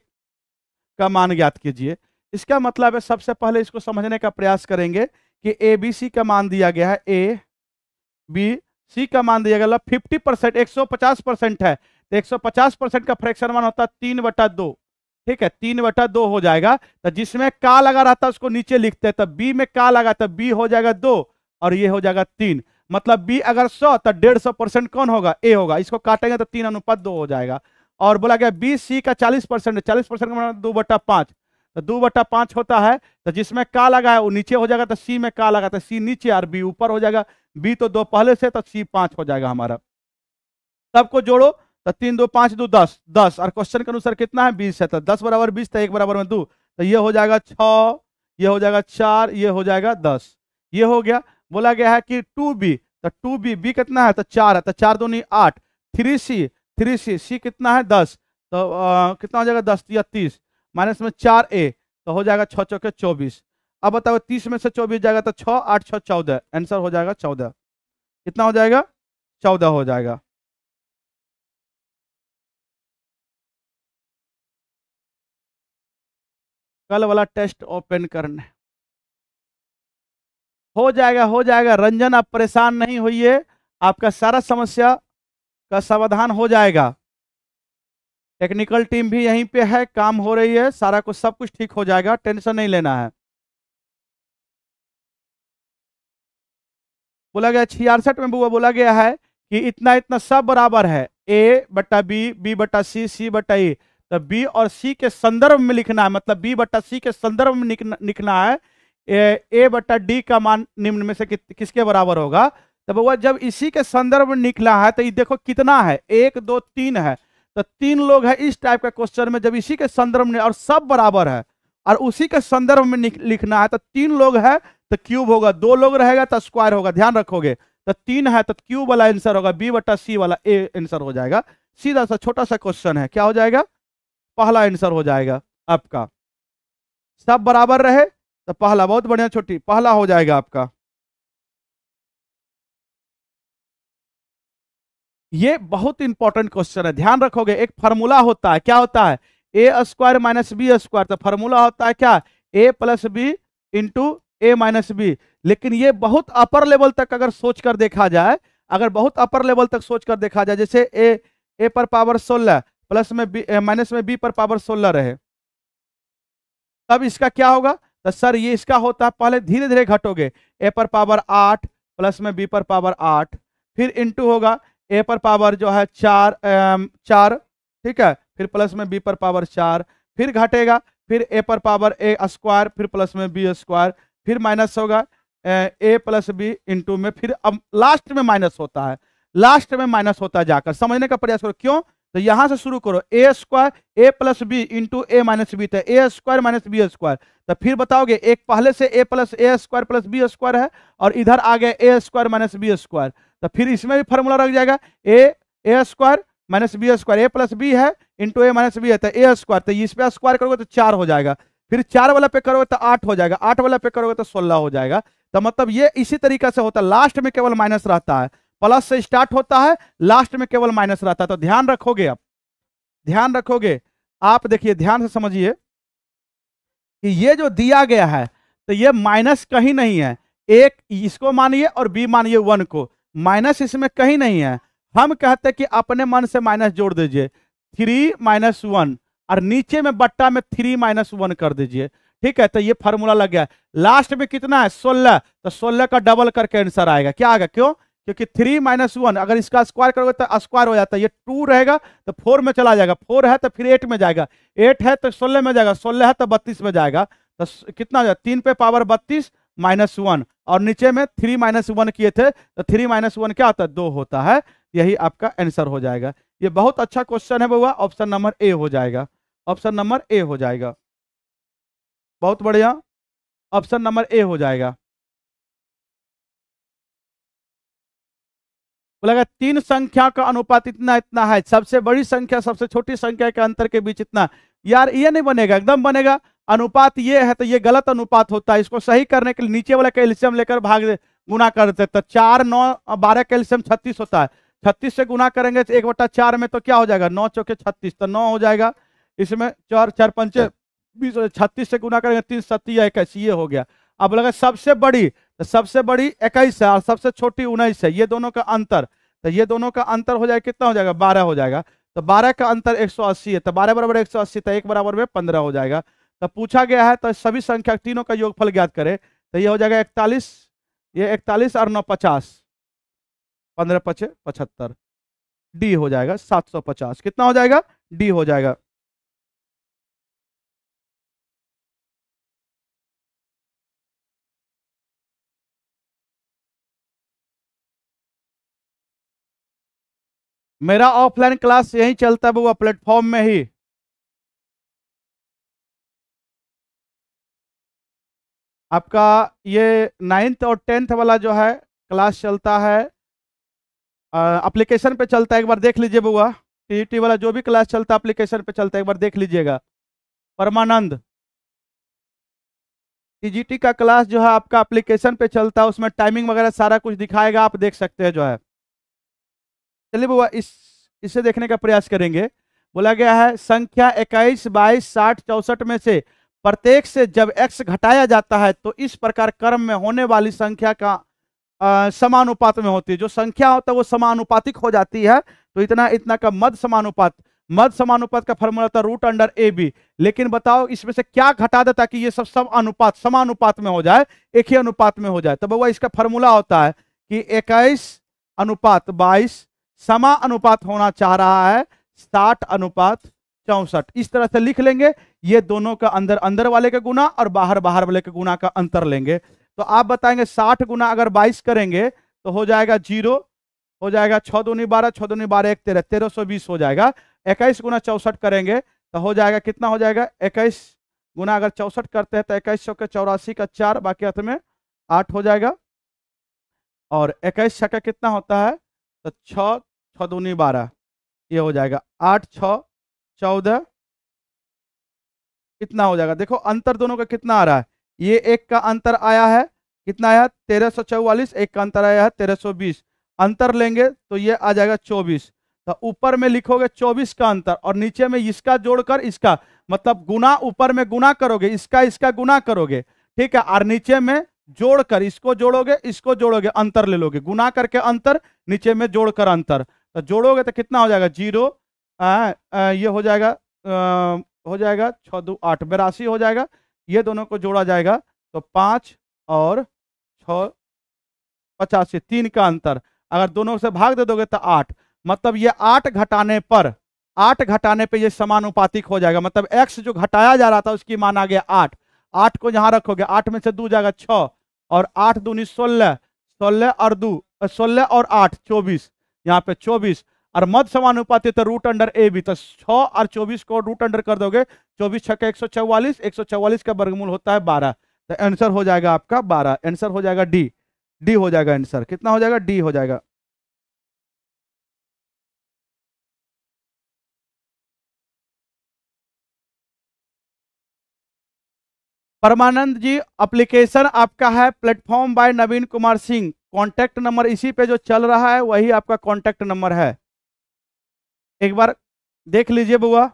[SPEAKER 2] का मान ज्ञात कीजिए। इसका मतलब है सबसे पहले इसको समझने का प्रयास करेंगे कि ए बी सी का मान दिया गया है, ए बी सी का मान दिया गया 50%, 150% है, तो 150% का फ्रैक्शन मान होता है 3/2। ठीक है, 3/2 हो जाएगा। तो जिसमें का लगा रहता है उसको नीचे लिखते हैं, तो बी में का लगा तो बी हो जाएगा 2 और ये हो जाएगा 3। मतलब बी अगर 100 तो 150% कौन होगा, ए होगा। इसको काटेंगे तो 3:2 हो जाएगा। और बोला गया बी सी का 40%, 40% का मतलब 2/5, तो 2/5 होता है। तो जिसमें का लगा है वो नीचे हो जाएगा, तो सी में का लगा तो सी नीचे और बी ऊपर हो जाएगा। बी तो 2 पहले से, तो सी 5 हो जाएगा हमारा। सबको जोड़ो तो 3 2 5 2 10, 10 और क्वेश्चन के अनुसार कितना है 20 है, तो 10 बराबर 20, तो 1 बराबर में 2, तो ये हो जाएगा 6, ये हो जाएगा 4, ये हो जाएगा 10। ये हो गया। बोला गया है कि 2b, तो 2b, b कितना है तो 4 है, तो 4 दूनी 8, 3c, 3c, c कितना है 10, तो कितना हो जाएगा 10 या 30 माइनस में 4a, तो हो जाएगा 6 चौके 24। अब बताओ 30 में से 24 जाएगा तो 6 8 6 14, आंसर हो जाएगा 14। कितना हो जाएगा 14 हो जाएगा। कल वाला टेस्ट ओपन करना हो जाएगा, हो जाएगा। रंजन आप परेशान नहीं होइए, आपका सारा समस्या का समाधान हो जाएगा। टेक्निकल टीम भी यहीं पे है, काम हो रही है, सारा कुछ सब कुछ ठीक हो जाएगा, टेंशन नहीं लेना है। बोला गया 66 में बुआ बोला गया है कि इतना इतना सब बराबर है, ए बटा बी, बी बटा सी, सी बटा ए। तो बी और सी के संदर्भ में लिखना है, मतलब बी बटा सी के संदर्भ में लिखना है। ए बटा डी का मान निम्न में से किसके बराबर होगा। तो वह जब इसी के संदर्भ में निकला है तो ये देखो कितना है, 1 2 3 है, तो 3 लोग है इस टाइप का क्वेश्चन में। जब इसी के संदर्भ में और सब बराबर है और उसी के संदर्भ में लिखना है, तो 3 लोग है तो क्यूब होगा, 2 लोग रहेगा तो स्क्वायर होगा, ध्यान रखोगे। तो 3 है तो क्यूब वाला आंसर होगा, बी बटा सी वाला ए आंसर हो जाएगा। सीधा सा छोटा सा क्वेश्चन है, क्या हो जाएगा, पहला आंसर हो जाएगा आपका। सब बराबर रहे तो पहला, बहुत बढ़िया छोटी, पहला हो जाएगा आपका। ये बहुत इंपॉर्टेंट क्वेश्चन है, ध्यान रखोगे। एक फार्मूला होता है, क्या होता है, A square minus B square. तो फार्मूला होता है क्या, ए प्लस बी इंटू ए माइनस बी। लेकिन ये बहुत अपर लेवल तक अगर सोच कर देखा जाए, अगर बहुत अपर लेवल तक सोच कर देखा जाए, जैसे ए पर पावर 16 प्लस में बी माइनस में बी पर पावर 16 रहे, तब इसका क्या होगा। तो सर ये इसका होता है, पहले धीरे धीरे घटोगे, ए पर पावर 8 प्लस में बी पर पावर 8, फिर इंटू होगा ए पर पावर जो है 4, ठीक है, फिर प्लस में बी पर पावर 4, फिर घटेगा, फिर ए पर पावर ए स्क्वायर, फिर प्लस में बी स्क्वायर, फिर माइनस होगा ए प्लस बी इंटू में, फिर अब लास्ट में माइनस होता है, लास्ट में माइनस होता है। जाकर समझने का प्रयास करो, क्यों, तो यहां से शुरू करो, ए स्क्वायर ए प्लस बी इंटू ए माइनस बी, तो A square minus B square. तो फिर बताओगे एक पहले से ए प्लस ए स्क्वायर प्लस बी स्क्वायर है और इधर आ गया ए स्क्वायर माइनस बी स्क्वायर, तो फिर इसमें भी फॉर्मूला रख जाएगा ए स्क्वायर माइनस बी स्क्वायर, ए प्लस बी है इंटू ए माइनस बी है, तो ए स्क्वायर, तो इस पे स्क्वायर करोगे तो 4 हो जाएगा, फिर 4 वाला पे करोगे तो 8 हो जाएगा, 8 वाला पे करोगे तो 16 हो जाएगा। तो मतलब ये इसी तरीका से होता है, लास्ट में केवल माइनस रहता है, प्लस से स्टार्ट होता है, लास्ट में केवल माइनस रहता है। तो ध्यान रखोगे, आप ध्यान रखोगे, आप देखिए ध्यान से समझिए कि ये जो दिया गया है तो ये माइनस कहीं नहीं है, एक इसको मानिए और बी मानिए 1 को, माइनस इसमें कहीं नहीं है। हम कहते हैं कि अपने मन से माइनस जोड़ दीजिए, 3 - 1 और नीचे में बट्टा में 3 - 1 कर दीजिए, ठीक है। तो ये फार्मूला लग गया। लास्ट में कितना है 16, तो 16 का डबल करके आंसर आएगा, क्या आएगा, क्यों, क्योंकि 3 - 1 अगर इसका स्क्वायर करोगे तो स्क्वायर हो जाता है, ये 2 रहेगा तो 4 में चला जाएगा, 4 है तो फिर 8 में जाएगा, 8 है तो 16 में जाएगा, 16 है तो 32 में जाएगा, तो कितना हो जाएगा, 3 पे पावर 32 -1, और नीचे में 3 - 1 किए थे, तो 3 - 1 क्या होता है, 2 होता है। यही आपका आंसर हो जाएगा। ये बहुत अच्छा क्वेश्चन है बउआ, ऑप्शन नंबर ए हो जाएगा, ऑप्शन नंबर ए हो जाएगा। बहुत बढ़िया, ऑप्शन नंबर ए हो जाएगा। बोला 3 संख्या का अनुपात इतना इतना है, सबसे बड़ी संख्या सबसे छोटी संख्या के अंतर के बीच इतना। यार ये नहीं बनेगा, एकदम बनेगा। अनुपात ये है तो ये गलत अनुपात होता है। इसको सही करने के लिए नीचे वाला का एलसीएम लेकर गुना करते, तो 4 9 12 का एलसीएम 36 होता है। 36 से गुना करेंगे तो 1/4 में तो क्या हो जाएगा, 9 चौके 36, तो 9 हो जाएगा। इसमें 4 4 पंचे 20, 36 से गुना करेंगे 3 7 या 21, ये हो गया। अब लगा सबसे बड़ी, तो सबसे बड़ी 21 है और सबसे छोटी 19 है, ये दोनों का अंतर, तो ये दोनों का अंतर हो जाएगा, कितना हो जाएगा, 12 हो जाएगा। तो 12 का अंतर 180 है, तो 12 बराबर 180, तो 1 बराबर में 15 हो जाएगा। तो पूछा गया है तो सभी संख्या तीनों का योगफल ज्ञात करें, तो ये हो जाएगा 41, ये 41 और 9 50, 15 5 75, डी हो जाएगा 750। कितना हो जाएगा, डी हो जाएगा। मेरा ऑफलाइन क्लास यही चलता है वो प्लेटफॉर्म में ही। आपका ये 9th और 10th वाला जो है क्लास चलता है, एप्लीकेशन पे चलता है, एक बार देख लीजिए बुआ। टीईटी वाला जो भी क्लास चलता है एप्लीकेशन पे चलता है, एक बार देख लीजिएगा। परमानंद टीजीटी का क्लास जो है आपका एप्लीकेशन पे चलता है, उसमें टाइमिंग वगैरह सारा कुछ दिखाएगा, आप देख सकते हैं जो है। चलिए बुआ इसे देखने का प्रयास करेंगे। बोला गया है संख्या 21 22 60 64 में से प्रत्येक से जब x घटाया जाता है तो इस प्रकार क्रम में होने वाली संख्या का समानुपात में होती है। जो संख्या होता है वो समानुपातिक हो जाती है, तो इतना इतना का मध्य समानुपात। मध्य समानुपात का फॉर्मूला था √√AB। लेकिन बताओ इसमें से क्या घटा देता कि ये सब अनुपात समानुपात में हो जाए, एक ही अनुपात में हो जाए। तो बउआ इसका फॉर्मूला होता है कि 21:22 समा अनुपात होना चाह रहा है 60:64। इस तरह से लिख लेंगे। ये दोनों का अंदर अंदर वाले का गुना और बाहर बाहर वाले के गुना का अंतर लेंगे। तो आप बताएंगे 60 गुना अगर 22 करेंगे तो हो जाएगा 0, हो जाएगा 6 दूनी 12, 6 दूनी 12 1 13, 1320 हो जाएगा। 21 गुना 64 करेंगे तो हो जाएगा, कितना हो जाएगा, 21 गुना अगर 64 करते हैं तो 21 चौके 84 का 4, बाकी हाथ में 8 हो जाएगा। और 21 छक्का कितना होता है, तो 6 6 दूनी 12, ये हो जाएगा 8 6 14, कितना हो जाएगा। देखो अंतर दोनों का कितना आ रहा है, ये एक का अंतर आया है, कितना आया 1344, एक का अंतर आया है 1320। अंतर लेंगे तो ये आ जाएगा 24। तो ऊपर में लिखोगे 24 का अंतर और नीचे में इसका जोड़कर इसका, मतलब गुना, ऊपर में गुना करोगे, इसका इसका गुना करोगे, ठीक है, और नीचे में जोड़कर इसको जोड़ोगे इसको जोड़ोगे, अंतर ले लोगे, गुना करके अंतर, नीचे में जोड़कर अंतर। तो जोड़ोगे तो कितना हो जाएगा 0, ये हो जाएगा हो जाएगा 6 2 8 82 हो जाएगा। ये दोनों को जोड़ा जाएगा तो 5 और 6 85, 3 का अंतर। अगर दोनों से भाग दे दोगे तो 8, मतलब ये 8 घटाने पर, 8 घटाने पे ये समानुपातिक हो जाएगा। मतलब x जो घटाया जा रहा था उसकी मान आ गया 8। 8 को जहां रखोगे 8 में से 2 जाएगा 6 और 8 दूनी 16, 16 और 2 16 और 8 24, यहाँ पे 24। और मध्य समानुपाती तो √√AB, तो 6 और 24 को रूट अंडर कर दोगे, 24 छक्के 144, 144 का वर्गमूल होता है 12। तो आंसर हो जाएगा आपका 12, आंसर हो जाएगा डी, डी हो जाएगा आंसर। कितना हो जाएगा, डी हो जाएगा। परमानंद जी एप्लीकेशन आपका है प्लेटफॉर्म बाय नवीन कुमार सिंह, कॉन्टैक्ट नंबर इसी पे जो चल रहा है वही आपका कॉन्टैक्ट नंबर है, एक बार देख लीजिए बुआ।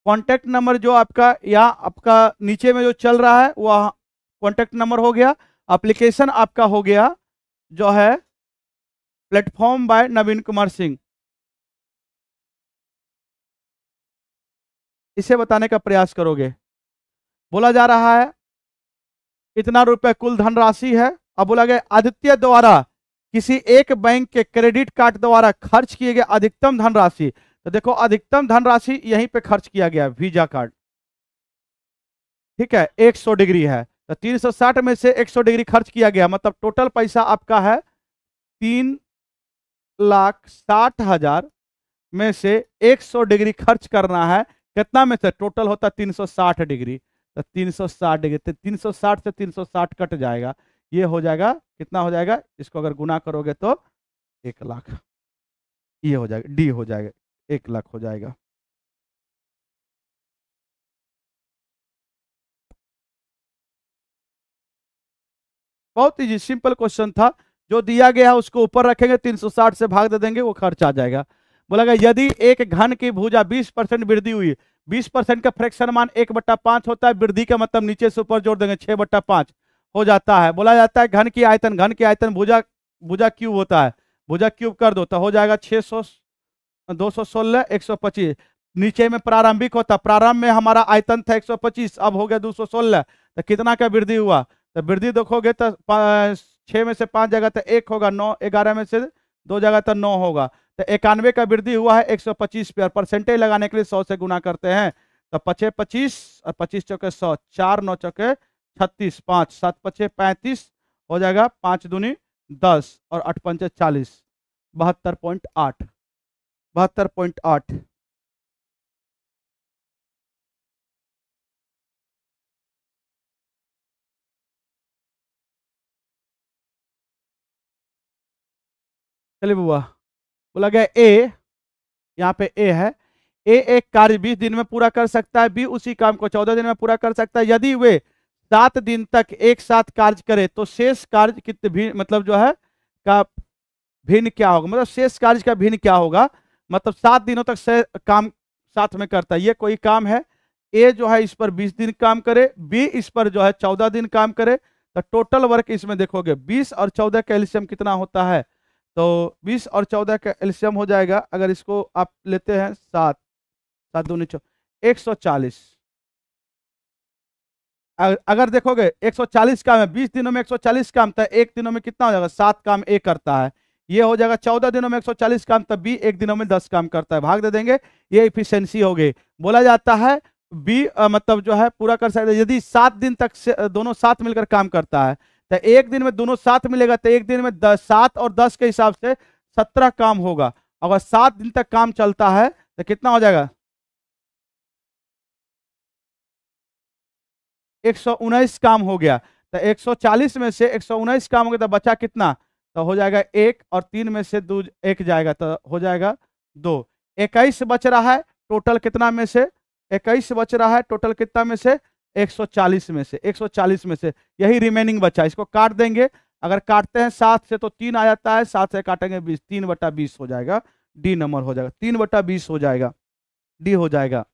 [SPEAKER 2] कॉन्टैक्ट नंबर जो आपका या आपका नीचे में जो चल रहा है वह कॉन्टैक्ट नंबर हो गया। एप्लीकेशन आपका हो गया जो है प्लेटफॉर्म बाय नवीन कुमार सिंह। इसे बताने का प्रयास करोगे। बोला जा रहा है इतना रुपए कुल धनराशि है। अब बोला गया आदित्य द्वारा किसी एक बैंक के क्रेडिट कार्ड द्वारा खर्च किए गए अधिकतम धनराशि। तो देखो अधिकतम धनराशि यहीं पे खर्च किया गया है, वीजा कार्ड, ठीक है, 100 डिग्री है, तो 360 में से 100 डिग्री खर्च किया गया, मतलब टोटल पैसा आपका है 3,60,000 में से 100 डिग्री खर्च करना है, कितना में से, टोटल होता है 360 डिग्री, तो 360 डिग्री, तो 360 से 360 कट जाएगा, ये हो जाएगा कितना हो जाएगा, इसको अगर गुना करोगे तो 1,00,000, ये हो जाएगा, डी हो जाएगा, 1,00,000 हो जाएगा। बहुत ही सिंपल क्वेश्चन था, जो दिया गया है उसको ऊपर रखेंगे, 360 से भाग दे देंगे, वो खर्च आ जाएगा। बोला गया यदि एक घन की भुजा 20% वृद्धि हुई, 20% का फ्रैक्शन मान 1/5 होता है, वृद्धि का मतलब नीचे से ऊपर जोड़ देंगे 6/5 हो जाता है। बोला जाता है घन की आयतन भुजा भुजा क्यूब होता है, भुजा क्यूब कर दो तो हो जाएगा 600 216 125। नीचे में प्रारंभिक होता, प्रारंभ में हमारा आयतन था 125, अब हो गया 216, तो कितना का वृद्धि हुआ, तो वृद्धि देखोगे तो 6 में से 5 जगह तो 1 होगा, 9 11 में से 2 जगह तो 9 होगा, तो 91 का वृद्धि हुआ है 125 पे, और परसेंटेज लगाने के लिए 100 से गुना करते हैं, तो 5 25 और 25 चौके 100, 4 9 चौके 36, 5 7 5 35 हो जाएगा, 5 दूनी 10 और 8 पंचे 40, 72.8 72.8। चलिए बुआ, बोला गया ए, यहाँ पे ए है, ए एक कार्य 20 दिन में पूरा कर सकता है, बी उसी काम को 14 दिन में पूरा कर सकता है, यदि वे 7 दिन तक एक साथ कार्य करे तो शेष कार्य कितने भी मतलब जो है का भिन्न क्या होगा, मतलब शेष कार्य का भिन्न क्या होगा, मतलब 7 दिनों तक से काम साथ में करता है, ये कोई काम है, ए जो है इस पर 20 दिन काम करे, बी इस पर जो है 14 दिन काम करे, तो टोटल वर्क इसमें देखोगे 20 और 14 का एलसीएम कितना होता है, तो 20 और 14 का एलसीएम हो जाएगा, अगर इसको आप लेते हैं 7 7 दूनी 140, अगर देखोगे 140 काम है, 20 दिनों में 140 काम, तो एक दिनों में कितना हो जाएगा, 7 काम ए करता है, ये हो जाएगा 14 दिनों में 140 काम, तब बी एक दिनों में 10 काम करता है, भाग दे देंगे, ये इफिशियंसी हो गई। बोला जाता है बी मतलब जो है पूरा कर सकते हैं यदि 7 दिन तक से दोनों साथ मिलकर काम करता है, तो एक दिन में दोनों साथ मिलेगा तो एक दिन में 7 और 10 के हिसाब से 17 काम होगा, अगर 7 दिन तक काम चलता है तो कितना हो जाएगा, 119 काम हो गया, तो 140 में से 119 काम हो गया, तो बचा कितना, तो हो जाएगा 1 और 3 में से 2 1 जाएगा, तो हो जाएगा 2, 21 बच रहा है, टोटल कितना में से 21 बच रहा है, टोटल कितना में से 140 में से 140 में से यही रिमेनिंग बचा, इसको काट देंगे, अगर काटते हैं 7 से तो 3 आ जाता है, 7 से काटेंगे 20, 3/20 हो जाएगा, डी नंबर हो जाएगा, 3/20 हो जाएगा, डी हो जाएगा।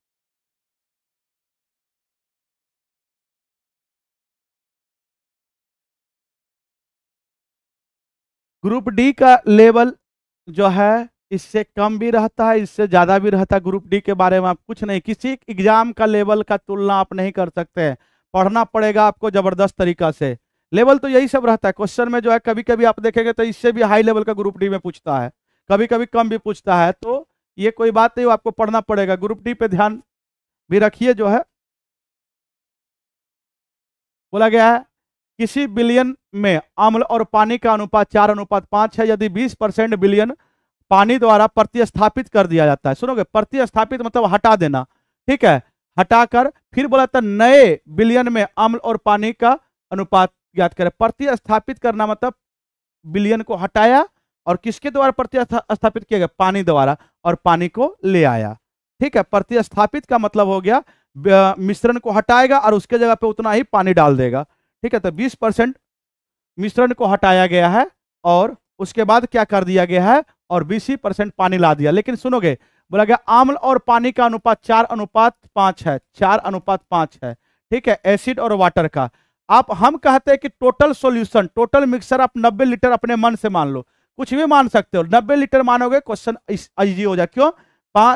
[SPEAKER 2] ग्रुप डी का लेवल जो है इससे कम भी रहता है, इससे ज्यादा भी रहता है, ग्रुप डी के बारे में आप कुछ नहीं, किसी एग्जाम का लेवल का तुलना आप नहीं कर सकते हैं, पढ़ना पड़ेगा आपको जबरदस्त तरीका से, लेवल तो यही सब रहता है, क्वेश्चन में जो है कभी कभी आप देखेंगे तो इससे भी हाई लेवल का ग्रुप डी में पूछता है, कभी कभी कम भी पूछता है, तो ये कोई बात नहीं, आपको पढ़ना पड़ेगा, ग्रुप डी पे ध्यान भी रखिए। जो है बोला गया है किसी विलयन में अम्ल और पानी का अनुपात 4:5 है, यदि 20% विलयन पानी द्वारा प्रतिस्थापित कर दिया जाता है, सुनोगे प्रतिस्थापित मतलब हटा देना, ठीक है, हटाकर फिर बोला था नए विलयन में अम्ल और पानी का अनुपात ज्ञात करें, प्रतिस्थापित करना मतलब विलयन को हटाया और किसके द्वारा प्रतिस्थापित किया गया, पानी द्वारा, और पानी को ले आया, ठीक है, प्रतिस्थापित का मतलब हो गया मिश्रण को हटाएगा और उसके जगह पे उतना ही पानी डाल देगा, ठीक है, तो 20% मिश्रण को हटाया गया है और उसके बाद क्या कर दिया गया है, और 20% पानी ला दिया, लेकिन सुनोगे बोला गया अम्ल और पानी का अनुपात 4:5 है, 4:5 है, ठीक है, एसिड और वाटर का, आप हम कहते हैं कि टोटल सॉल्यूशन टोटल मिक्सर आप 90 लीटर अपने मन से मान लो, कुछ भी मान सकते हो, 90 लीटर मानोगे क्वेश्चन इजी हो जाए, क्यों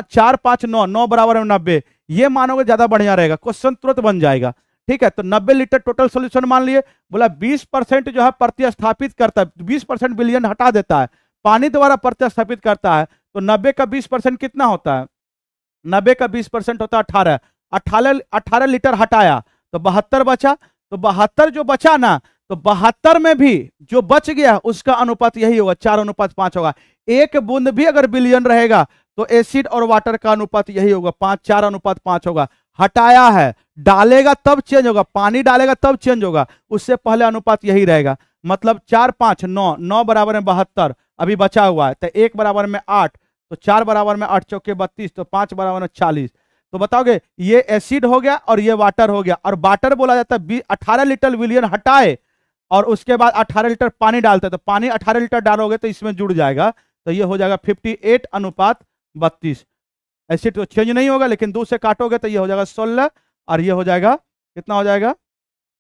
[SPEAKER 2] 4 5 9 9 बराबर 90, ये मानोगे ज्यादा बढ़िया रहेगा, क्वेश्चन तुरंत बन जाएगा, ठीक है, तो 90 लीटर टोटल सॉल्यूशन मान लिए, बोला 20% जो है प्रतिस्थापित करता है, 20% विलयन हटा देता है, पानी द्वारा प्रतिस्थापित करता है, तो 90 का 20% कितना होता है? 90 का 20% होता है 18। 18 लीटर हटाया तो 72 बचा। तो 72 जो बचा ना, तो 72 में भी जो बच गया उसका अनुपात यही होगा, 4:5 होगा। एक बूंद भी अगर बिलियन रहेगा तो एसिड और वाटर का अनुपात यही होगा, 4:5 होगा। हटाया है, डालेगा तब चेंज होगा, पानी डालेगा तब चेंज होगा, उससे पहले अनुपात यही रहेगा। मतलब 4 5 9, 9 बराबर में 72, अभी बचा हुआ है तो 1 बराबर में 8, तो 4 बराबर में 8 चौके 32, तो 5 बराबर में 40। तो बताओगे ये एसिड हो गया और ये वाटर हो गया। और वाटर बोला जाता है 18 लीटर विलियन हटाए और उसके बाद 18 लीटर पानी डालते हैं, तो पानी 18 लीटर डालोगे तो इसमें जुड़ जाएगा, तो ये हो जाएगा 58:32। एसिड तो चेंज नहीं होगा, लेकिन 2 से काटोगे तो ये हो जाएगा 16, और ये हो जाएगा कितना हो जाएगा,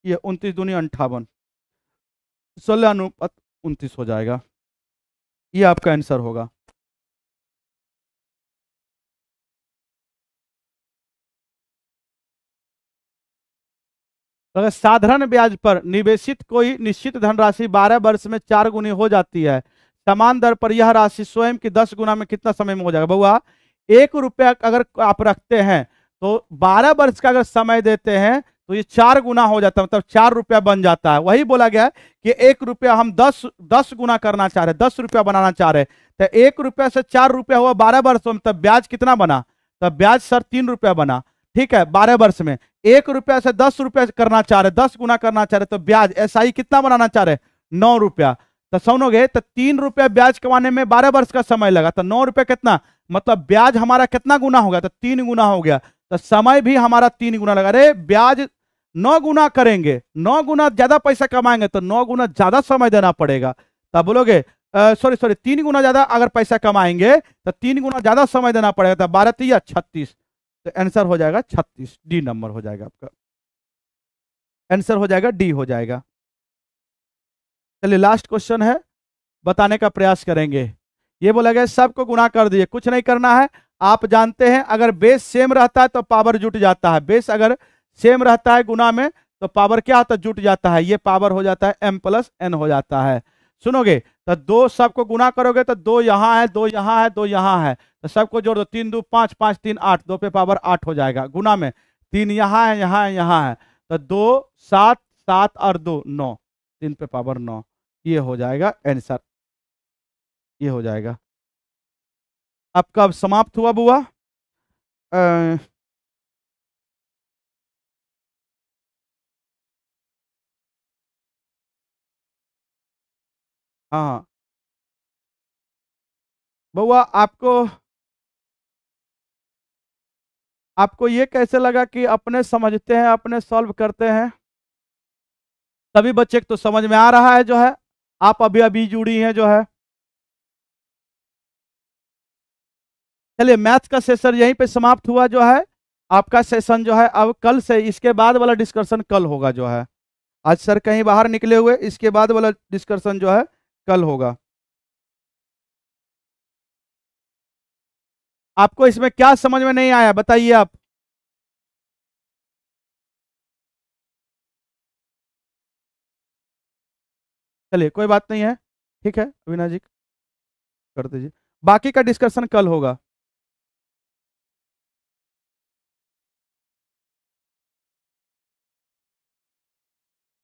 [SPEAKER 2] ये 29 दूनी 58, 16:29 हो जाएगा। ये आपका आंसर होगा। तो अगर साधारण ब्याज पर निवेशित कोई निश्चित धनराशि 12 वर्ष में 4 गुनी हो जाती है, समान दर पर यह राशि स्वयं की 10 गुना में कितना समय में हो जाएगा? बउआ, 1 रुपया अगर आप रखते हैं तो 12 वर्ष का अगर समय देते हैं तो ये 4 गुना हो जाता है, मतलब 4 रुपया बन जाता है। वही बोला गया है कि 1 रुपया हम 10 गुना करना चाह रहे हैं, 10 रुपया बनाना चाह रहे हैं, तो 1 रुपया से 4 रुपया हुआ 12 वर्षों में, तब ब्याज कितना बना? तब ब्याज सर 3 रुपया बना। ठीक है, 12 वर्ष में 1 रुपया से 10 रुपया करना चाह रहे, 10 गुना करना चाह रहे, तो ब्याज एसआई कितना बनाना चाह रहे? 9 रुपया। तो सुनोगे तो 3 रुपया ब्याज कमाने में 12 वर्ष का समय लगा, तो 9 रुपया कितना, मतलब ब्याज हमारा कितना गुना हो गया? तो 3 गुना हो गया, तो समय भी हमारा 3 गुना लगा। अरे ब्याज 9 गुना करेंगे, 9 गुना ज्यादा पैसा कमाएंगे तो 9 गुना ज्यादा समय देना पड़ेगा। तब बोलोगे सॉरी 3 गुना ज्यादा अगर पैसा कमाएंगे तो 3 गुना ज्यादा समय देना पड़ेगा, तो 12 3 36, तो आंसर हो जाएगा 36, डी नंबर हो जाएगा आपका, आंसर हो जाएगा डी हो जाएगा। चलिए लास्ट क्वेश्चन है, बताने का प्रयास करेंगे। ये बोला गया सबको गुना कर दिए, कुछ नहीं करना है। आप जानते हैं अगर बेस सेम रहता है तो पावर जुट जाता है, बेस अगर सेम रहता है गुना में तो पावर क्या होता है? जुट जाता है। ये पावर हो जाता है m+n हो जाता है। सुनोगे तो 2 सबको गुना करोगे तो 2 यहाँ है, 2 यहाँ है, 2 यहाँ है, तो सबको जोड़ दो, 3 2 5, 5 3 8, 2 पे पावर 8 हो जाएगा गुना में। 3 यहाँ है, यहाँ है, यहाँ है, तो 2 7 7 और 2 9, 3 पे पावर 9, ये हो जाएगा आंसर, ये हो जाएगा आपका। अब समाप्त हुआ बुआ। हाँ हाँ बुआ, आपको ये कैसे लगा कि अपने समझते हैं अपने सॉल्व करते हैं? सभी बच्चे तो समझ में आ रहा है जो है, आप अभी अभी जुड़ी हैं जो है। चलिए मैथ्स का सेशन यहीं पे समाप्त हुआ जो है। आपका सेशन जो है अब कल से, इसके बाद वाला डिस्कशन कल होगा जो है। आज सर कहीं बाहर निकले हुए, इसके बाद वाला डिस्कशन जो है कल होगा। आपको इसमें क्या समझ में नहीं आया बताइए आप? चलिए कोई बात नहीं है, ठीक है अविनाश जी कर दीजिए, बाकी का डिस्कशन कल होगा।